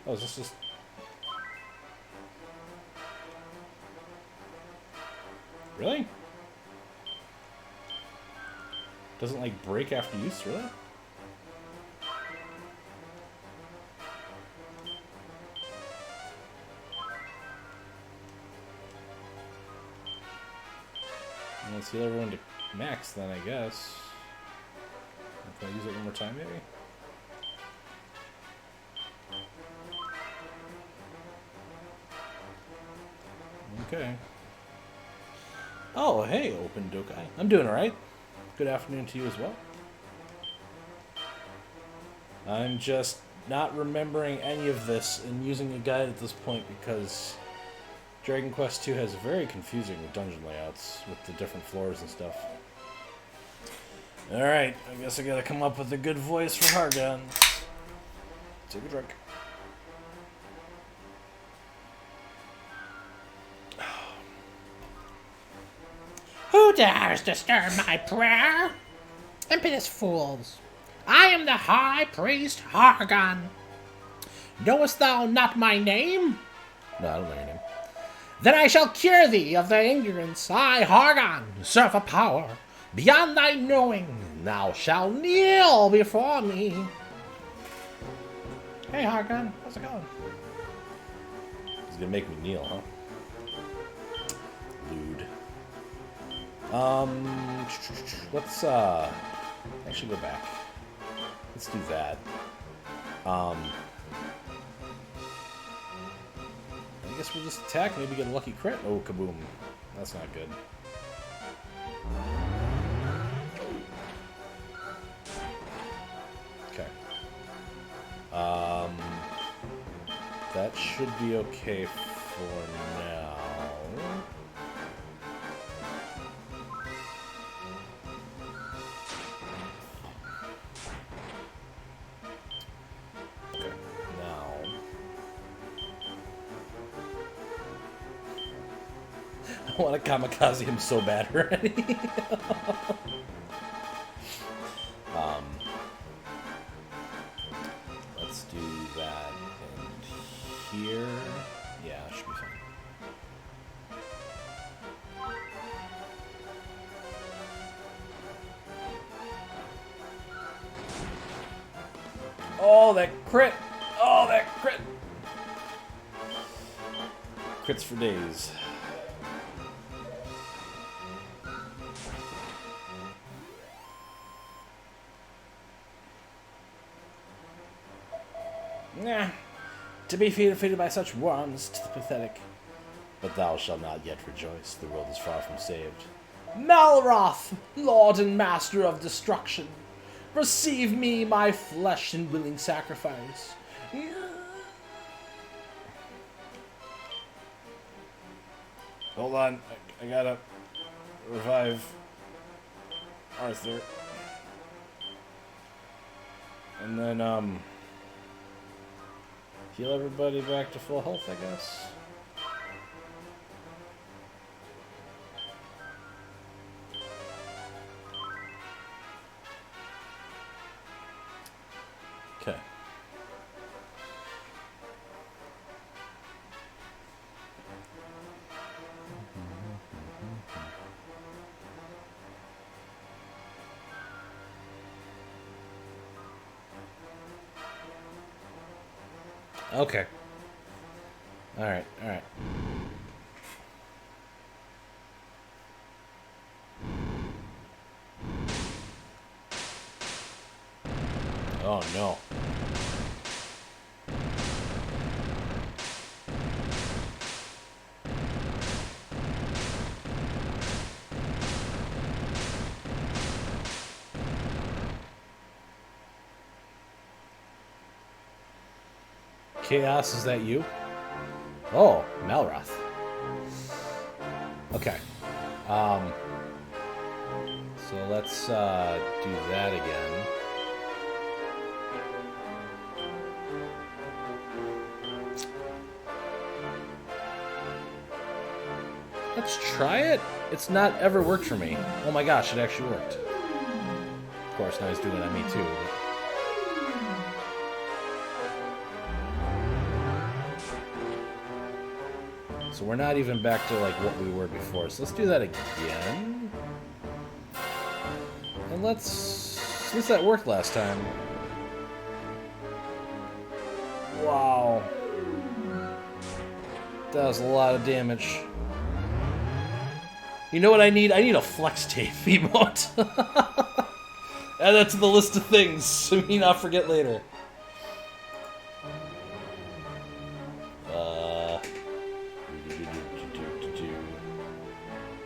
Speaker 1: Oh, is this just... Really? Doesn't, like, break after use, really? Let's heal everyone to max, then, I guess. Can I use it one more time, maybe? Okay. Oh, hey, Open Dokai. I'm doing alright. Good afternoon to you as well. I'm just not remembering any of this and using a guide at this point because Dragon Quest II has very confusing dungeon layouts with the different floors and stuff. Alright, I guess I gotta come up with a good voice for Hargon. Take a drink.
Speaker 3: dares disturb my prayer? Impious fools! I am the High Priest Hargon. Knowest thou not my name?
Speaker 1: No, I don't know your name.
Speaker 3: Then I shall cure thee of thy ignorance. I, Hargon, serve a power beyond thy knowing. Thou shalt kneel before me. Hey, Hargon, how's it going?
Speaker 1: He's gonna make me kneel, huh? Lewd. Let's actually go back. Let's do that. I guess we'll just attack, maybe get a lucky crit. Oh, kaboom. That's not good. Okay. That should be okay for now. Okay, now... I want to kamikaze him so bad already. Let's do that and here. Yeah, should be fine. Oh, that crit! Oh, that crit! Crits for days. Nah, to be defeated by such worms, 'tis pathetic. But thou shalt not yet rejoice, the world is far from saved. Malroth, lord and master of destruction, receive me, my flesh and willing sacrifice. Hold on, I gotta revive Arthur. And then, heal everybody back to full health, I guess. Okay. Okay. Alright, alright. Oh no. Chaos, is that you? Oh, Malroth. Okay. So let's do that again. Let's try it. It's not ever worked for me. Oh my gosh, it actually worked. Of course, now he's doing it on me too. But... So we're not even back to like what we were before. So let's do that again. And let's... Since that worked last time. Wow. That was a lot of damage. You know what I need? I need a flex tape emote. Add that to the list of things so me not forget later.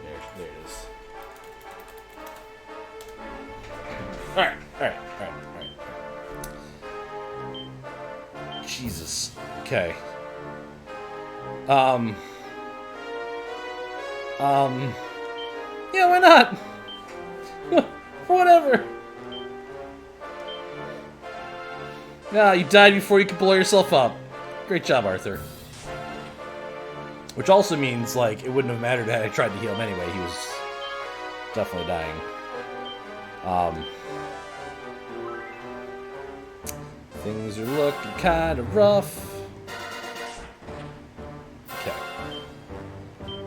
Speaker 1: There it is. Alright. Jesus. Okay. Yeah, why not? Whatever. Yeah, you died before you could blow yourself up. Great job, Arthur. Which also means, like, it wouldn't have mattered had I tried to heal him anyway. Definitely dying. Things are looking kind of rough. Okay.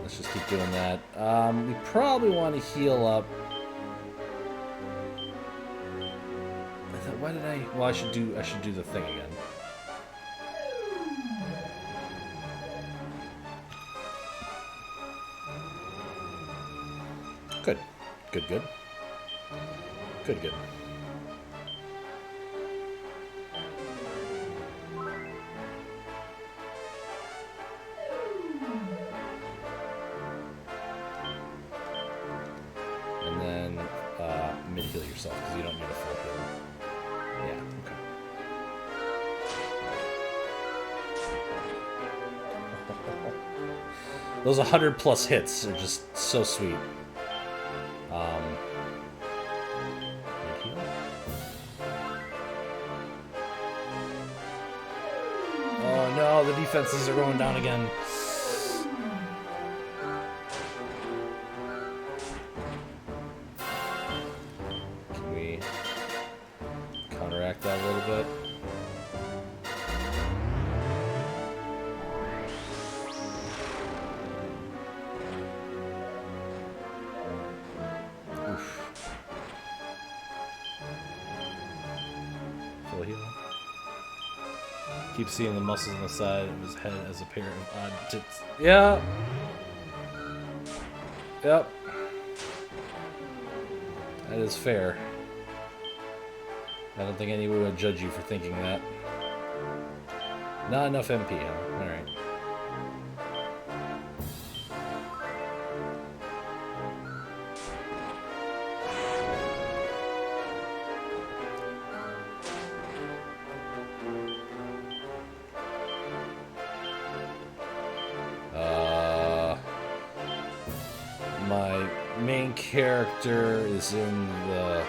Speaker 1: Let's just keep doing that. We probably want to heal up. Why did I? Well, I should do the thing again. Good. Good, good. Good, good. And then mid-heal yourself, because you don't need a full heal. Yeah, okay. Those 100 plus hits are just so sweet. Oh no, the defenses are going down again. Can we counteract that a little bit? Oof. Full heal. Keep seeing the muscles on the side of his head as a pair of odd tits. Yeah. Yep. That is fair. I don't think anyone would judge you for thinking that. Not enough MP, huh? Alright. My main character is in the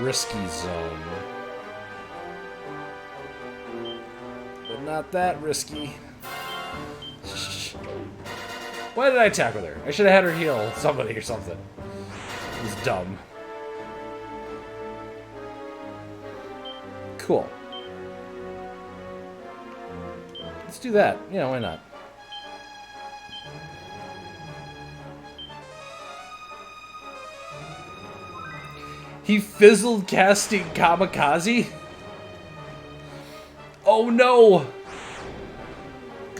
Speaker 1: risky zone. But not that risky. Why did I attack with her? I should have had her heal somebody or something. It was dumb. Cool. Let's do that. Yeah, why not? He fizzled casting Kamikaze? Oh no!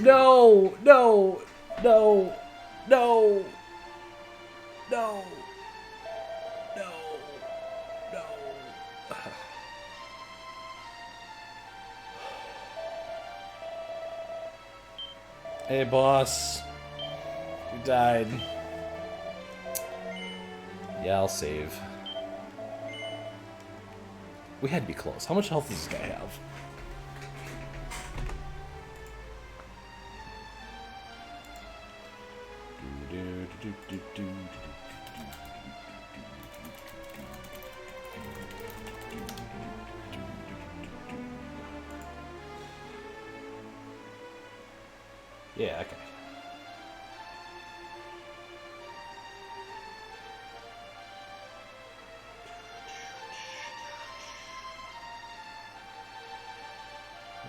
Speaker 1: No! No! No! No! No! No! No! Hey boss. You died. Yeah, I'll save. We had to be close. How much health does this guy have? Yeah, okay.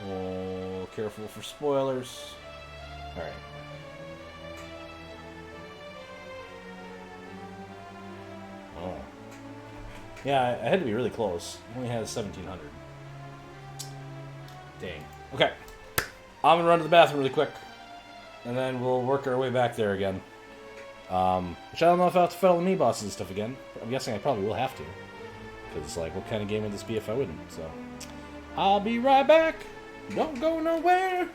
Speaker 1: Oh, careful for spoilers. Alright. Oh. Yeah, I had to be really close. I only had 1,700. Dang. Okay. I'm gonna run to the bathroom really quick. And then we'll work our way back there again. Which I don't know if I'll have to fight all the mini-bosses and stuff again. I'm guessing I probably will have to. Because it's like, what kind of game would this be if I wouldn't? So, I'll be right back. Don't go nowhere.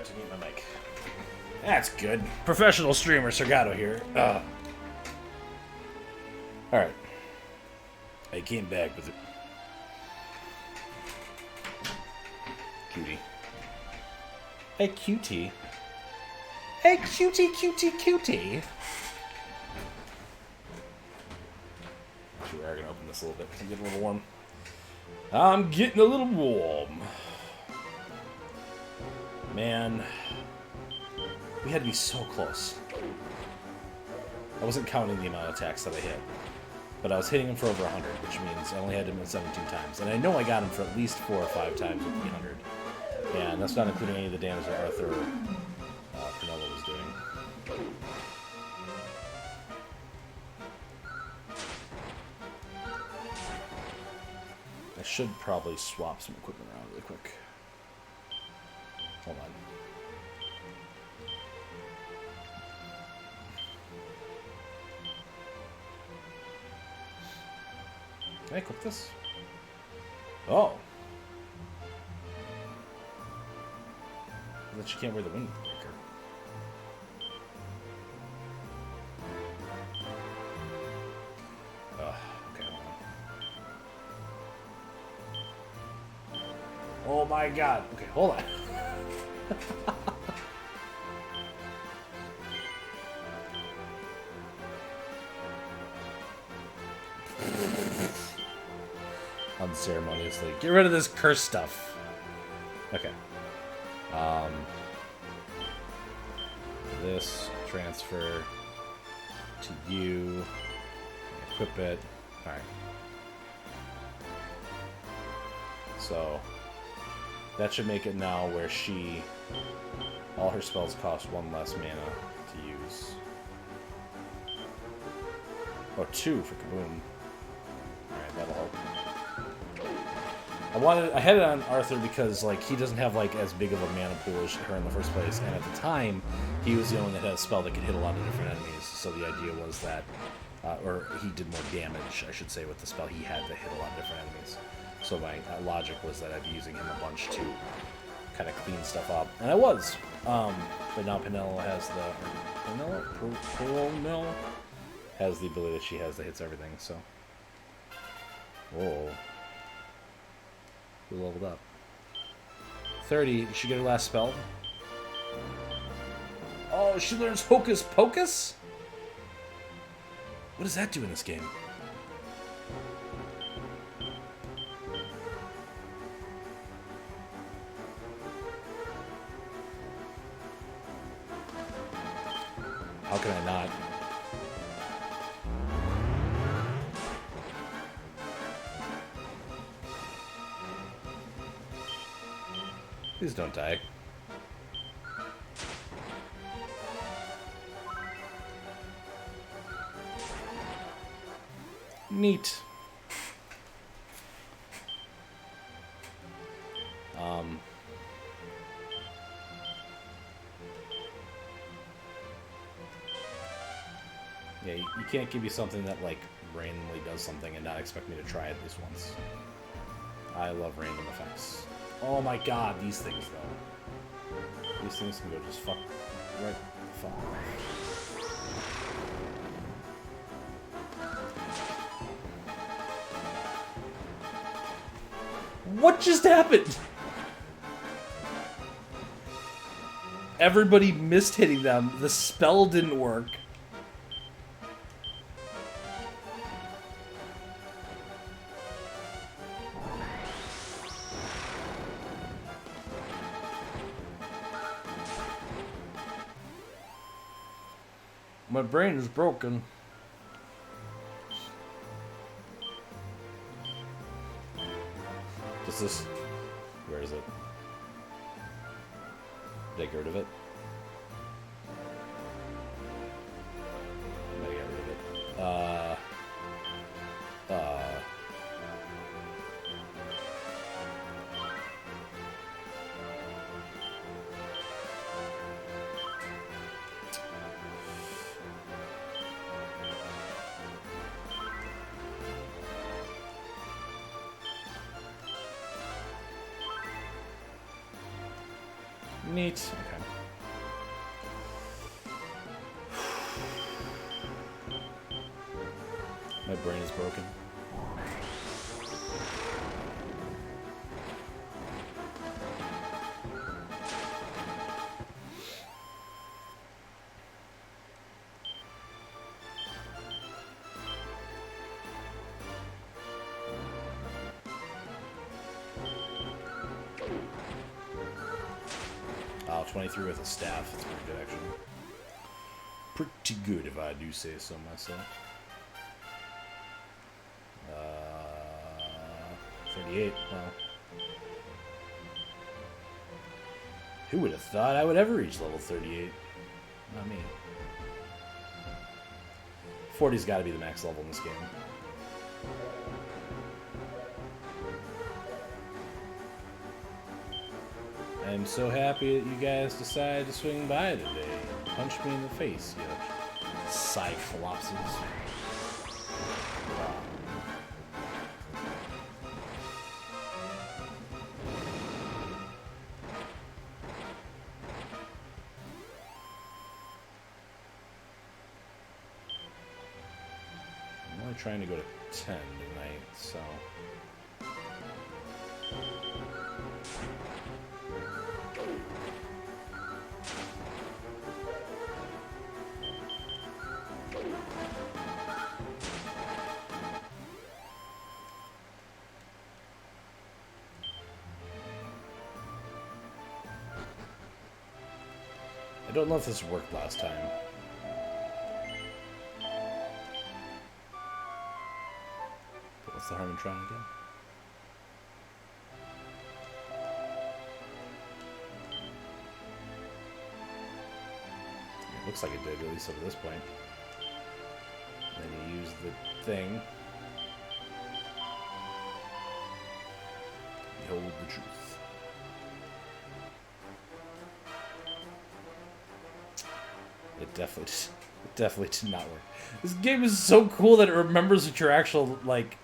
Speaker 1: forgot to mute my mic. That's good. Professional streamer Sergato here. Alright. I came back with it. Cutie. Hey, cutie. Hey, cutie, cutie, cutie. Actually, we are going to open this a little bit. I'm getting a little warm. I'm getting a little warm. Man. We had to be so close. I wasn't counting the amount of attacks that I hit. But I was hitting him for over 100, which means I only had him 17 times. And I know I got him for at least 4 or 5 times with the 100. And that's not including any of the damage that Arthur Pernella was doing. I should probably swap some equipment around really quick. Hold on. Can I equip this? Oh. That you can't wear the windbreaker. Okay, hold on. Oh my god. Okay, hold on. Unceremoniously. Get rid of this curse stuff. Okay. This, transfer to you, equip it. Alright. So, that should make it now where all her spells cost 1 less mana to use. Or 2 for Kaboom. Alright, that'll help. I had it on Arthur because like he doesn't have like as big of a mana pool as her in the first place, and at the time he was the only one that had a spell that could hit a lot of different enemies. So the idea was that, or he did more damage, I should say, with the spell he had that hit a lot of different enemies. So my logic was that I'd be using him a bunch to kind of clean stuff up, and I was. But now Penelo has Penelo has the ability that she has that hits everything. So, whoa. We leveled up. 30. Did she get her last spell? Oh, she learns Hocus Pocus? What does that do in this game? How can I not? Please don't die. Neat. Yeah, you can't give me something that, like, randomly does something and not expect me to try it at least once. I love random effects. Oh my god, these things, though. These things can go just fuck right fuck. What just happened? Everybody missed hitting them. The spell didn't work. My brain is broken. Does this... Where is it? Did I get rid of it? I'm gonna get rid of it. Neat. Okay. My brain is broken. Oh, 23 with a staff. That's pretty good, actually. Pretty good, if I do say so myself. 38. Well, who would have thought I would ever reach level 38? Not me. 40's got to be the max level in this game. I'm so happy that you guys decided to swing by today. Punch me in the face, you cyclopses. I'm only trying to go to 10 tonight, so... I don't know if this worked last time. But what's the harm in trying again? It looks like it did, at least up to this point. Then you use the thing. Behold the truth. It definitely did not work. This game is so cool that it remembers what your actual, like,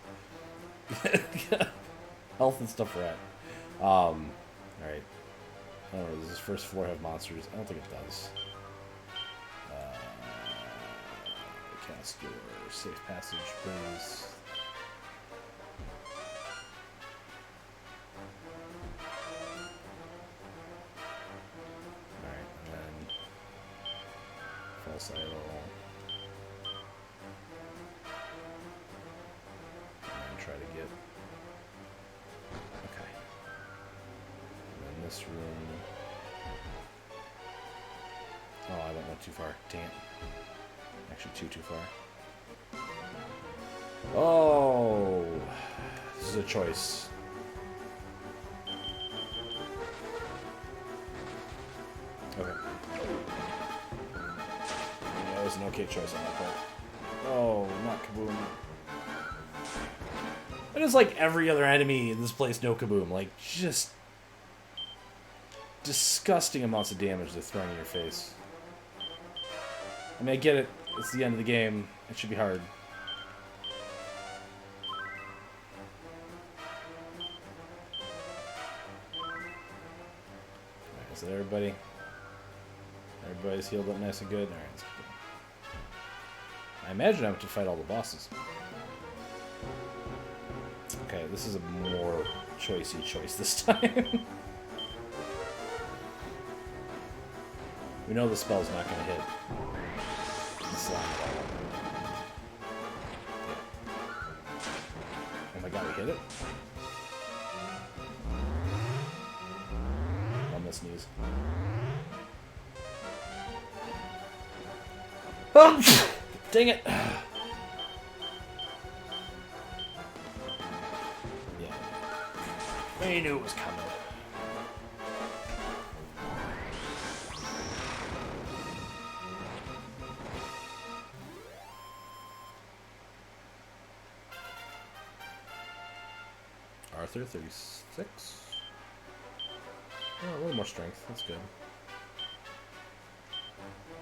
Speaker 1: health and stuff are at. Alright. I don't know, does this first floor have monsters? I don't think it does. Cast your safe passage, please. False idol. And try to get... Okay. And then this room... Oh, I went too far. Dang it. Actually, too far. Oh! This is a choice. Okay. Yeah, it was an okay choice on that part. Oh, not Kaboom. It is like every other enemy in this place, no Kaboom. Like, just... disgusting amounts of damage they're throwing in your face. I mean, I get it. It's the end of the game. It should be hard. Alright, is that everybody? Everybody's healed up nice and good? Alright, let's keep going. I imagine I have to fight all the bosses. Okay, this is a more choicey choice this time. We know the spell's not going to hit. Slime it all. Oh my god, we hit it? On the sneeze. Oh! Dang it! Yeah. We knew it was coming. Arthur, 36. Oh, a little more strength. That's good.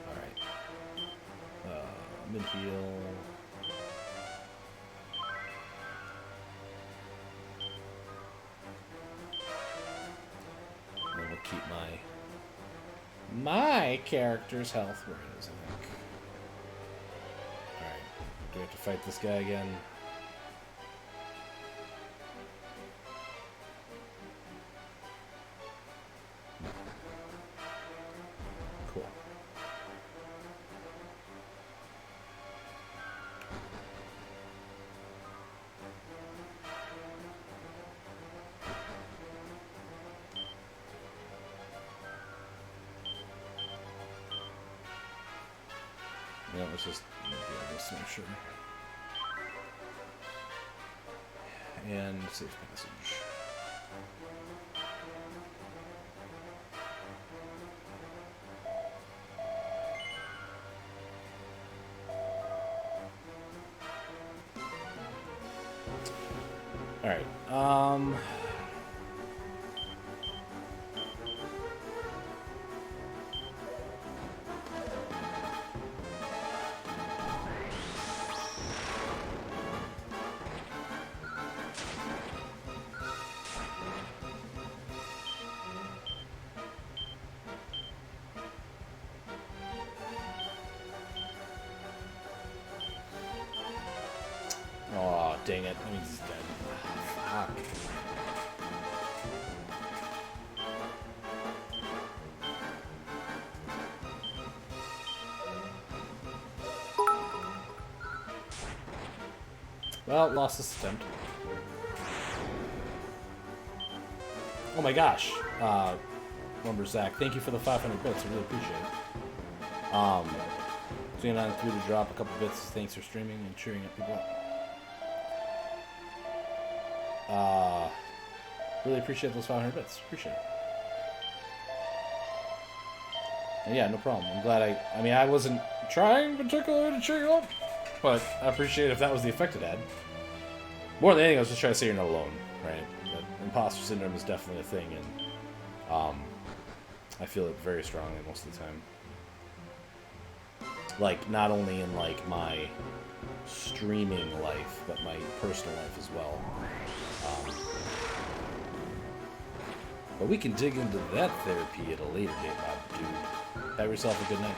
Speaker 1: Alright. Mid-heal. And then we'll keep my character's health where it is, I think. we have to fight this guy again? Cool. Yeah, let's just make sure. And save passage. All right. Oh, dang it. That means he's dead. Fuck. Well, lost this attempt. Oh my gosh. Lumberzack, thank you for the 500 bits. I really appreciate it. Xenon through to drop a couple bits. Thanks for streaming and cheering up people. Really appreciate those 500 bits. Appreciate it. And yeah, no problem. I'm glad I mean, I wasn't trying particularly to cheer you up, but I appreciate if that was the effect it had. More than anything, I was just trying to say you're not alone, right? That imposter syndrome is definitely a thing, and I feel it very strongly most of the time. Like, not only in, like, my streaming life, but my personal life as well. But we can dig into that therapy at a later date, Bob, dude. Have yourself a good night.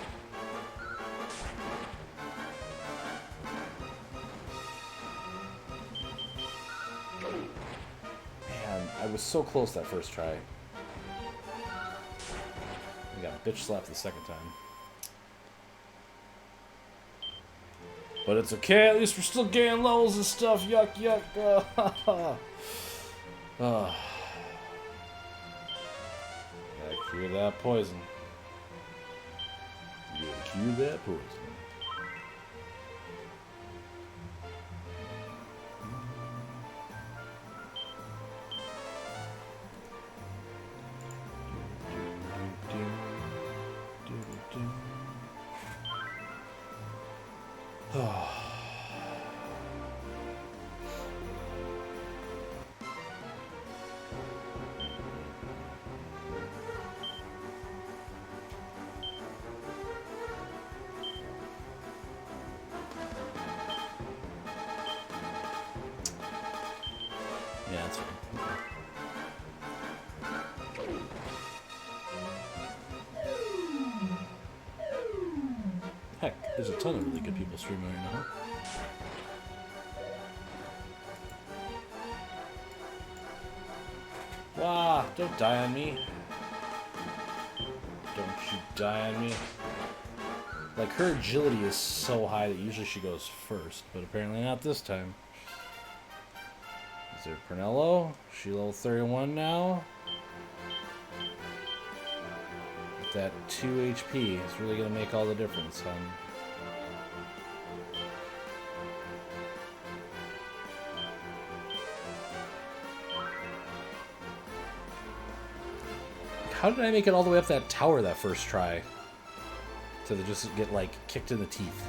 Speaker 1: Man, I was so close that first try. I got bitch slapped the second time. But it's okay, at least we're still getting levels and stuff. Yuck, yuck. Gotta cure that poison. You gotta cure that poison. Yeah, that's fine. Heck, there's a ton of really good people streaming right now. Wow, don't die on me. Don't you die on me. Like, her agility is so high that usually she goes first, but apparently not this time. Is there Pernello? She level 31 now. With that 2 HP, it's really going to make all the difference, huh? How did I make it all the way up that tower that first try? To just get, like, kicked in the teeth.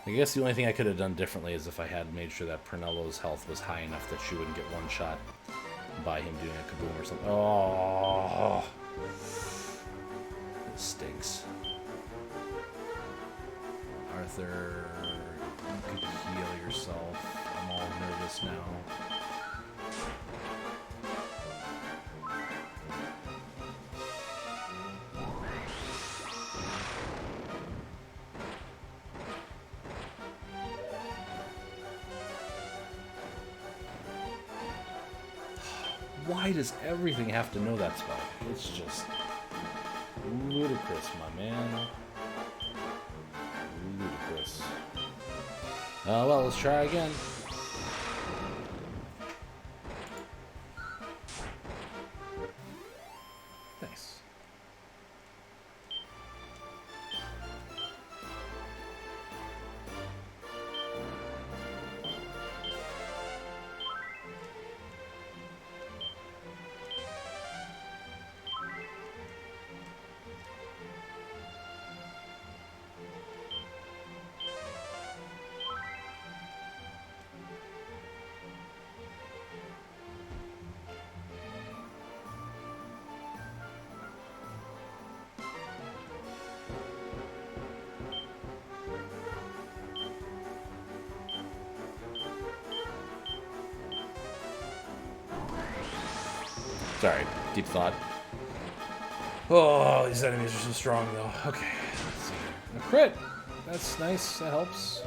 Speaker 1: I guess the only thing I could have done differently is if I had made sure that Pernello's health was high enough that she wouldn't get one shot by him doing a kaboom or something. Oh, it stinks. Arthur, you could heal yourself. I'm all nervous now. Why does everything have to know that spell? It's just ludicrous, my man. Ludicrous. Well, let's try again. Nice. Sorry, deep thought. Oh, these enemies are so strong, though. Okay, let's see. A crit! That's nice, that helps.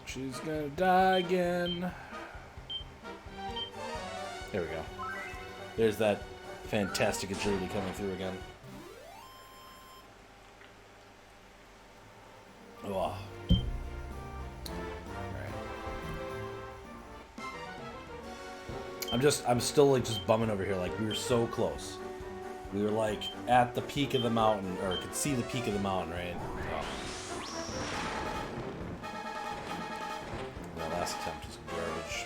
Speaker 1: She's gonna die again. There we go. There's that fantastic agility coming through again. Oh. I'm still like just bumming over here. Like we were so close. We were like at the peak of the mountain, or could see the peak of the mountain, right? Oh. That last attempt was garbage.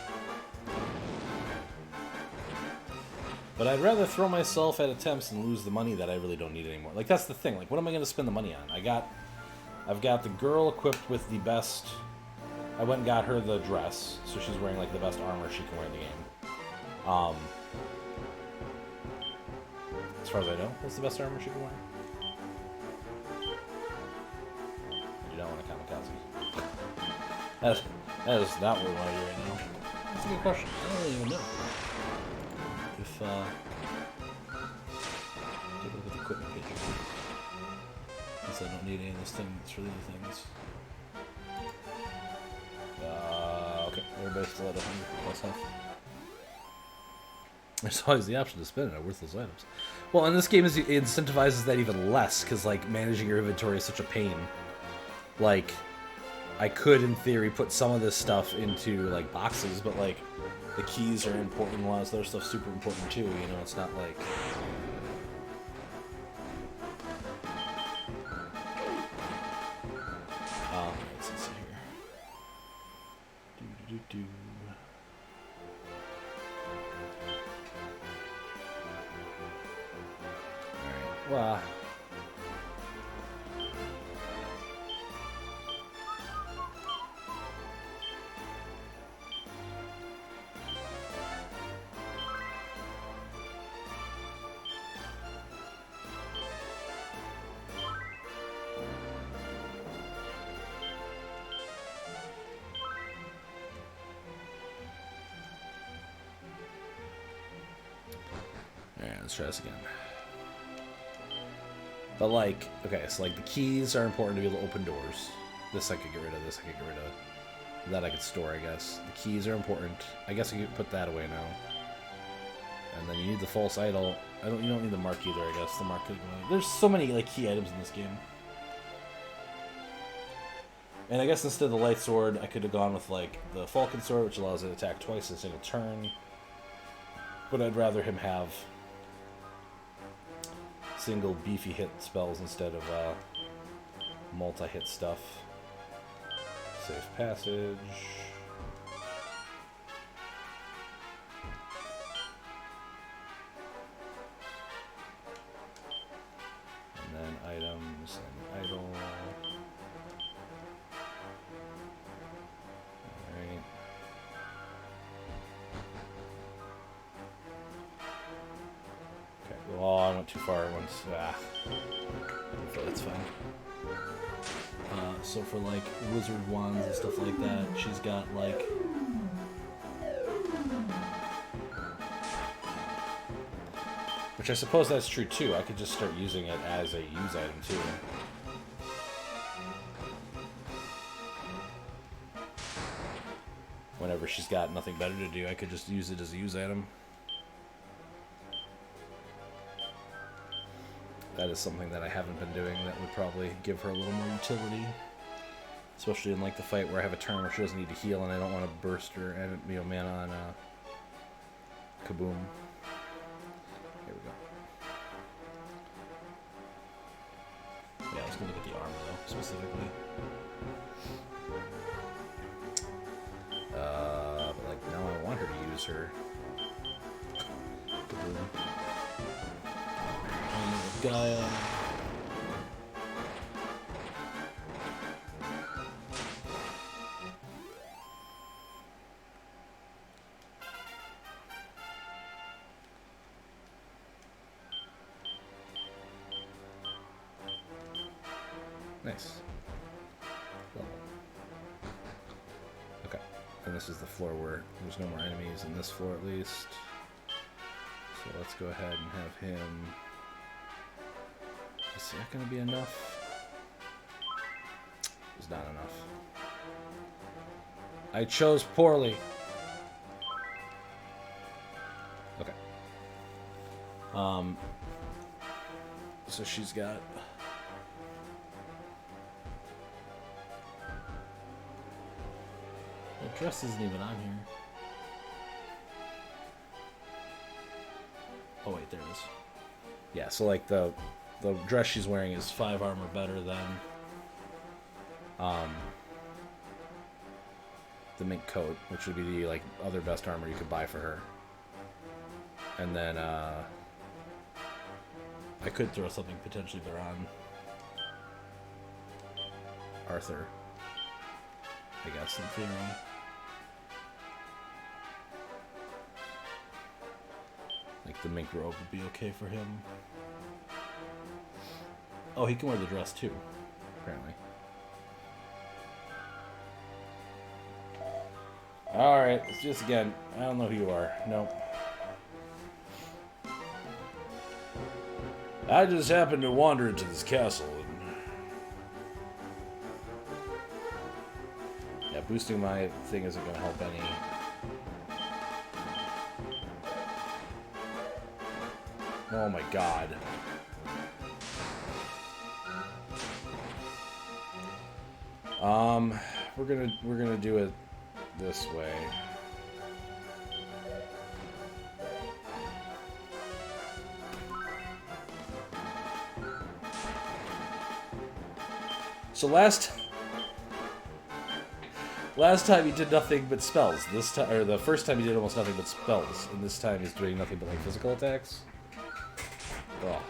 Speaker 1: But I'd rather throw myself at attempts and lose the money that I really don't need anymore. Like that's the thing. Like what am I going to spend the money on? I've got the girl equipped with the best. I went and got her the dress, so she's wearing like the best armor she can wear in the game. As far as I know, what's the best armor she can wear? I do not want a kamikaze. That is not what we want to do right now. That's a good question. I don't really even know. If, take a look at the equipment page. Since I don't need any of this thing that's for the other things. Okay, everybody's still at 100 plus health. There's always the option to spend it on worthless items. Well, and this game it incentivizes that even less, because, like, managing your inventory is such a pain. Like, I could, in theory, put some of this stuff into, like, boxes, but, like, the keys are important, and a lot of this other stuff's super important, too, you know? It's not like... let's see here. Do-do-do-do. Wow. Alright, let's try this again. But, like, okay, so, like, the keys are important to be able to open doors. This I could get rid of, this I could get rid of. That I could store, I guess. The keys are important. I guess I could put that away now. And then you need the false idol. You don't need the mark either, I guess. The mark could go away. There's so many, like, key items in this game. And I guess instead of the light sword, I could have gone with, like, the falcon sword, which allows it to attack twice in a single turn. But I'd rather him have single beefy hit spells instead of multi-hit stuff. Safe passage. And then items and idle. Alright. Okay, well, I went too far at once. Hopefully that's fine. So for like wizard wands and stuff like that, she's got like which I suppose that's true too. I could just start using it as a use item too. Whenever whenever she's got nothing better to do, I could just use it as a use item. That is something that I haven't been doing that would probably give her a little more utility. Especially in like the fight where I have a turn where she doesn't need to heal and I don't want to burst her and mana on Kaboom. Here we go. Yeah, I was gonna look at the armor though, specifically. But like now I want her to use her Kaboom. Gaia. Nice. Level. Okay. And this is the floor where there's no more enemies in this floor at least. So let's go ahead and have him. Is that going to be enough? It's not enough. I chose poorly. Okay. So she's got... The dress isn't even on here. Oh wait, there it is. Yeah, so like the dress she's wearing is 5 armor better than the mink coat, which would be the like other best armor you could buy for her. And then I could throw something potentially there on Arthur, I guess, in theory. Like the mink robe would be okay for him. Oh, he can wear the dress too, apparently. Alright, let's do this again. I don't know who you are. Nope. I just happened to wander into this castle and... Yeah, boosting my thing isn't going to help any. Oh my god. We're gonna do it this way. So last time he did nothing but spells. This time, or the first time he did almost nothing but spells, and this time he's doing nothing but like physical attacks. Oh.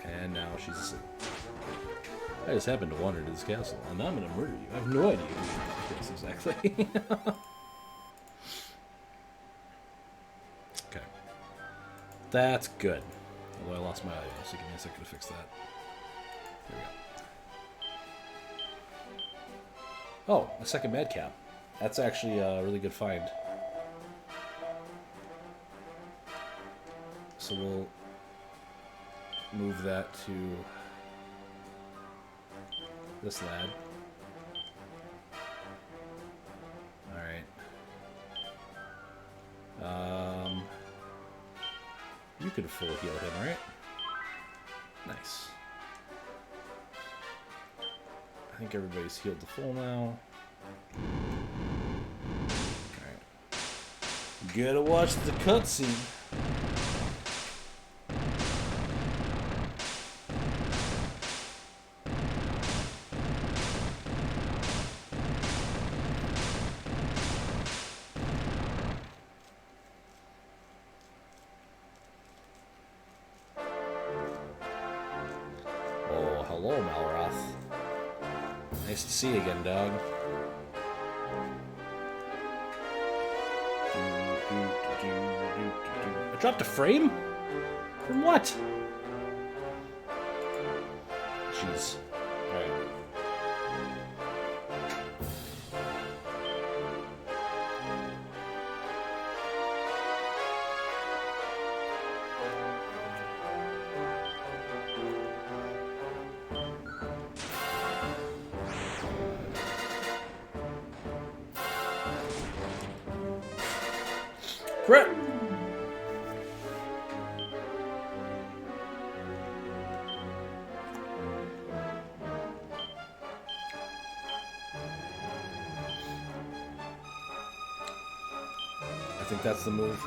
Speaker 1: And now she's asleep. I just happened to wander to this castle, and now I'm gonna murder you. I have no idea who you are exactly. Okay. That's good. Although I lost my audio, so give me a second to fix that. There we go. Oh, a second madcap. That's actually a really good find. So we'll move that to this lad. Alright. You could full heal him, right? Nice. I think everybody's healed to full now. Alright. Gotta watch the cutscene. Hello, Malroth. Nice to see you again, dog. I dropped a frame? From what? Jeez. Alright. Crit! I think that's the move.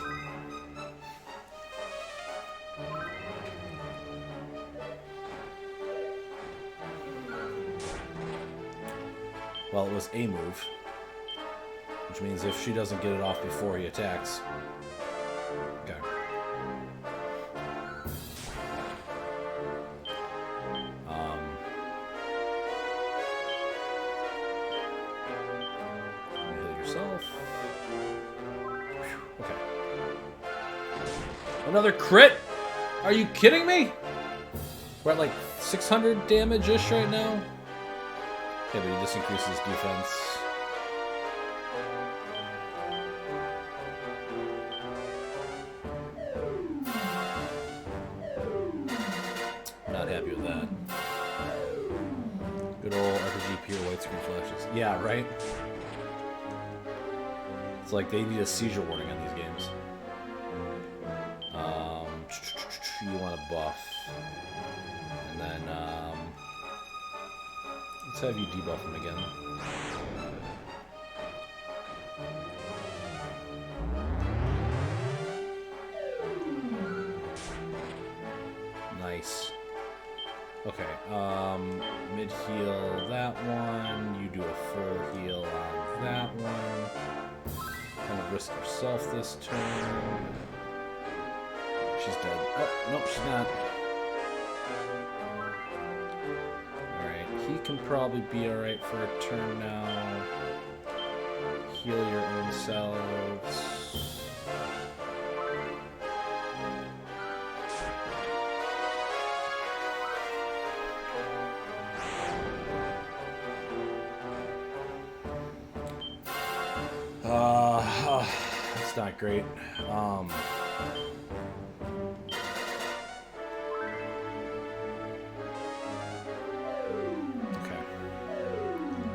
Speaker 1: Well, it was a move. Which means if she doesn't get it off before he attacks. Okay. Heal yourself. Okay. Another crit? Are you kidding me? We're at like 600 damage-ish right now? Yeah, but he just increases defense. Not happy with that. Good old RPG pure widescreen flashes. Yeah, right? It's like they need a seizure warning on these games. You want a buff. And then, let's have you debuff him again. Nice. Okay, mid-heal that one. You do a full heal on that one. Kind of risk yourself this turn. She's dead. Oh, nope, she's not. Alright, he can probably be alright for a turn now. Heal your own selves. That's not great.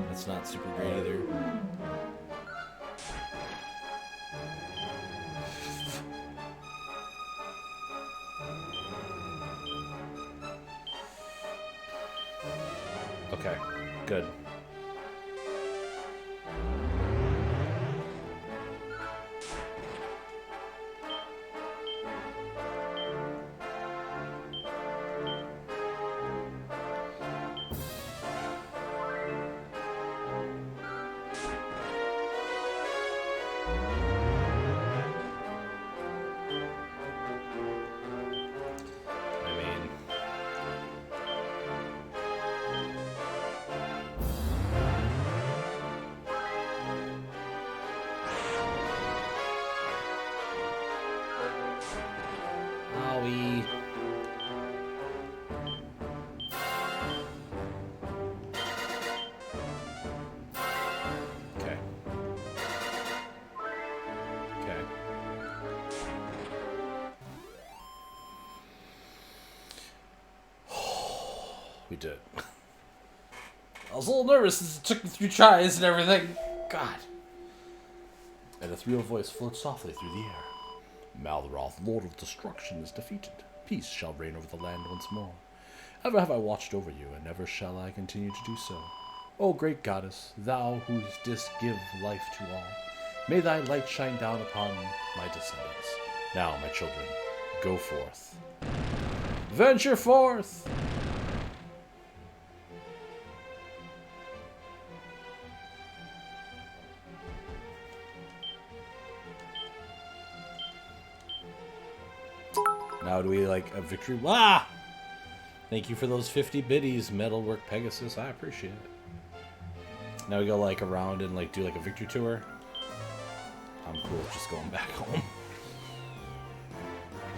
Speaker 1: That's not super great either. Okay, good. We did. I was a little nervous since it took me 3 tries and everything. God. And a 3-0 voice floats softly through the air. Malroth, Lord of Destruction, is defeated. Peace shall reign over the land once more. Ever have I watched over you, and ever shall I continue to do so. O great goddess, thou who didst give life to all, may thy light shine down upon my descendants. Now, my children, go forth. Venture forth! Now do we like a victory? Ah! Thank you for those 50 biddies, Metalwork Pegasus. I appreciate it. Now we go like around and like do like a victory tour. I'm cool with just going back home.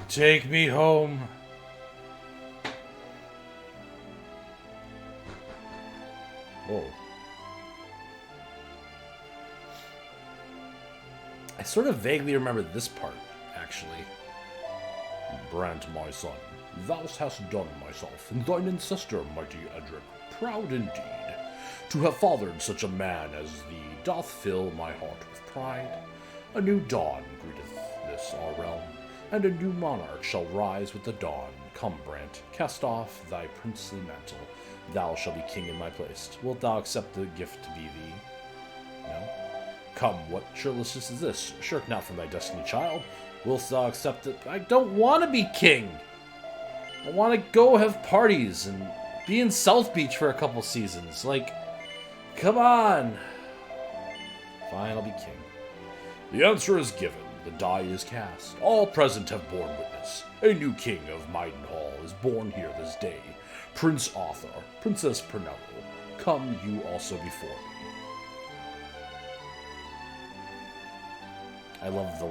Speaker 1: Take me home. Whoa. I sort of vaguely remember this part, actually. Brant, my son, thou hast done myself and thine ancestor, mighty Edric, proud indeed. To have fathered such a man as thee doth fill my heart with pride. A new dawn greeteth this and a new monarch shall rise with the dawn. Come, Brant, cast off thy princely mantle. Thou shalt be king in my place. Wilt thou accept the gift to be thee? No? Come, what churlishness is this? Shirk not from thy destiny, child. Wilt thou accept it? I don't want to be king! I want to go have parties and be in South Beach for a couple seasons. Like, come on! Fine, I'll be king. The answer is given. The die is cast. All present have borne witness. A new king of Maidenhall is born here this day. Prince Arthur, Princess Pernello, come you also before me. I love the,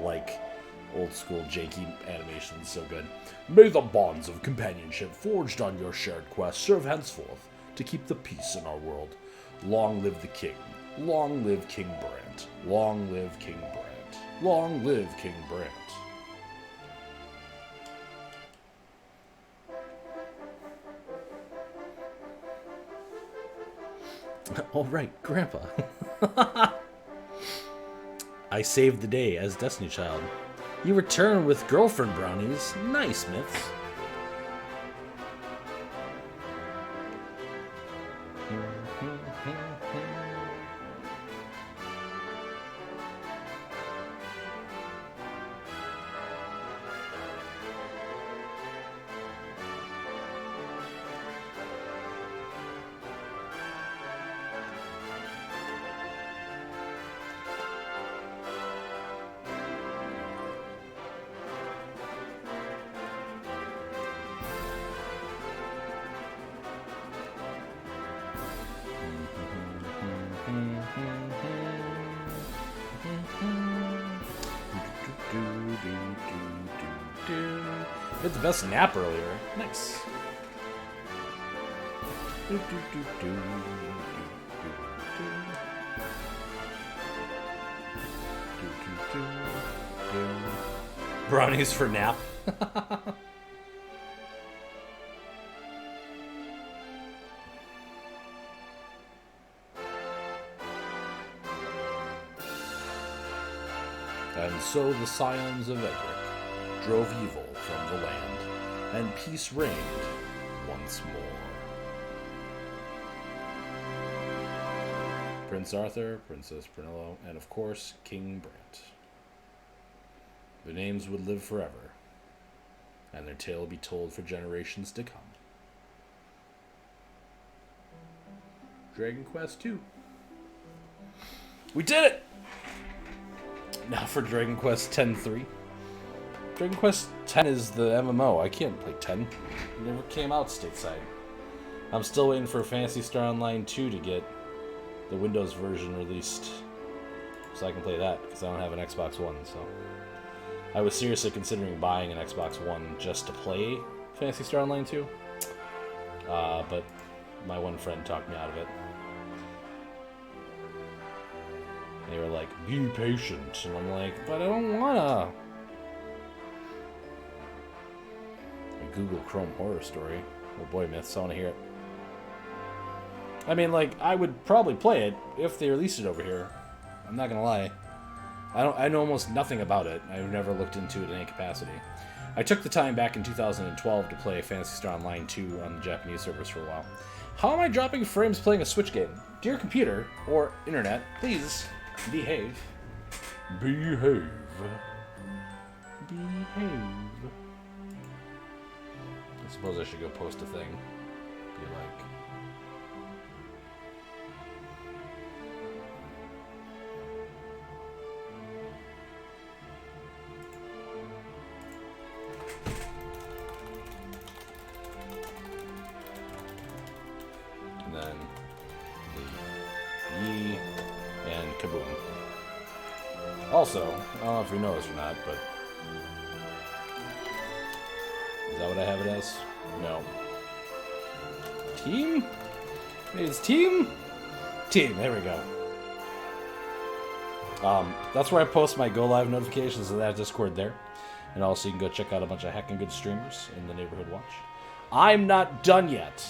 Speaker 1: old school janky animation, so good. May the bonds of companionship forged on your shared quest serve henceforth to keep the peace in our world. Long live the king. Long live King Brant. Long live King Brant. Long live King Brant. All right, Grandpa. I saved the day as Destiny Child. You return with girlfriend brownies. Nice, Myths. Did the best nap earlier. Nice. Brownies for nap. And so the scions of Edric drove evil from the land, and peace reigned once more. Prince Arthur, Princess Pernello, and of course, King Brant. Their names would live forever, and their tale be told for generations to come. Dragon Quest II. We did it! Now for Dragon Quest X-3. Dragon Quest X is the MMO. I can't play 10. It never came out stateside. I'm still waiting for Phantasy Star Online 2 to get the Windows version released so I can play that, because I don't have an Xbox One. So I was seriously considering buying an Xbox One just to play Phantasy Star Online 2. But my one friend talked me out of it. They were like, be patient. And I'm like, but I don't wanna. A Google Chrome horror story. Oh boy, Myths, I wanna hear it. I mean, I would probably play it if they released it over here. I'm not gonna lie. I know almost nothing about it. I've never looked into it in any capacity. I took the time back in 2012 to play Phantasy Star Online 2 on the Japanese servers for a while. How am I dropping frames playing a Switch game? Dear computer, or internet, please behave. Behave. Behave. I suppose I should go post a thing. Be like... And then the Yi and Kaboom. Also, I don't know if you know this or not, but is that what I have it as? No. Team? Maybe it's team? Team, there we go. That's where I post my go live notifications of that Discord there. And also you can go check out a bunch of heckin' good streamers in the Neighborhood Watch. I'm not done yet.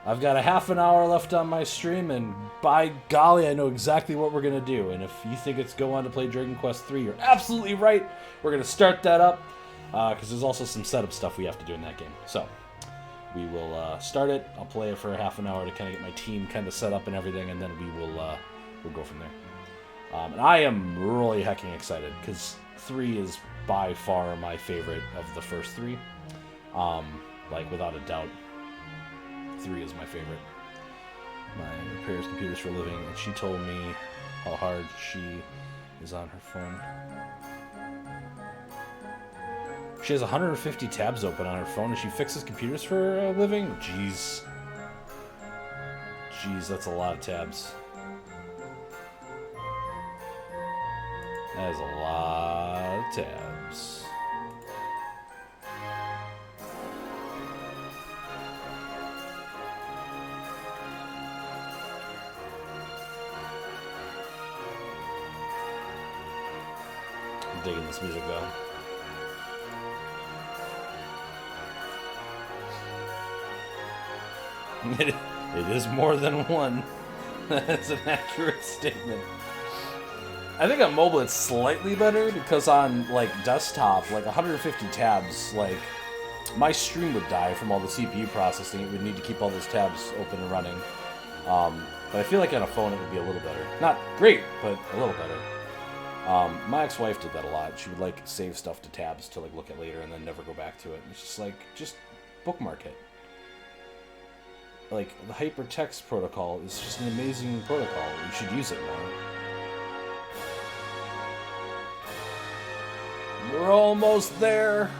Speaker 1: I've got a half an hour left on my stream, and by golly, I know exactly what we're going to do. And if you think it's go on to play Dragon Quest III, you're absolutely right. We're going to start that up. because there's also some setup stuff we have to do in that game. So we will start it. I'll play it for half an hour to kind of get my team kind of set up and everything, and then we'll go from there. And I am really hecking excited because 3 is by far my favorite of the first 3. Like without a doubt, 3 is my favorite. My repairs computers for a living, and she told me how hard she is on her phone. She has 150 tabs open on her phone, and she fixes computers for a living? Jeez. Jeez, that's a lot of tabs. That is a lot of tabs. I'm digging this music though. It is more than one. That's an accurate statement. I think on mobile it's slightly better because on like desktop, like 150 tabs, like my stream would die from all the CPU processing. It would need to keep all those tabs open and running. But I feel like on a phone it would be a little better. Not great, but a little better. My ex-wife did that a lot. She would like save stuff to tabs to like look at later and then never go back to it. And it's just like, just bookmark it. Like, the hypertext protocol is just an amazing protocol. You should use it more. We're almost there.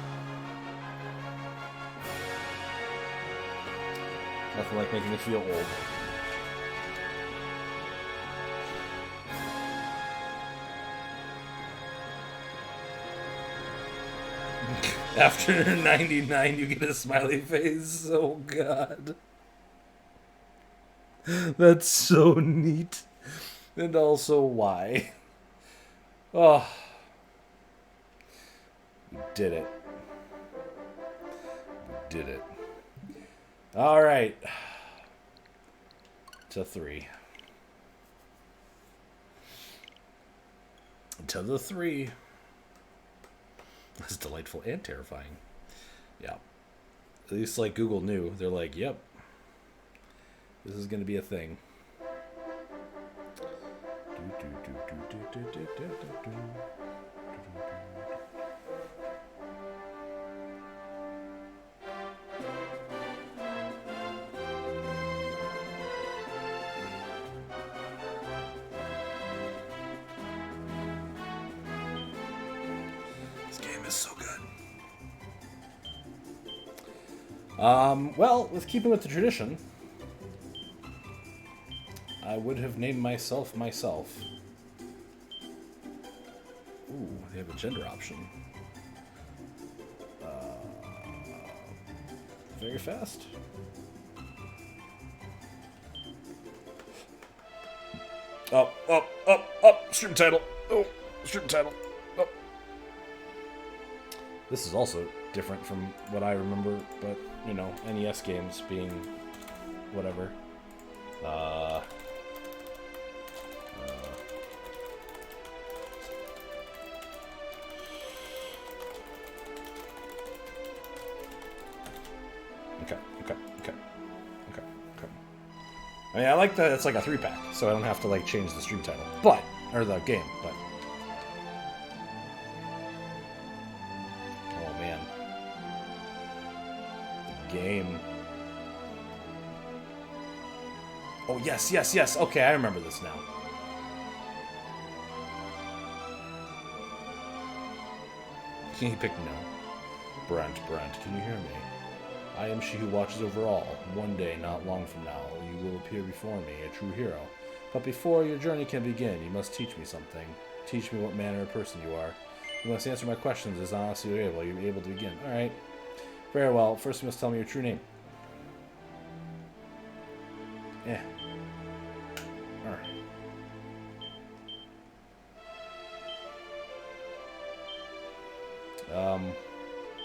Speaker 1: Nothing like making me feel old. After 99, you get a smiley face. Oh, God. That's so neat. And also, why? Oh. We did it. We did it. Alright. To 3. To the 3. That's delightful and terrifying. Yeah. At least, like, Google knew. They're like, yep. This is going to be a thing. This game is so good. Well, with keeping with the tradition, I would have named myself. Ooh, they have a gender option. Very fast. Up. Stream title. Oh, stream title. Up. This is also different from what I remember, but, you know, NES games being whatever. Okay. I mean, I like that it's like a 3-pack, so I don't have to like change the stream title, or the game, but. Oh man. The game. Oh yes. Okay, I remember this now. He picked no. Brent, can you hear me? I am she who watches over all. One day, not long from now, you will appear before me, a true hero. But before your journey can begin, you must teach me something. Teach me what manner of person you are. You must answer my questions as honestly as you're able to begin. Alright. Very well. First you must tell me your true name. Yeah. Alright.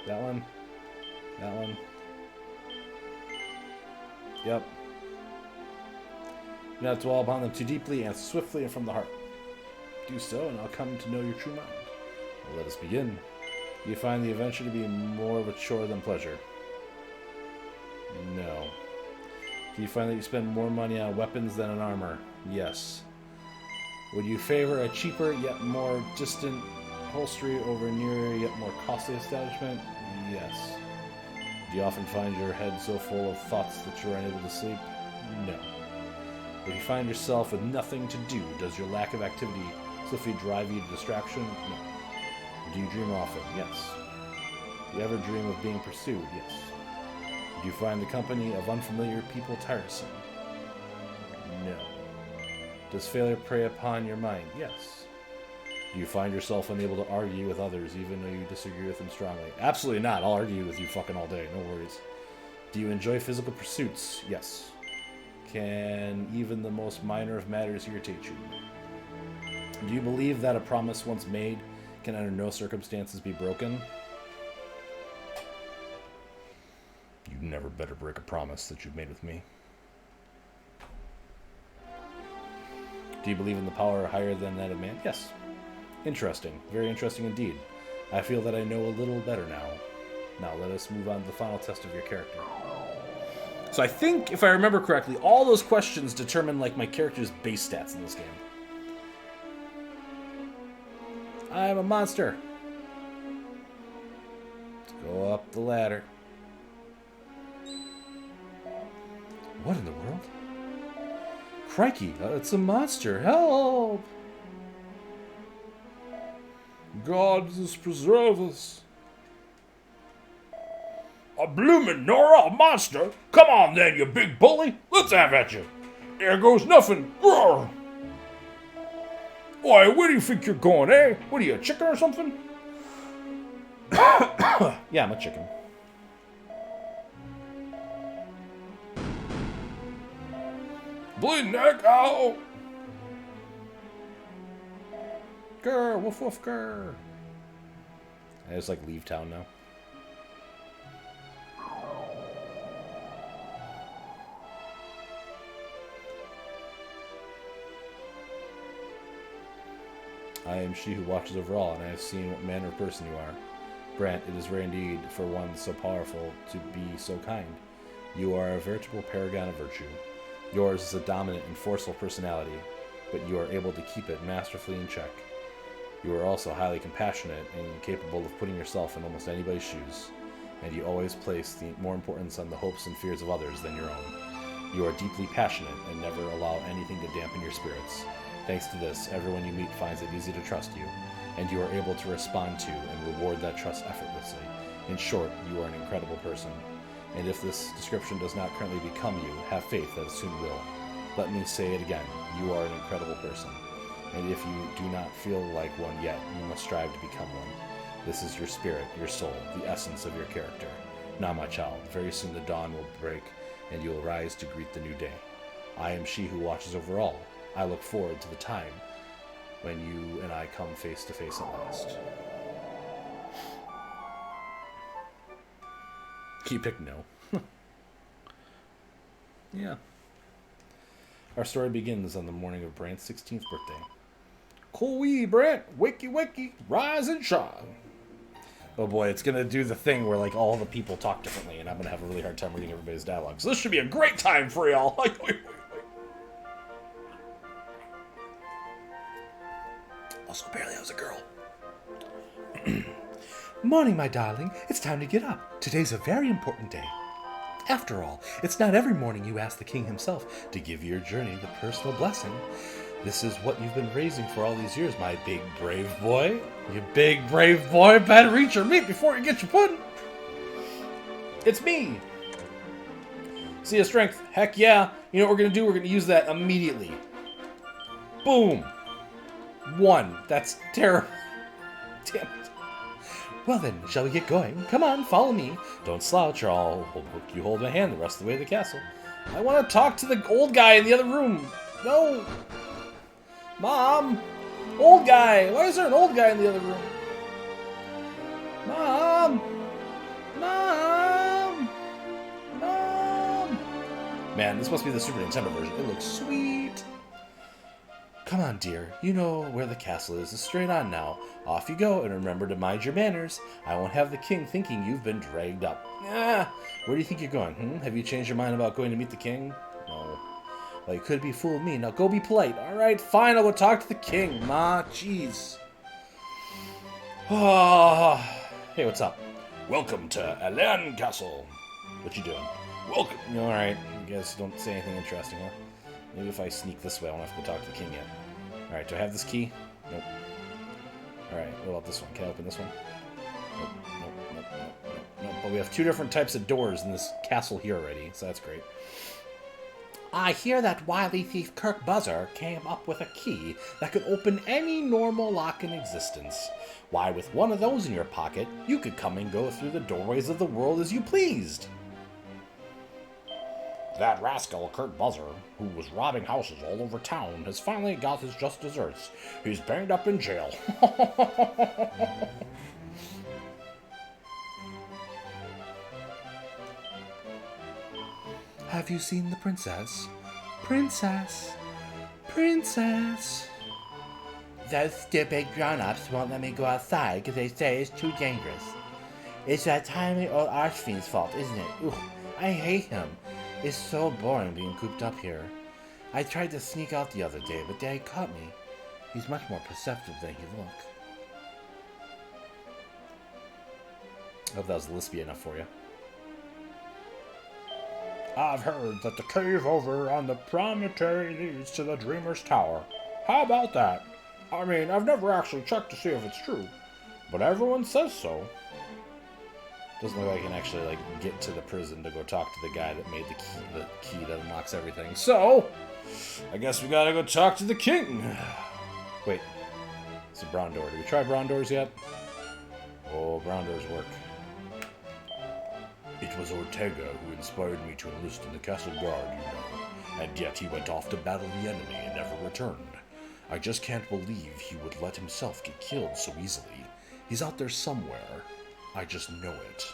Speaker 1: That one. Yep. Do not dwell upon them too deeply, answer swiftly and from the heart. Do so, and I'll come to know your true mind. Well, let us begin. Do you find the adventure to be more of a chore than pleasure? No. Do you find that you spend more money on weapons than on armor? Yes. Would you favor a cheaper yet more distant upholstery over a nearer yet more costly establishment? Yes. Do you often find your head so full of thoughts that you are unable to sleep? No. If you find yourself with nothing to do, does your lack of activity swiftly drive you to distraction? No. Do you dream often? Yes. Do you ever dream of being pursued? Yes. Do you find the company of unfamiliar people tiresome? No. Does failure prey upon your mind? Yes. Do you find yourself unable to argue with others even though you disagree with them strongly? Absolutely not. I'll argue with you fucking all day. No worries. Do you enjoy physical pursuits? Yes. Can even the most minor of matters irritate you? Do you believe that a promise once made can under no circumstances be broken? You never better break a promise that you've made with me. Do you believe in the power higher than that of man? Yes. Interesting. Very interesting indeed. I feel that I know a little better now. Now let us move on to the final test of your character. So I think, if I remember correctly, all those questions determine like my character's base stats in this game. I am a monster. Let's go up the ladder. What in the world? Crikey, it's a monster. Help! God just preserve us. A bloomin' Nora, a monster? Come on then, you big bully. Let's have at you. There goes nothing. Roar. Why, where do you think you're going, eh? What are you, a chicken or something? Yeah, I'm a chicken. Bleeding neck, ow! Grr, woof woof, grr. I just like leave town now. I am she who watches over all, and I have seen what manner of person you are. Brant, it is rare indeed for one so powerful to be so kind. You are a veritable paragon of virtue. Yours is a dominant and forceful personality, but you are able to keep it masterfully in check. You are also highly compassionate and capable of putting yourself in almost anybody's shoes, and you always place the more importance on the hopes and fears of others than your own. You are deeply passionate and never allow anything to dampen your spirits. Thanks to this, everyone you meet finds it easy to trust you, and you are able to respond to and reward that trust effortlessly. In short, you are an incredible person. And if this description does not currently become you, have faith that it soon will. Let me say it again, you are an incredible person. And if you do not feel like one yet, you must strive to become one. This is your spirit, your soul, the essence of your character. Now, my child, very soon the dawn will break, and you will rise to greet the new day. I am she who watches over all. I look forward to the time when you and I come face to face at last. You pick no. Yeah. Our story begins on the morning of Brant's 16th birthday. Cool-wee, Brant! Wakey, wakey! Rise and shine! Oh boy, it's gonna do the thing where like all the people talk differently, and I'm gonna have a really hard time reading everybody's dialogue. So this should be a great time for y'all! Also, apparently I was a girl.
Speaker 4: Morning, my darling. It's time to get up. Today's a very important day. After all, it's not every morning you ask the king himself to give your journey the personal blessing. This is what you've been raising for all these years, my big brave boy. You big brave boy, better eat your meat before you get your pudding.
Speaker 1: It's me. See a strength? Heck yeah. You know what we're gonna do? We're gonna use that immediately. Boom. 1. That's terrible. Damn it.
Speaker 4: Well then, shall we get going? Come on, follow me.
Speaker 1: Don't slouch or I'll you hold my hand the rest of the way to the castle. I want to talk to the old guy in the other room. No. Mom. Old guy. Why is there an old guy in the other room? Mom. Mom. Mom. Man, this must be the Super Nintendo version. It looks sweet.
Speaker 4: Come on, dear. You know where the castle is. It's straight on now. Off you go, and remember to mind your manners. I won't have the king thinking you've been dragged up. Ah, where do you think you're going, Have you changed your mind about going to meet the king? No. Well, you could be fooled me. Now go be polite. All right, fine. I'll go talk to the king. Ma, jeez. Oh. Hey, what's up? Welcome to Alan Castle. What you doing? Welcome. All right. You guys don't say anything interesting, huh? Maybe if I sneak this way, I won't have to go talk to the king yet. All right. Do I have this key? Nope. All right. What about this one? Can I open this one? Nope. But we have two different types of doors in this castle here already, so that's great.
Speaker 3: I hear that wily thief Kirk Buzzer came up with a key that could open any normal lock in existence. Why, with one of those in your pocket, you could come and go through the doorways of the world as you pleased. That rascal Kirk Buzzer, who was robbing houses all over town, has finally got his just desserts. He's banged up in jail.
Speaker 4: Have you seen the princess? Princess! Princess!
Speaker 5: Those stupid grown-ups won't let me go outside because they say it's too dangerous. It's that tiny old archfiend's fault, isn't it? Ugh, I hate him. It's so boring being cooped up here. I tried to sneak out the other day, but Dad caught me. He's much more perceptive than he looks.
Speaker 4: I hope that was lispy enough for you.
Speaker 3: I've heard that the cave over on the promontory leads to the Dreamer's Tower. How about that? I mean, I've never actually checked to see if it's true, but everyone says so.
Speaker 4: Doesn't look like I can actually get to the prison to go talk to the guy that made the key that unlocks everything. So, I guess we gotta go talk to the king. Wait, it's a brown door. Did we try brown doors yet? Oh, brown doors work. It was Ortega who inspired me to enlist in the castle guard, you know, and yet he went off to battle the enemy and never returned. I just can't believe he would let himself get killed so easily. He's out there somewhere. I just know it.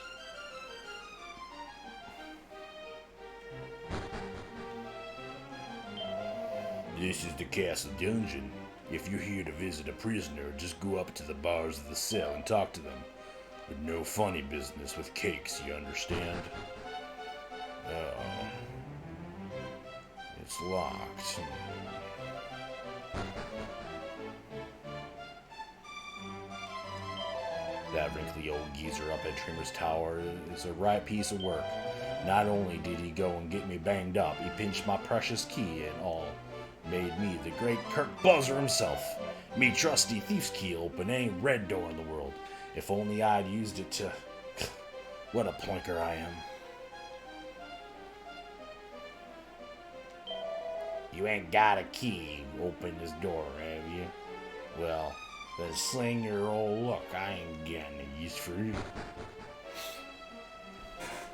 Speaker 4: This is the castle dungeon. If you're here to visit a prisoner, just go up to the bars of the cell and talk to them. But no funny business with cakes, you understand? Oh. It's locked. That wrinkly old geezer up at Dreamer's Tower is a right piece of work. Not only did he go and get me banged up, he pinched my precious key and all. Made me the great Kirk Buzzer himself. Me trusty thief's key open any red door in the world. If only I'd used it to... What a plinker I am. You ain't got a key to open this door, have you? Well, then sling your old luck. I ain't got any use for you.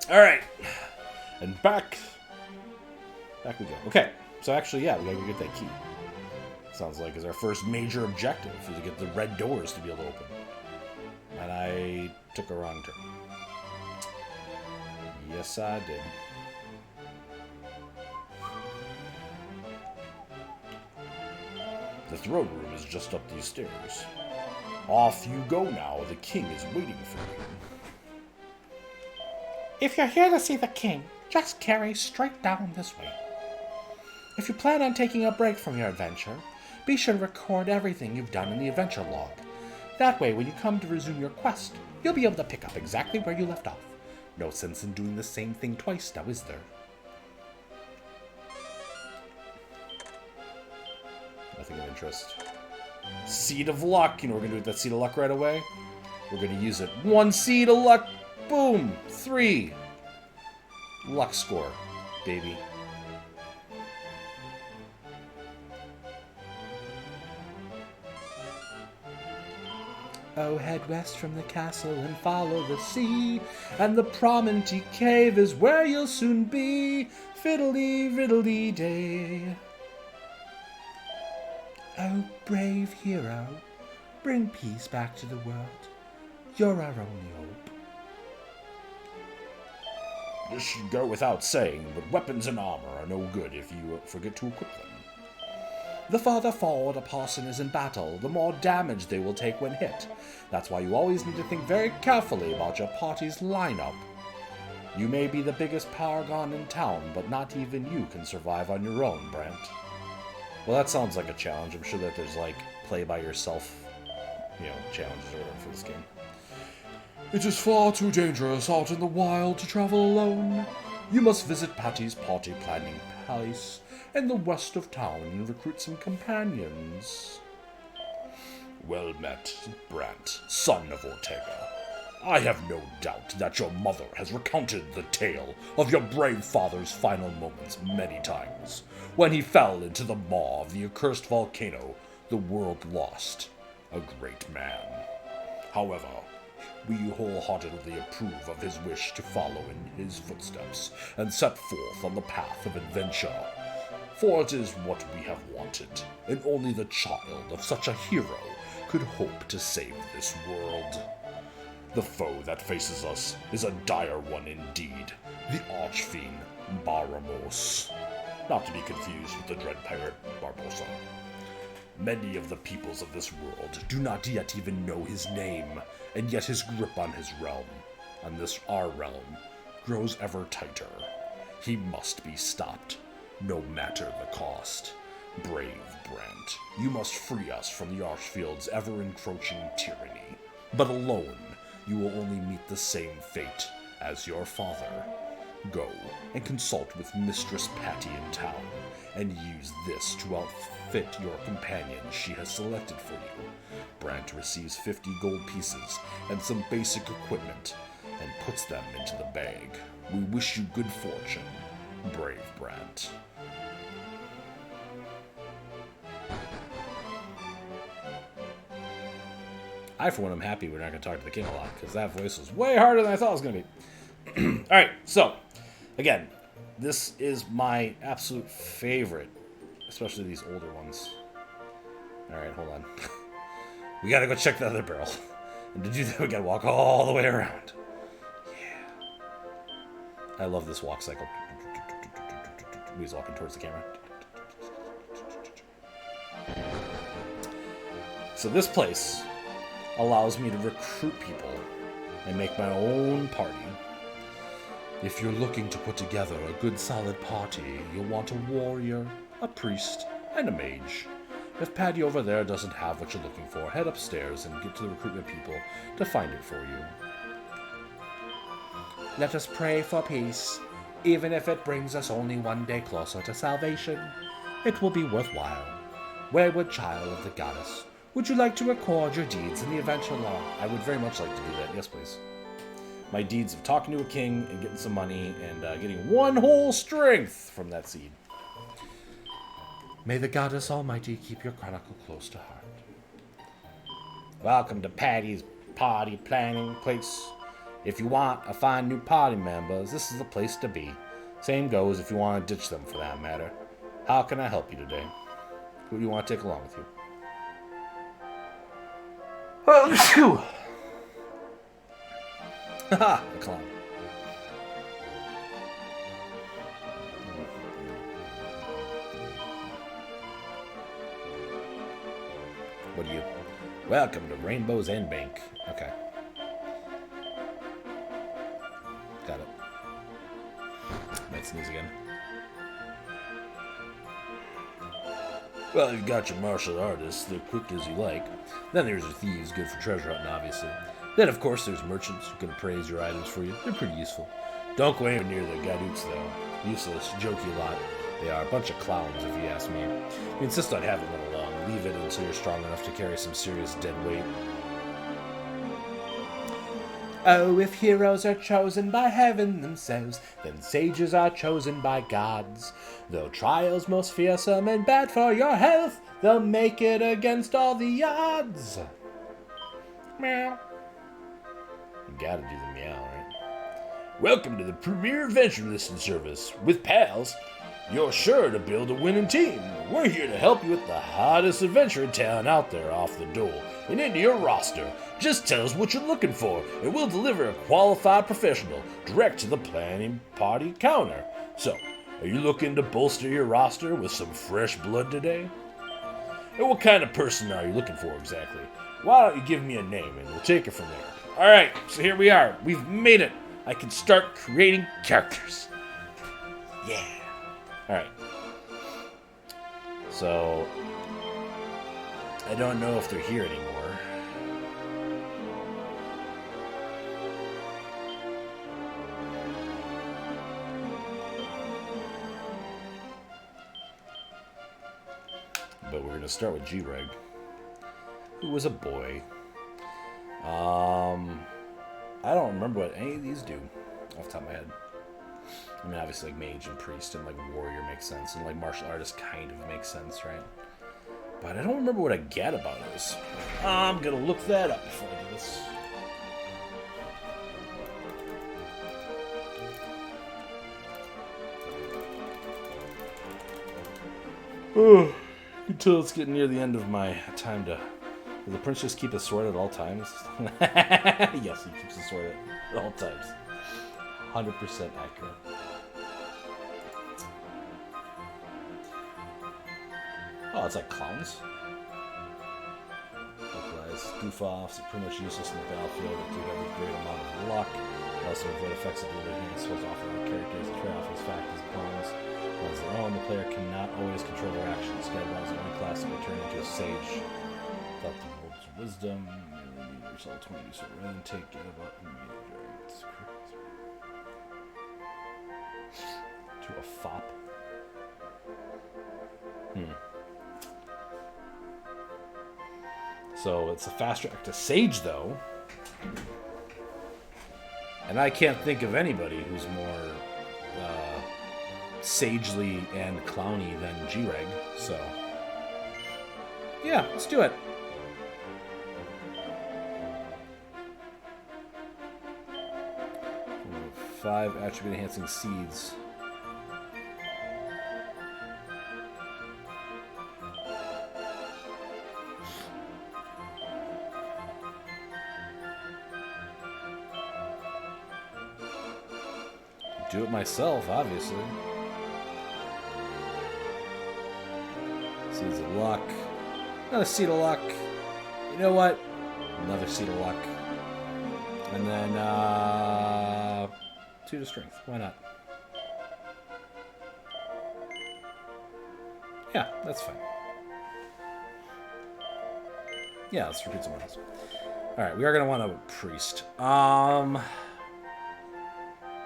Speaker 4: Alright. And back we go. Okay. So actually, yeah, we gotta go get that key. Sounds like is our first major objective, is to get the red doors to be able to open. And I took a wrong turn. Yes, I did. The throne room is just up these stairs. Off you go now, the king is waiting for you.
Speaker 3: If you're here to see the king, just carry straight down this way. If you plan on taking a break from your adventure, be sure to record everything you've done in the adventure log. That way, when you come to resume your quest, you'll be able to pick up exactly where you left off. No sense in doing the same thing twice now, is there?
Speaker 4: Nothing of interest. Seed of luck. You know, we're gonna do that seed of luck right away. We're gonna use it. 1 seed of luck. Boom. 3. Luck score, baby.
Speaker 3: Oh, head west from the castle and follow the sea, and the promontory cave is where you'll soon be. Fiddly-riddly day. Oh, brave hero, bring peace back to the world. You're our only hope.
Speaker 4: This should go without saying, but weapons and armor are no good if you forget to equip them.
Speaker 3: The farther forward a person is in battle, the more damage they will take when hit. That's why you always need to think very carefully about your party's lineup. You may be the biggest paragon in town, but not even you can survive on your own, Brant.
Speaker 1: Well, that sounds like a challenge. I'm sure that there's, like, play by yourself, challenges or whatever for this game.
Speaker 3: It is far too dangerous out in the wild to travel alone. You must visit Patty's party planning palace in the west of town and recruit some companions.
Speaker 1: Well met, Brant, son of Ortega. I have no doubt that your mother has recounted the tale of your brave father's final moments many times. When he fell into the maw of the accursed volcano, the world lost a great man. However, we wholeheartedly approve of his wish to follow in his footsteps and set forth on the path of adventure. For it is what we have wanted, and only the child of such a hero could hope to save this world. The foe that faces us is a dire one indeed, the Archfiend Baramos, not to be confused with the dread pirate Barbossa. Many of the peoples of this world do not yet even know his name, and yet his grip on his realm, on this our realm, grows ever tighter. He must be stopped, no matter the cost. Brave Brant, you must free us from the Archfield's ever-encroaching tyranny. But alone, you will only meet the same fate as your father. Go and consult with Mistress Patty in town, and use this to outfit your companions she has selected for you. Brant receives 50 gold pieces and some basic equipment, and puts them into the bag. We wish you good fortune, brave Brant. I, for one, am happy we're not going to talk to the king a lot, because that voice was way harder than I thought it was going to be. Alright, so, again, this is my absolute favorite, especially these older ones. Alright, hold on. We gotta go check the other barrel. And to do that, we gotta walk all the way around. Yeah. I love this walk cycle. He's walking towards the camera. So this place allows me to recruit people and make my own party. If you're looking to put together a good solid party, you'll want a warrior, a priest, and a mage. If Patty over there doesn't have what you're looking for, head upstairs and get to the recruitment people to find it for you.
Speaker 3: Let us pray for peace. Even if it brings us only one day closer to salvation, it will be worthwhile. Wayward child of the goddess, would you like to record your deeds in the adventure log? I would very much like to do that. Yes, please. My deeds of talking to a king and getting some money and getting one whole strength from that seed. May the goddess almighty keep your chronicle close to heart.
Speaker 1: Welcome to Patty's party planning place. If you want to find new party members, this is the place to be. Same goes if you want to ditch them for that matter. How can I help you today? Who do you want to take along with you? Haha, the clown. What do you? Welcome to Rainbow's End Bank. Okay. Got it. Might sneeze again. Well, you've got your martial artists, they're quick as you like. Then there's your thieves, good for treasure hunting, obviously. Then, of course, there's merchants who can appraise your items for you. They're pretty useful. Don't go anywhere near the gadoots, though. Useless, jokey lot. They are a bunch of clowns, if you ask me. We insist on having one along. Leave it until you're strong enough to carry some serious dead weight.
Speaker 3: Oh, if heroes are chosen by heaven themselves, then sages are chosen by gods. Though trials most fearsome and bad for your health, they'll make it against all the odds. Meow.
Speaker 1: You gotta do the meow, right? Welcome to the Premier Adventure Listing Service. With pals, you're sure to build a winning team. We're here to help you with the hottest adventure talent out there off the dole and into your roster. Just tell us what you're looking for, and we'll deliver a qualified professional direct to the planning party counter. So, are you looking to bolster your roster with some fresh blood today? And what kind of person are you looking for exactly? Why don't you give me a name and we'll take it from there. Alright, so here we are. We've made it. I can start creating characters. Yeah. Alright. So, I don't know if they're here anymore. But we're going to start with G-Reg, who was a boy. I don't remember what any of these do off the top of my head. I mean, obviously, like mage and priest and like warrior makes sense, and like martial artist kind of makes sense, right? But I don't remember what a gadabout is. I'm gonna look that up before I do this. Oh, until it's getting near the end of my time to. Does the prince just keep his sword at all times? Yes, he keeps his sword at all times. 100% accurate. Oh, it's like clowns. Localized goof-offs are pretty much useless in the battlefield but do have a great amount of luck. Also avoid effects of limited supposed to offer their characters and trade off as fact as opponents. As their own, the player cannot always control their actions. Gadabouts are one class that may turn into a sage. Without the world's wisdom, you need yourself 20 so rather than take Gadabout to a fop. So it's a fast track to Sage, though. And I can't think of anybody who's more sagely and clowny than G-Reg. So, yeah, let's do it. Five attribute enhancing seeds. Do it myself, obviously. Seeds of luck. Another seed of luck. You know what? Another seed of luck. And then, 2 to strength. Why not? Yeah, that's fine. Yeah, let's recruit someone else. Alright, we are going to want a priest.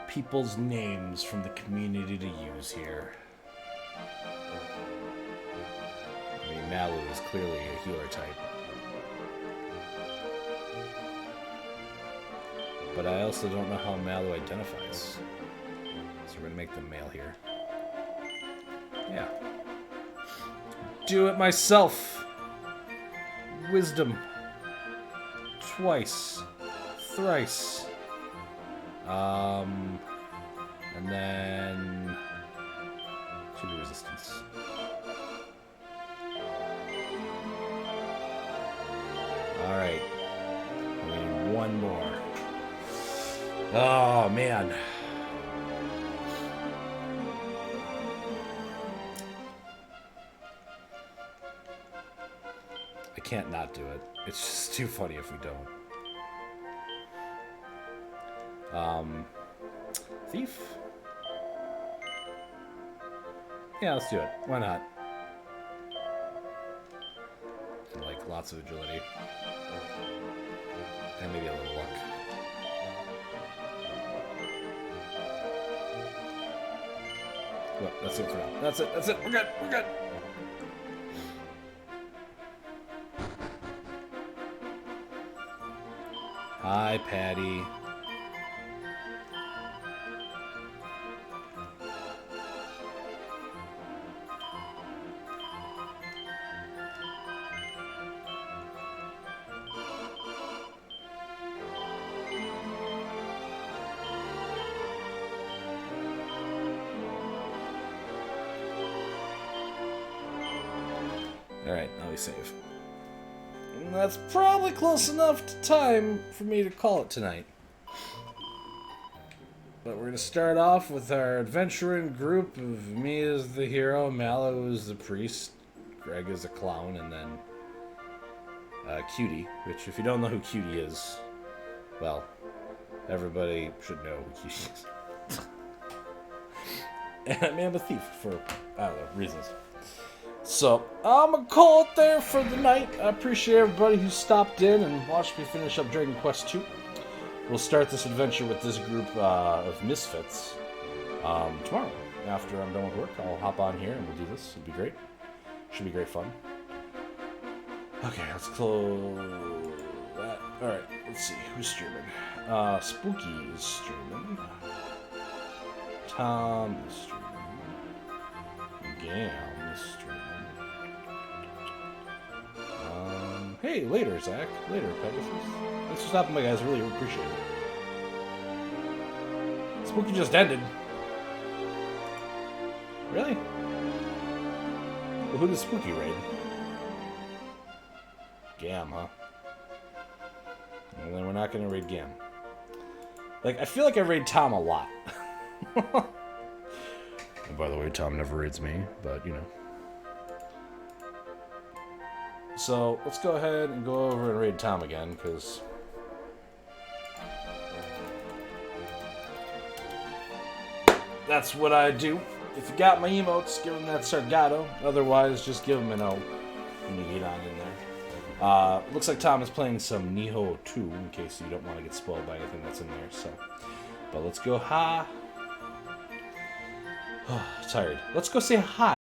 Speaker 1: People's names from the community to use here. I mean, Malu is clearly a healer type. But I also don't know how Malu identifies. So we're going to make them male here. Yeah. Do it myself. Wisdom. Twice. Thrice. And then 2 to resistance. Alright. We need 1 more. Oh, man. I can't not do it. It's just too funny if we don't. Thief? Yeah, let's do it. Why not? And, like, lots of agility. And maybe a little luck. Well, that's it for now. That's it. That's it. We're good. We're good. Hi, Patty. Alright, now we save. And that's probably close enough to time for me to call it tonight. But we're going to start off with our adventuring group of me as the hero, Mallow as the priest, Greg is a clown, and then Cutie, which if you don't know who Cutie is, well, everybody should know who Cutie is. And I'm a thief for, I don't know, reasons. So, I'm gonna call it there for the night. I appreciate everybody who stopped in and watched me finish up Dragon Quest II. We'll start this adventure with this group of misfits tomorrow. After I'm done with work, I'll hop on here and we'll do this. It'll be great. Should be great fun. Okay, let's close that. Alright, let's see. Who's streaming? Spooky is streaming. Tom is streaming. Gam is streaming. Hey, later, Zach. Later, Pegasus. Thanks for stopping by, guys. Really appreciate it. Spooky just ended. Really? Well, who did Spooky raid? Gam, huh? And then we're not gonna raid Gam. Like, I feel like I raid Tom a lot. And by the way, Tom never raids me, but you know. So, let's go ahead and go over and raid Tom again, because that's what I do. If you got my emotes, give him that Sargato. Otherwise, just give him an O when you get on in there. Looks like Tom is playing some Nihon 2, in case you don't want to get spoiled by anything that's in there. So, but let's go tired. Let's go say hi